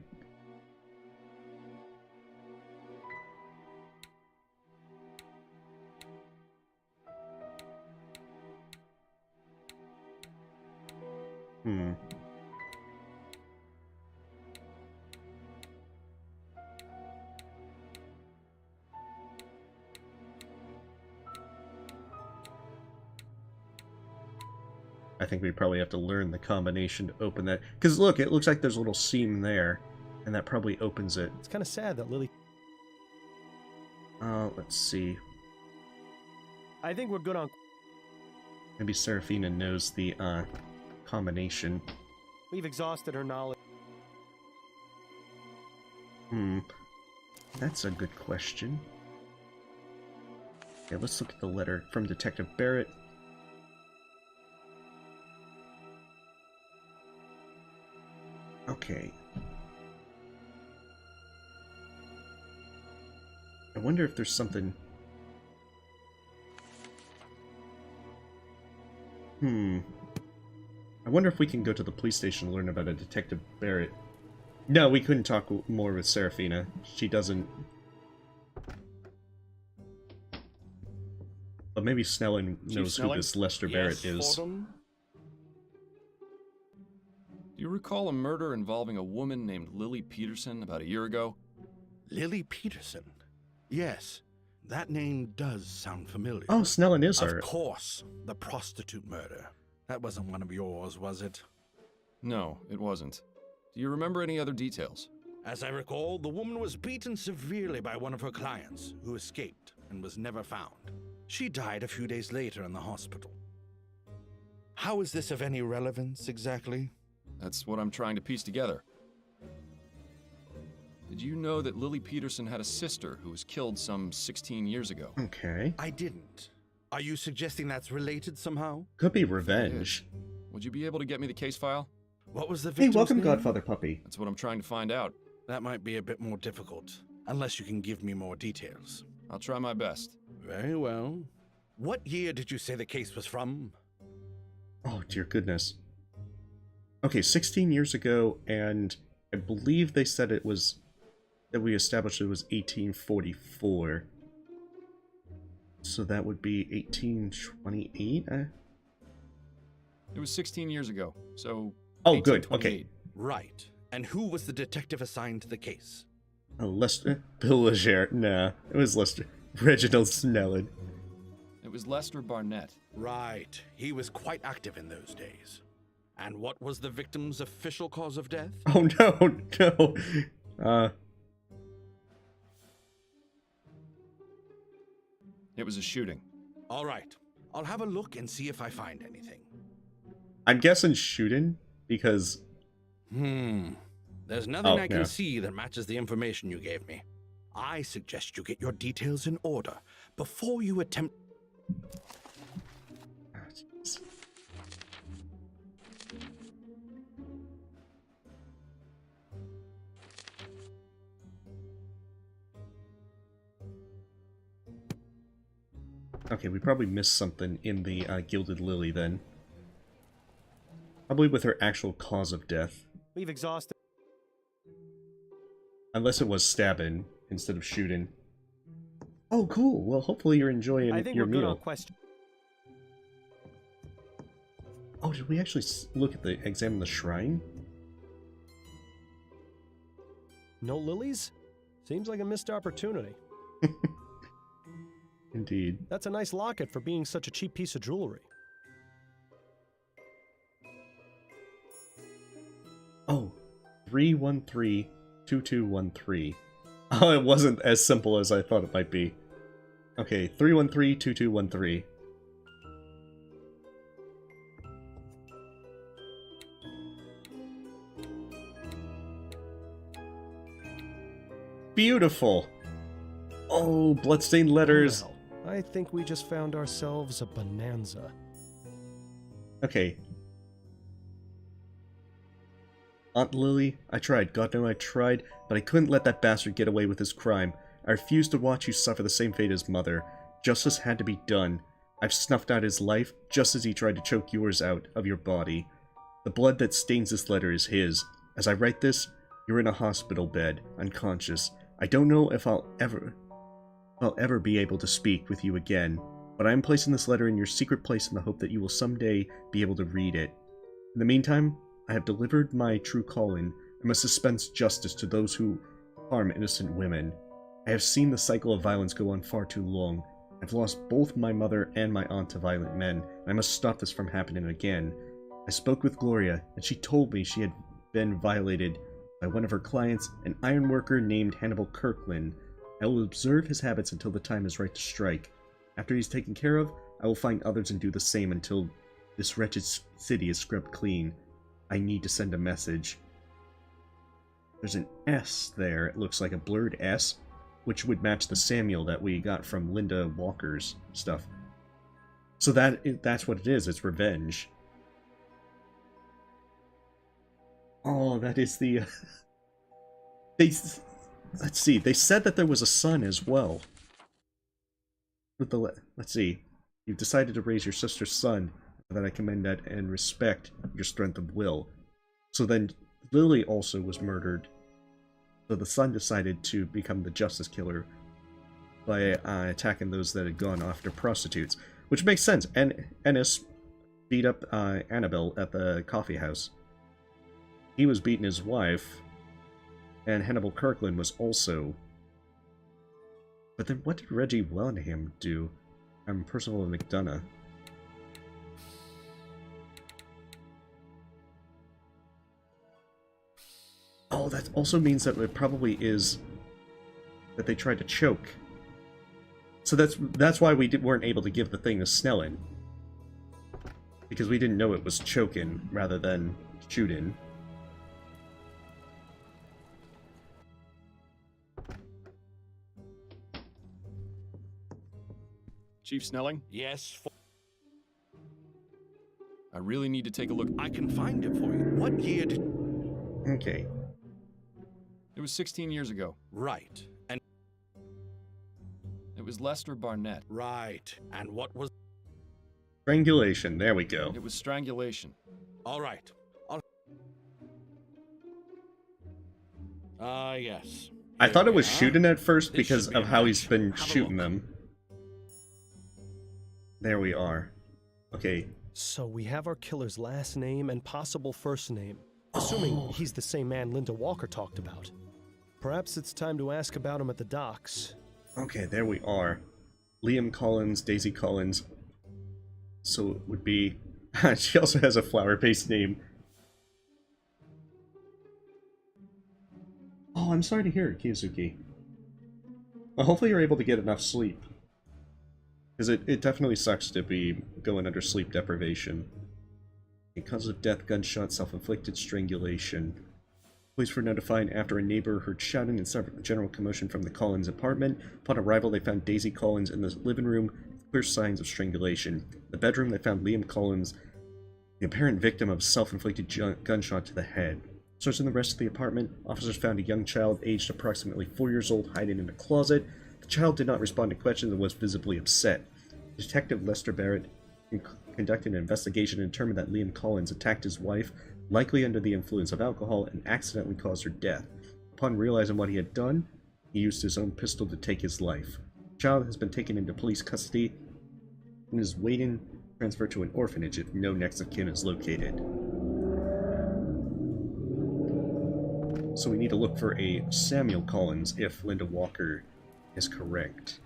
I think we probably have to learn the combination to open that. Because look, it looks like there's a little seam there, and that probably opens it. It's kind of sad that Lily... Let's see. I think we're good on... Maybe Serafina knows the, combination. We've exhausted her knowledge. That's a good question. Okay, let's look at the letter from Detective Barrett. Okay. I wonder if there's something... I wonder if we can go to the police station and learn about a Detective Barrett. No, we couldn't talk more with Serafina. She doesn't... But maybe Snellen knows who this Lester Barrett is. Do you recall a murder involving a woman named Lily Peterson about a year ago? Lily Peterson? Yes. That name does sound familiar. Oh, Snellen is her. Of course. The prostitute murder. That wasn't one of yours, was it? No, it wasn't. Do you remember any other details? As I recall, the woman was beaten severely by one of her clients, who escaped and was never found. She died a few days later in the hospital. How is this of any relevance, exactly? That's what I'm trying to piece together. Did Did you know that Lily Peterson had a sister who was killed some 16 years ago? Okay. I didn't. Are you suggesting that's related somehow? Could be revenge. Would you be able to get me the case file? What was the Hey, victim's welcome, name? Godfather Puppy. That's what I'm trying to find out. That might be a bit more difficult, unless you can give me more details. I'll try my best. Very well. What year did you say the case was from? Oh, dear goodness. Okay, 16 years ago, and I believe they said it was... that we established it was 1844. So that would be 1828? It was 16 years ago, so... Oh, good, okay. Right. And who was the detective assigned to the case? Lester... Bill Legere. Nah, it was Lester. Reginald Snellen. It was Lester Barnett. Right. He was quite active in those days. And what was the victim's official cause of death? Oh, no, no. It was a shooting. All right. I'll have a look and see if I find anything. I'm guessing shooting, because... There's nothing I can see that matches the information you gave me. I suggest you get your details in order before you attempt... Okay, we probably missed something in the Gilded Lily then. Probably with her actual cause of death. We've exhausted. Unless it was stabbing instead of shooting. Oh, cool. Well, hopefully you're enjoying I think your we're good meal. on question. Oh, did we actually look at examine the shrine? No lilies? Seems like a missed opportunity. Indeed. That's a nice locket for being such a cheap piece of jewelry. Oh, 313-2213. Oh, it wasn't as simple as I thought it might be. Okay, 313-2213. Beautiful. Oh, bloodstained letters. Well, I think we just found ourselves a bonanza. Okay. Aunt Lily, I tried. God knows I tried, but I couldn't let that bastard get away with his crime. I refused to watch you suffer the same fate as Mother. Justice had to be done. I've snuffed out his life, just as he tried to choke yours out of your body. The blood that stains this letter is his. As I write this, you're in a hospital bed, unconscious. I don't know if I'll ever be able to speak with you again, but I am placing this letter in your secret place in the hope that you will someday be able to read it. In the meantime, I have delivered my true calling. I must dispense justice to those who harm innocent women. I have seen the cycle of violence go on far too long. I've lost both my mother and my aunt to violent men, and I must stop this from happening again. I spoke with Gloria, and she told me she had been violated by one of her clients, an ironworker named Hannibal Kirkland. I will observe his habits until the time is right to strike. After he's taken care of, I will find others and do the same until this wretched city is scrubbed clean. I need to send a message. There's an S there. It looks like a blurred S, which would match the Samuel that we got from Linda Walker's stuff. So that's what it is. It's revenge. Oh, that is the... Let's see. They said that there was a son as well. With the let's see. You've decided to raise your sister's son. That I commend that and respect your strength of will. So then Lily also was murdered. So the son decided to become the justice killer by attacking those that had gone after prostitutes, which makes sense. And Ennis beat up Annabelle at the coffee house. He was beating his wife, and Hannibal Kirkland was also. But then what did Reggie Wellingham do? Percival McDonough. Oh, that also means that it probably is that they tried to choke. So that's why we weren't able to give the thing to Snellen. Because we didn't know it was choking rather than shooting. Chief Snelling? Yes. I really need to take a look. I can find it for you. What year did... Okay. It was 16 years ago. Right. And... It was Lester Barnett. Right. And what was... Strangulation. There we go. It was strangulation. All right. Yes. I thought it was shooting at first because of how he's been shooting them. There we are. Okay. So we have our killer's last name and possible first name, assuming he's the same man Linda Walker talked about. Perhaps it's time to ask about him at the docks. Okay, there we are. Liam Collins, Daisy Collins. So it would be... she also has a flower-based name. Oh, I'm sorry to hear it, Kiyosuke. Well, hopefully you're able to get enough sleep. Because it definitely sucks to be going under sleep deprivation. Cause of death, gunshot, self-inflicted strangulation. Police were notified after a neighbor heard shouting and general commotion from the Collins apartment. Upon arrival, they found Daisy Collins in the living room with clear signs of strangulation. In the bedroom, they found Liam Collins, the apparent victim of a self-inflicted gunshot to the head. Searching the rest of the apartment, officers found a young child aged approximately 4 years old hiding in a closet. The child did not respond to questions and was visibly upset. Detective Lester Barrett conducted an investigation and determined that Liam Collins attacked his wife, likely under the influence of alcohol, and accidentally caused her death. Upon realizing what he had done, he used his own pistol to take his life. The child has been taken into police custody and is waiting transferred to an orphanage if no next of kin is located. So we need to look for a Samuel Collins if Linda Walker is correct.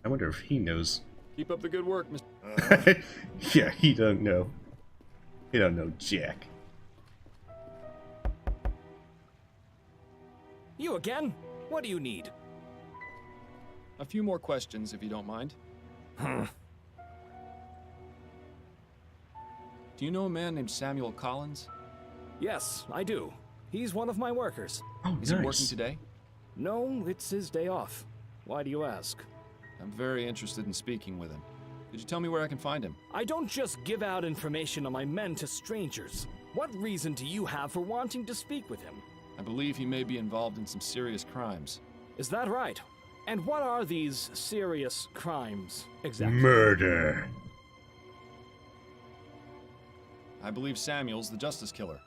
I wonder if he knows. Keep up the good work, Mr. Yeah, he don't know. He don't know jack. You again? What do you need? A few more questions, if you don't mind. Do you know a man named Samuel Collins? Yes, I do. He's one of my workers. Oh, Is he working today? No, it's his day off. Why do you ask? I'm very interested in speaking with him. Could you tell me where I can find him? I don't just give out information on my men to strangers. What reason do you have for wanting to speak with him? I believe he may be involved in some serious crimes. Is that right? And what are these serious crimes exactly? Murder. I believe Samuel's the justice killer.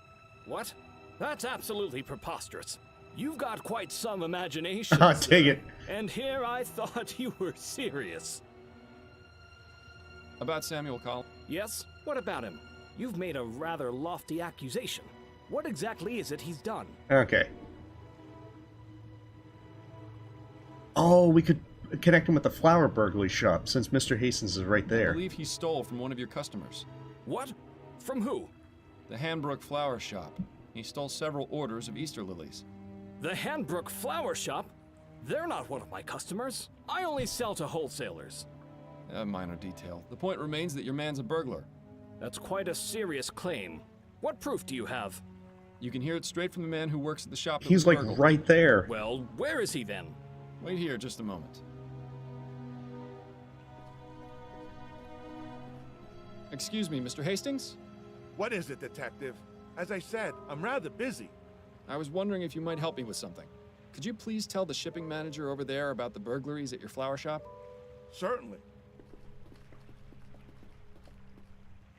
What? That's absolutely preposterous. You've got quite some imagination. Ah, take it. And here I thought you were serious. About Samuel Collins? Yes? What about him? You've made a rather lofty accusation. What exactly is it he's done? Okay. Oh, we could connect him with the flower burglary shop, since Mr. Hastings is right there. I believe he stole from one of your customers. What? From who? The Hanbrook Flower Shop. He stole several orders of Easter lilies. The Hanbrook Flower Shop? They're not one of my customers. I only sell to wholesalers. A minor detail. The point remains that your man's a burglar. That's quite a serious claim. What proof do you have? You can hear it straight from the man who works at the shop. He's like right there. Well, where is he then? Wait here just a moment. Excuse me, Mr. Hastings? What is it, Detective? As I said, I'm rather busy. I was wondering if you might help me with something. Could you please tell the shipping manager over there about the burglaries at your flower shop? Certainly.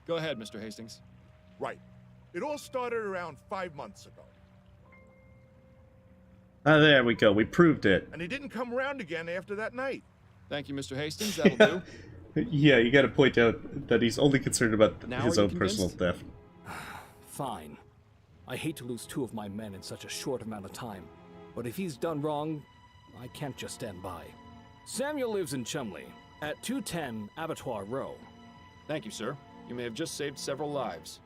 Go ahead, Mr. Hastings. Right. It all started around 5 months ago. Ah, there we go. We proved it. And he didn't come around again after that night. Thank you, Mr. Hastings. That'll do. Yeah, you gotta point out that he's only concerned about Now his are you own personal convinced? theft. Fine. I hate to lose 2 of my men in such a short amount of time. But if he's done wrong, I can't just stand by. Samuel lives in Chumley, at 210 Abattoir Row. Thank you, sir. You may have just saved several lives.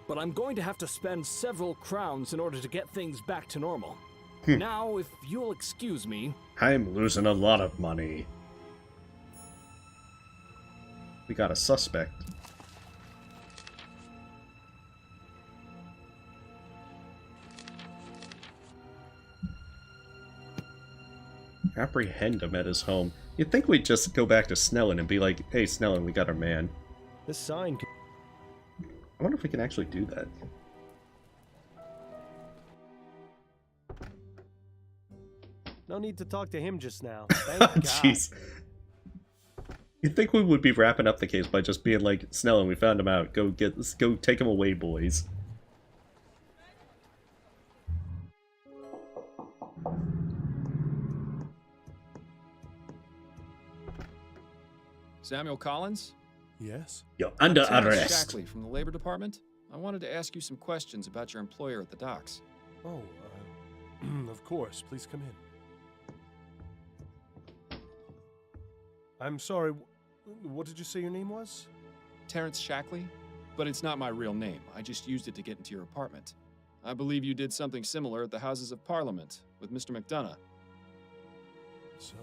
But I'm going to have to spend several crowns in order to get things back to normal. Hmm. Now, if you'll excuse me... I'm losing a lot of money. We got a suspect. apprehend him at his home. You'd think we'd just go back to Snellen and be like, hey, Snellen, we got our man. This sign... I wonder if we can actually do that. No need to talk to him just now. Thank God. Jeez. You'd think we would be wrapping up the case by just being like, Snellen, we found him out. Go take him away, boys. Samuel Collins? Yes? You're under Terrence arrest. Shackley from the Labor Department. I wanted to ask you some questions about your employer at the docks. Oh, of course. Please come in. I'm sorry. What did you say your name was? Terrence Shackley? But it's not my real name. I just used it to get into your apartment. I believe you did something similar at the Houses of Parliament with Mr. McDonough. So,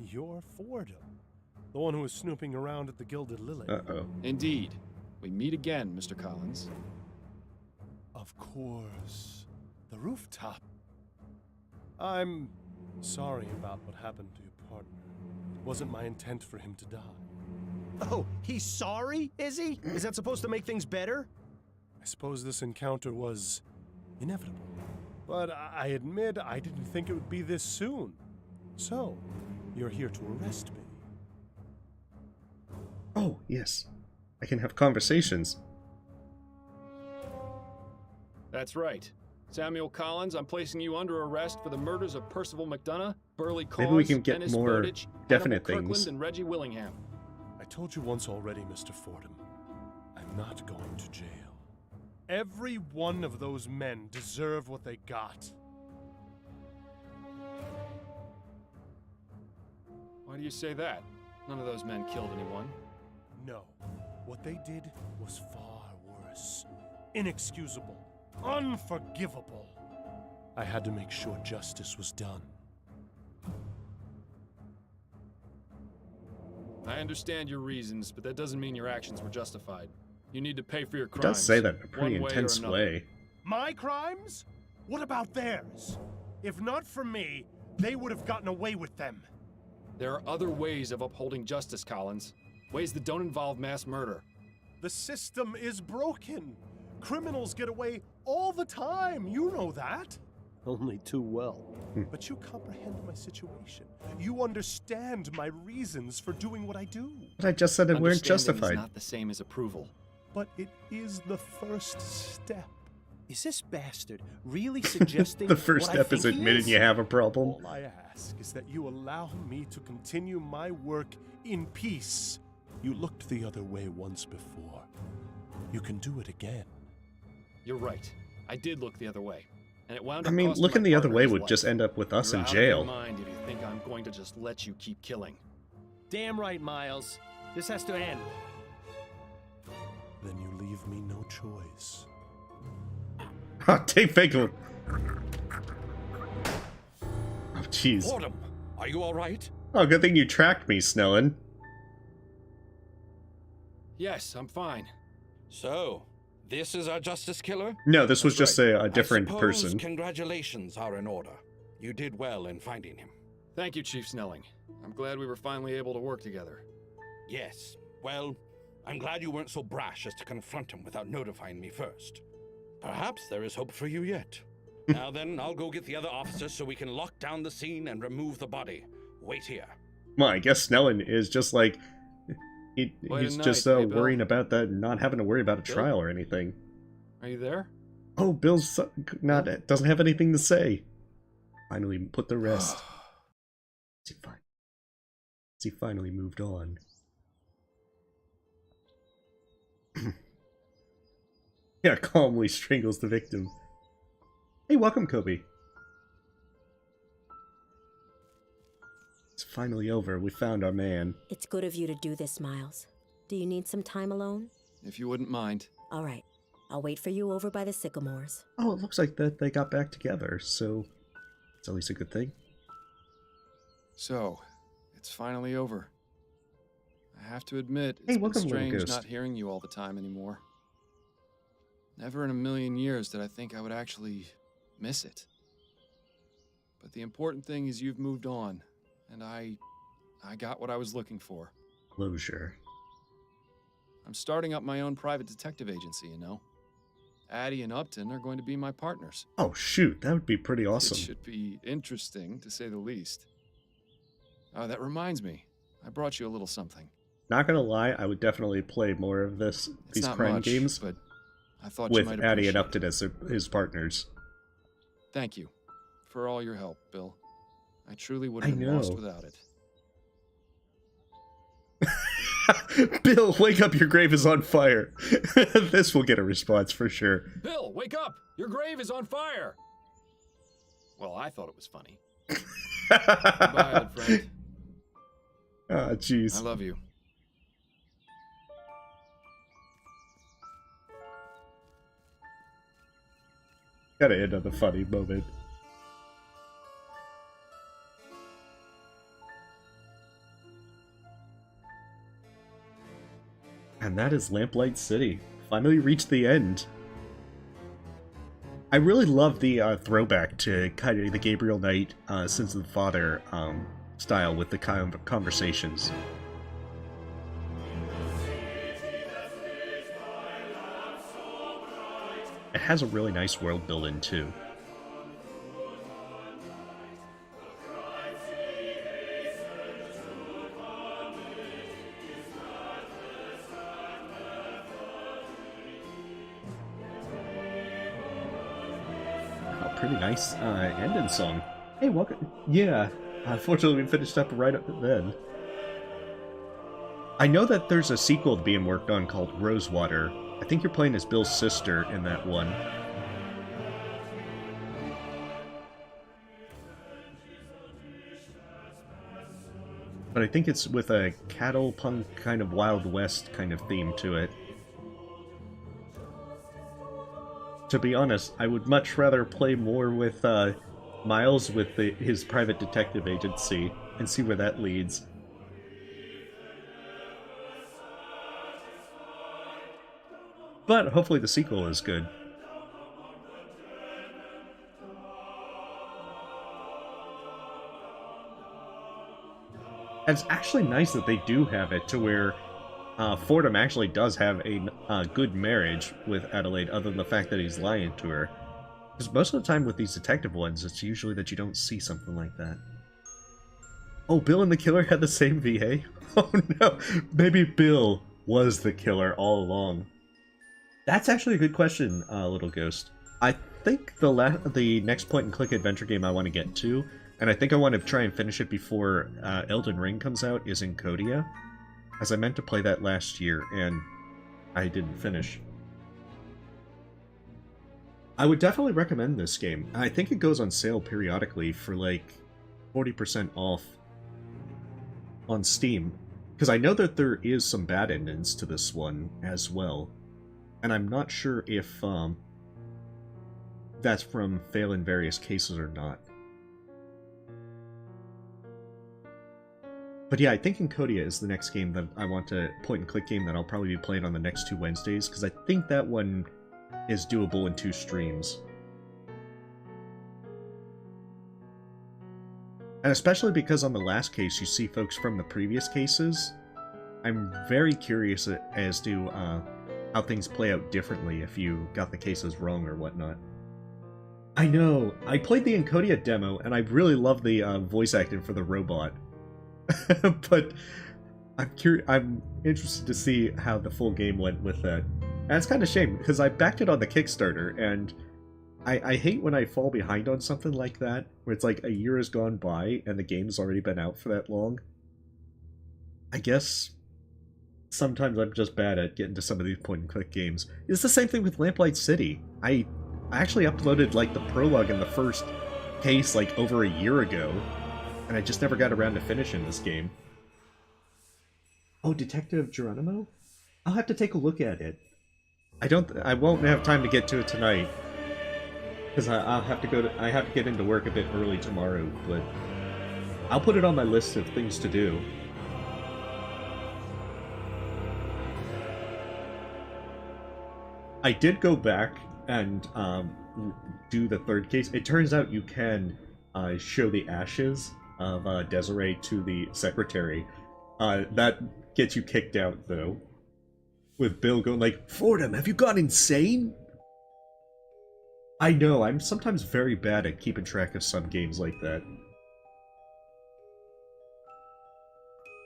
you're Fordham. The one who was snooping around at the Gilded Lily. Uh-oh. Indeed. We meet again, Mr. Collins. Of course. The rooftop. I'm sorry about what happened to your partner. It wasn't my intent for him to die. Oh, he's sorry, is he? Is that supposed to make things better? I suppose this encounter was inevitable. But I admit I didn't think it would be this soon. So, you're here to arrest me. Oh, yes. I can have conversations. That's right. Samuel Collins, I'm placing you under arrest for the murders of Percival McDonough, Burley Cause, Maybe we can get Dennis more Bowditch, definite Hannibal things. Kirkland, and Reggie Willingham. I told you once already, Mr. Fordham. I'm not going to jail. Every one of those men deserve what they got. Why do you say that? None of those men killed anyone. No. What they did was far worse. Inexcusable. Unforgivable. I had to make sure justice was done. I understand your reasons, but that doesn't mean your actions were justified. You need to pay for your It crimes. does say that in a pretty one way or intense another. way. My crimes? What about theirs? If not for me, they would have gotten away with them. There are other ways of upholding justice, Collins. Ways that don't involve mass murder. The system is broken. Criminals get away all the time. You know that. Only too well. But you comprehend my situation. You understand my reasons for doing what I do. But I just said it weren't Understanding justified. is not the same as approval. But it is the first step. Is this bastard really suggesting The first what I step is think he admitting you have a problem. All I ask is that you allow me to continue my work in peace. You looked the other way once before. You can do it again. You're right. I did look the other way. And it wound I up mean, costing looking my the other partner way his would life. just end up with us You're in out of your jail. mind if you think I'm going to just let you keep killing. Damn right, Miles. This has to end. Then you leave me no choice. Take Finkel. Oh, jeez. Fordham, are you all right? Oh, good thing you tracked me, Snellen. Yes, I'm fine. So, this is our justice killer? No, this was just a different I suppose person. Congratulations are in order. You did well in finding him. Thank you, Chief Snelling. I'm glad we were finally able to work together. Yes. Well, I'm glad you weren't so brash as to confront him without notifying me first. Perhaps there is hope for you yet. Now then, I'll go get the other officers so we can lock down the scene and remove the body. Wait here. Well, I guess Snellen is just like... he's just hey, Bill. worrying about that, not having to worry about a Bill? trial or anything. Are you there? Oh, Bill's doesn't have anything to say. Finally put the rest. He finally moved on. Yeah, calmly strangles the victim. Hey, welcome, Kobe. It's finally over. We found our man. It's good of you to do this, Miles. Do you need some time alone? If you wouldn't mind. All right. I'll wait for you over by the sycamores. Oh, it looks like that they got back together, so it's always a good thing. So, it's finally over. I have to admit, Hey, it's been welcome, little strange ghost. not hearing you all the time anymore. Never in a million years did I think I would actually miss it. But the important thing is you've moved on, and I got what I was looking for. Closure. I'm starting up my own private detective agency, you know. Addie and Upton are going to be my partners. Oh, shoot. That would be pretty awesome. It should be interesting, to say the least. Oh, that reminds me. I brought you a little something. Not gonna lie, I would definitely play more of these crime games but I thought with you might Addie and appreciate Upton as his partners. Thank you for all your help, Bill. I truly would have been lost without it. Bill, wake up, your grave is on fire. This will get a response for sure. Bill, wake up! Your grave is on fire! Well, I thought it was funny. Goodbye, old friend. Ah, jeez. I love you. Gotta end on the funny moment. And that is Lamplight City. Finally reached the end. I really love the throwback to kind of the Gabriel Knight, Sins of the Father style with the kind of conversations. It has a really nice world building too. Pretty nice ending song. Hey, welcome. Yeah, unfortunately we finished up right up then. I know that there's a sequel being worked on called Rosewater. I think you're playing as Bill's sister in that one. But I think it's with a cattle punk kind of Wild West kind of theme to it. To be honest, I would much rather play more with Miles with his private detective agency and see where that leads. But hopefully the sequel is good. And it's actually nice that they do have it to where Fordham actually does have a good marriage with Adelaide, other than the fact that he's lying to her. Because most of the time with these detective ones, it's usually that you don't see something like that. Oh, Bill and the killer had the same VA? Oh no, maybe Bill was the killer all along. That's actually a good question, Little Ghost. I think the next point-and-click adventure game I want to get to, and I think I want to try and finish it before Elden Ring comes out, is Encodia. As I meant to play that last year, and I didn't finish. I would definitely recommend this game. I think it goes on sale periodically for like 40% off on Steam. Because I know that there is some bad endings to this one as well. And I'm not sure if that's from fail in various cases or not. But yeah, I think Encodia is the next game that I want to point-and-click game that I'll probably be playing on the next 2 Wednesdays, because I think that one is doable in 2 streams. And especially because on the last case you see folks from the previous cases, I'm very curious as to how things play out differently if you got the cases wrong or whatnot. I know, I played the Encodia demo and I really love the voice acting for the robot. But I'm interested to see how the full game went with that. And it's kind of a shame, because I backed it on the Kickstarter, and I hate when I fall behind on something like that, where it's like a year has gone by and the game's already been out for that long. I guess sometimes I'm just bad at getting to some of these point-and-click games. It's the same thing with Lamplight City. I actually uploaded like the prologue in the first case like over a year ago, and I just never got around to finishing this game. Oh, Detective Geronimo? I'll have to take a look at it. I won't have time to get to it tonight, because I have to get into work a bit early tomorrow, but I'll put it on my list of things to do. I did go back and do the third case. It turns out you can show the ashes of Desiree to the secretary. That gets you kicked out, though. With Bill going like, Fordham, have you gone insane? I know, I'm sometimes very bad at keeping track of some games like that.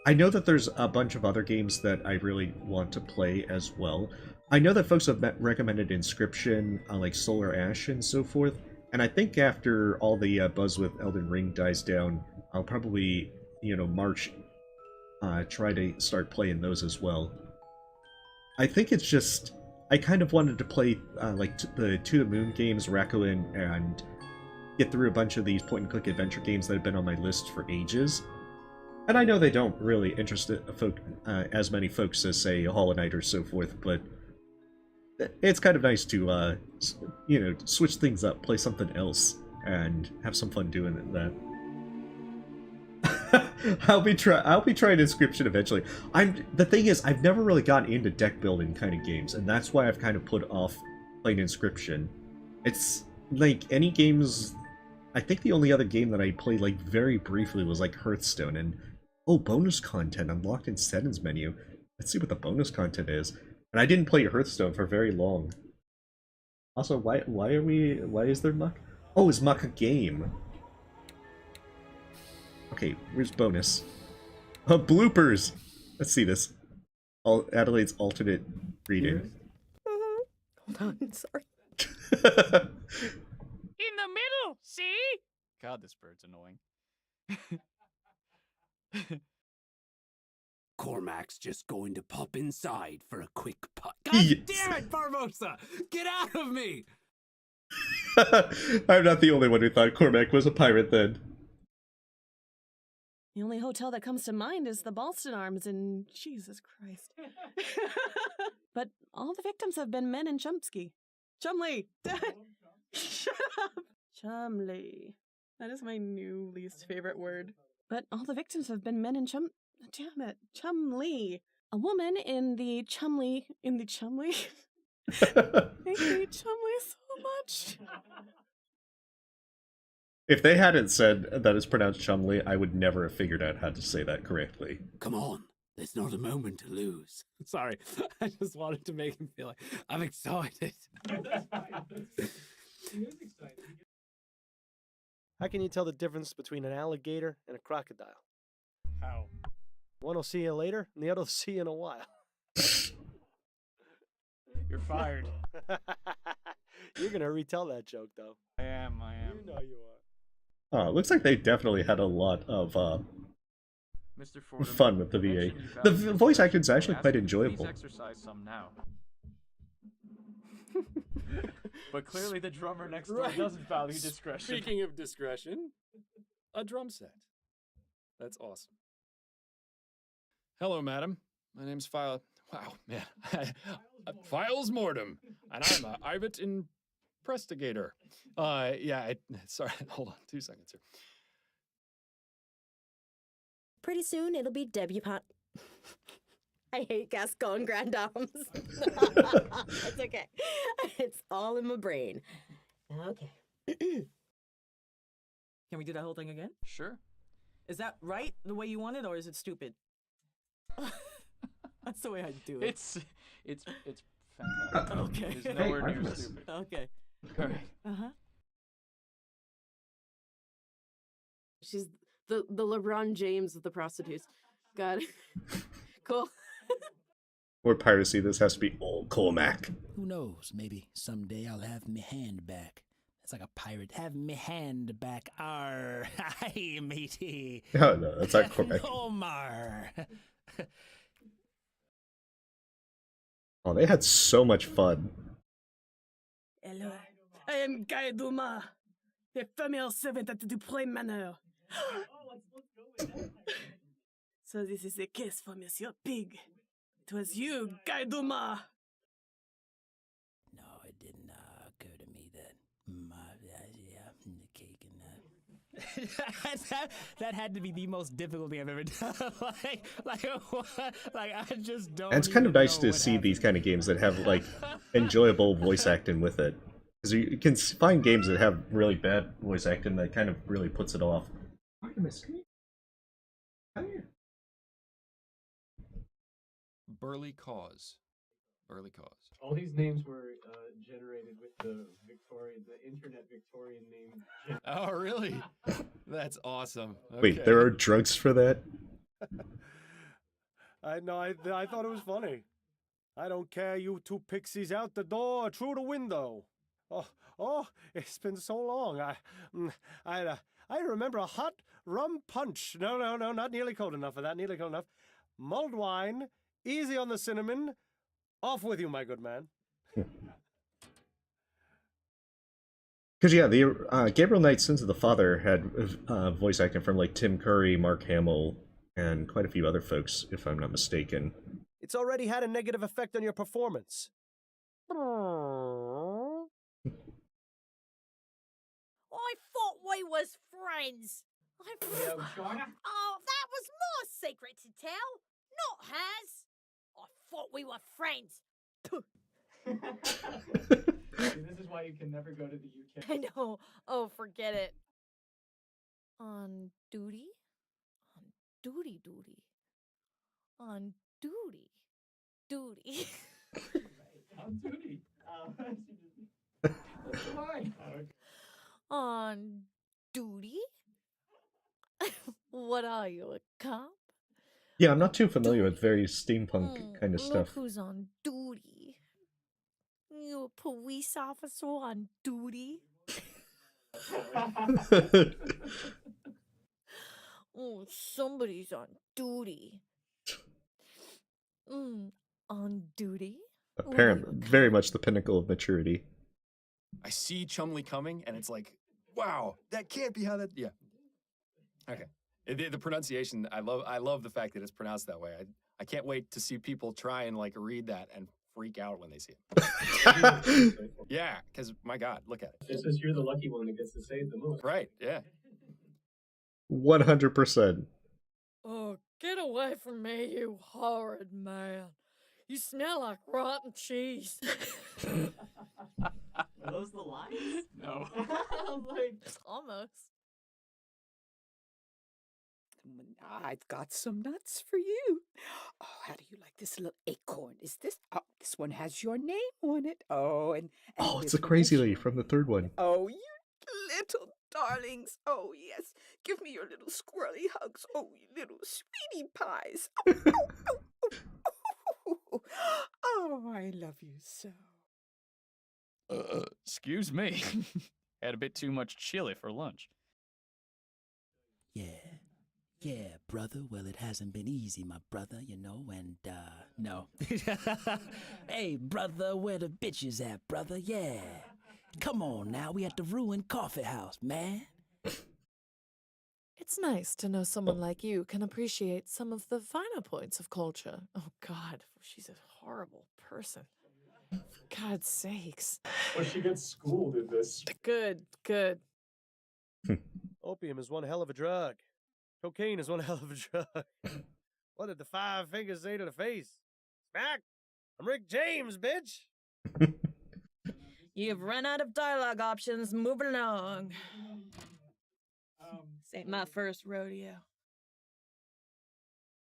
I know that there's a bunch of other games that I really want to play as well. I know that folks have recommended Inscription, like Solar Ash and so forth, and I think after all the buzz with Elden Ring dies down, I'll probably, March, try to start playing those as well. I think it's just, I kind of wanted to play, the To the Moon games, Rakuen, and get through a bunch of these point-and-click adventure games that have been on my list for ages. And I know they don't really interest as many folks as, say, Hollow Knight or so forth, but it's kind of nice to, switch things up, play something else, and have some fun doing that. I'll be trying Inscription eventually. The thing is, I've never really gotten into deck building kind of games, and that's why I've kind of put off playing Inscription. It's like any games. I think the only other game that I played like very briefly was like Hearthstone, and bonus content unlocked in settings menu. Let's see what the bonus content is. And I didn't play Hearthstone for very long. Also, why is there muck? Oh, is muck a game? Okay, where's bonus? Oh, bloopers! Let's see this. Adelaide's alternate reading. Hold on, sorry. In the middle, see? God, this bird's annoying. Cormac's just going to pop inside for a quick putt. God damn it, Barbosa! Get out of me! I'm not the only one who thought Cormac was a pirate then. The only hotel that comes to mind is the Boston Arms in Jesus Christ. But all the victims have been men in Chomsky. Chumley! Shut up! Chumley. That is my new least favorite word. But all the victims have been men in Damn it. Chumley. A woman in the Chumley. I hate Chumley so much. If they hadn't said that it's pronounced Chumley, I would never have figured out how to say that correctly. Come on, there's not a moment to lose. Sorry, I just wanted to make him feel like I'm excited. How can you tell the difference between an alligator and a crocodile? How? One will see you later, and the other will see you in a while. You're fired. You're gonna retell that joke, though. I am. You know you are. Oh, it looks like they definitely had a lot of Mr. Fordham, fun with the VA. The voice acting is actually quite enjoyable. Please exercise some now. But clearly the drummer next door doesn't value discretion. Speaking of discretion, a drum set. That's awesome. Hello, madam. My name's Wow, man. Files Mortem. And I'm a Ibit Investigator. Sorry, hold on 2 seconds here. Pretty soon it'll be debutante. I hate Gascon Grand Dames. It's okay. It's all in my brain. Okay. Can we do that whole thing again? Sure. Is that right, the way you want it, or is it stupid? That's the way I do it. It's fantastic. Okay. It's nowhere near stupid. Okay. All right. Uh-huh. She's the LeBron James of the prostitutes. Got it. Cool. Or piracy, this has to be old Cormac. Who knows? Maybe someday I'll have me hand back. It's like a pirate. Have me hand back. Arr. Hi, matey. Oh, no, that's not Cormac. Omar. Oh, they had so much fun. Hello. I am Guy Dumas, the female servant at the Dupree Manor. So this is a case for Monsieur Pig. It was you, Guy Dumas. No, it didn't occur to me that the cake and that had to be the most difficult thing I've ever done. I just don't. And it's kind of nice to see these kind of games that have like enjoyable voice acting with it. Because you can find games that have really bad voice acting that kind of really puts it off. Burly Cause. Burly Cause. All these names were generated with the internet Victorian name. Oh, really? That's awesome. Wait, there are drugs for that? I thought it was funny. I don't care, you two pixies, out the door, through the window. Oh, it's been so long. I remember a hot rum punch. No, not nearly cold enough for that. Nearly cold enough. Mulled wine, easy on the cinnamon. Off with you, my good man. Because yeah, the Gabriel Knight Sins of the Father had voice acting from like Tim Curry, Mark Hamill, and quite a few other folks, if I'm not mistaken. It's already had a negative effect on your performance. I thought we was friends. Yo, China? Oh, that was my secret to tell, not hers. I thought we were friends. See, this is why you can never go to the UK. I know. Oh, forget it. On duty? On duty. On duty. Duty. On duty. That's the line. On duty? What are you, a cop? Yeah, I'm not too familiar with very steampunk kind of Look stuff. who's on duty. You a police officer on duty? Oh, somebody's on duty. On duty? Apparently, very much the pinnacle of maturity. I see Chumley coming, and it's like, wow, that can't be how that. Yeah. Okay. The pronunciation, I love the fact that it's pronounced that way. I can't wait to see people try and like read that and freak out when they see it. Yeah, because my God, look at it. It's just you're the lucky one that gets to say it the most. Right, yeah. 100%. Oh, get away from me, you horrid man. You smell like rotten cheese. Are those the lines? No. Almost. I've got some nuts for you. Oh, how do you like this little acorn? Is this? Oh, this one has your name on it. Oh, and Oh, it's this a one crazy has lady from the third one. Oh, you little darlings. Oh, yes. Give me your little squirrely hugs. Oh, you little sweetie pies. Oh, I love you so. Excuse me. Had a bit too much chili for lunch. Yeah, brother. Well, it hasn't been easy, my brother, you know, and, no. Hey, brother, where the bitches at, brother? Yeah. Come on now, we at the Ruined Coffee House, man. It's nice to know someone like you can appreciate some of the finer points of culture. Oh, God, she's a horrible person. For God's sakes. Well, she gets schooled in this. Good. Opium is one hell of a drug. Cocaine is one hell of a drug. What did the five fingers say to the face? Smack! I'm Rick James, bitch! You've run out of dialogue options. Moving along. This ain't my first rodeo.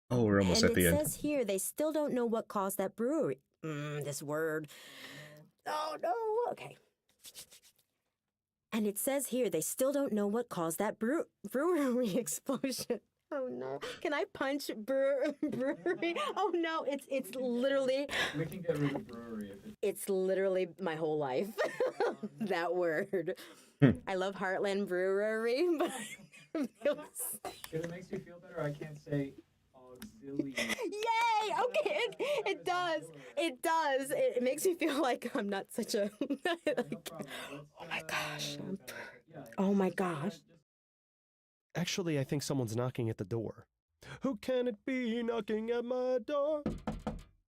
Oh, we're almost at the And end. it says here they still don't know what caused that brewery. This word. Oh, no. Okay. And it says here they still don't know what caused that brewery explosion. Oh no! Can I punch brewery? Oh no! It's literally. We can get rid of brewery if it. It's literally my whole life. That word. I love Heartland Brewery, but If it makes you feel better, I can't say auxiliary. Yay! Okay, it does. It does. It makes me feel like I'm not such a. Like, oh my gosh! Oh my gosh! Actually, I think someone's knocking at the door. Who can it be knocking at my door?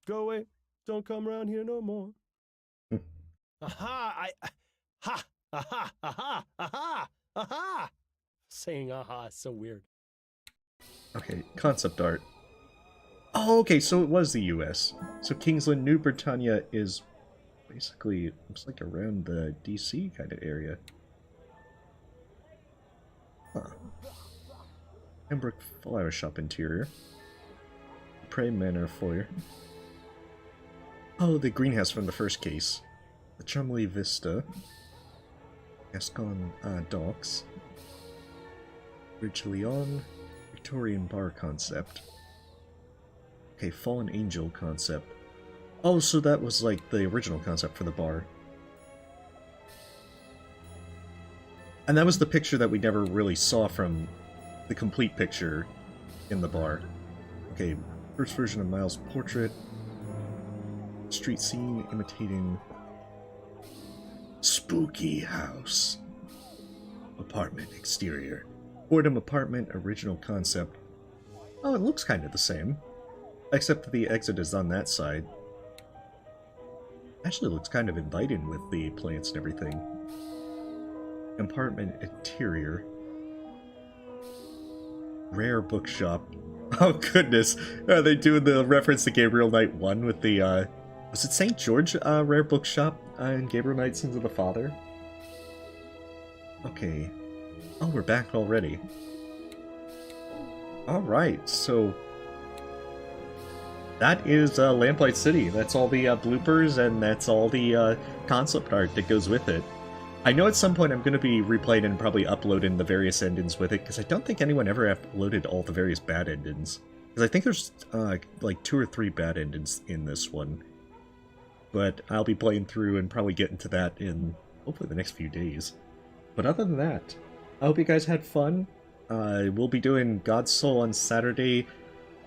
Go away. Don't come around here no more. Aha! Aha! Saying aha is so weird. Okay, concept art. Oh, okay, so it was the US. So Kingsland, New Britannia is basically looks like around the DC kind of area. Huh. Pembroke Flower Shop interior. Prey Manor foyer. Oh, the greenhouse from the first case. The Chumley Vista. Gascon Docks. Bridge Leon. Victorian bar concept. Okay, Fallen Angel concept. Oh, so that was like the original concept for the bar. And that was the picture that we never really saw from the complete picture in the bar. Okay, first version of Miles' portrait. Street scene imitating spooky house. Apartment exterior. Boredom apartment original concept. Oh, it looks kind of the same. Except that the exit is on that side. Actually looks kind of inviting with the plants and everything. Apartment interior. Rare bookshop. Oh goodness, are they doing the reference to Gabriel Knight 1 with the, was it St. George Rare Bookshop in Gabriel Knight Sins of the Father? Okay. Oh, we're back already. Alright, so that is Lamplight City. That's all the bloopers, and that's all the concept art that goes with it. I know at some point I'm going to be replaying and probably uploading the various endings with it, because I don't think anyone ever uploaded all the various bad endings. Because I think there's like 2 or 3 bad endings in this one. But I'll be playing through and probably getting to that in hopefully the next few days. But other than that, I hope you guys had fun. We'll be doing God's Soul on Saturday.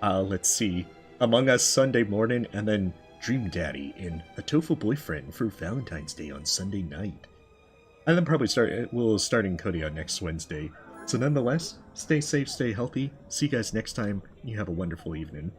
Let's see. Among Us Sunday morning, and then Dream Daddy in A Tofu Boyfriend for Valentine's Day on Sunday night. And then probably we'll start in Kodia next Wednesday. So nonetheless, stay safe, stay healthy. See you guys next time. You have a wonderful evening.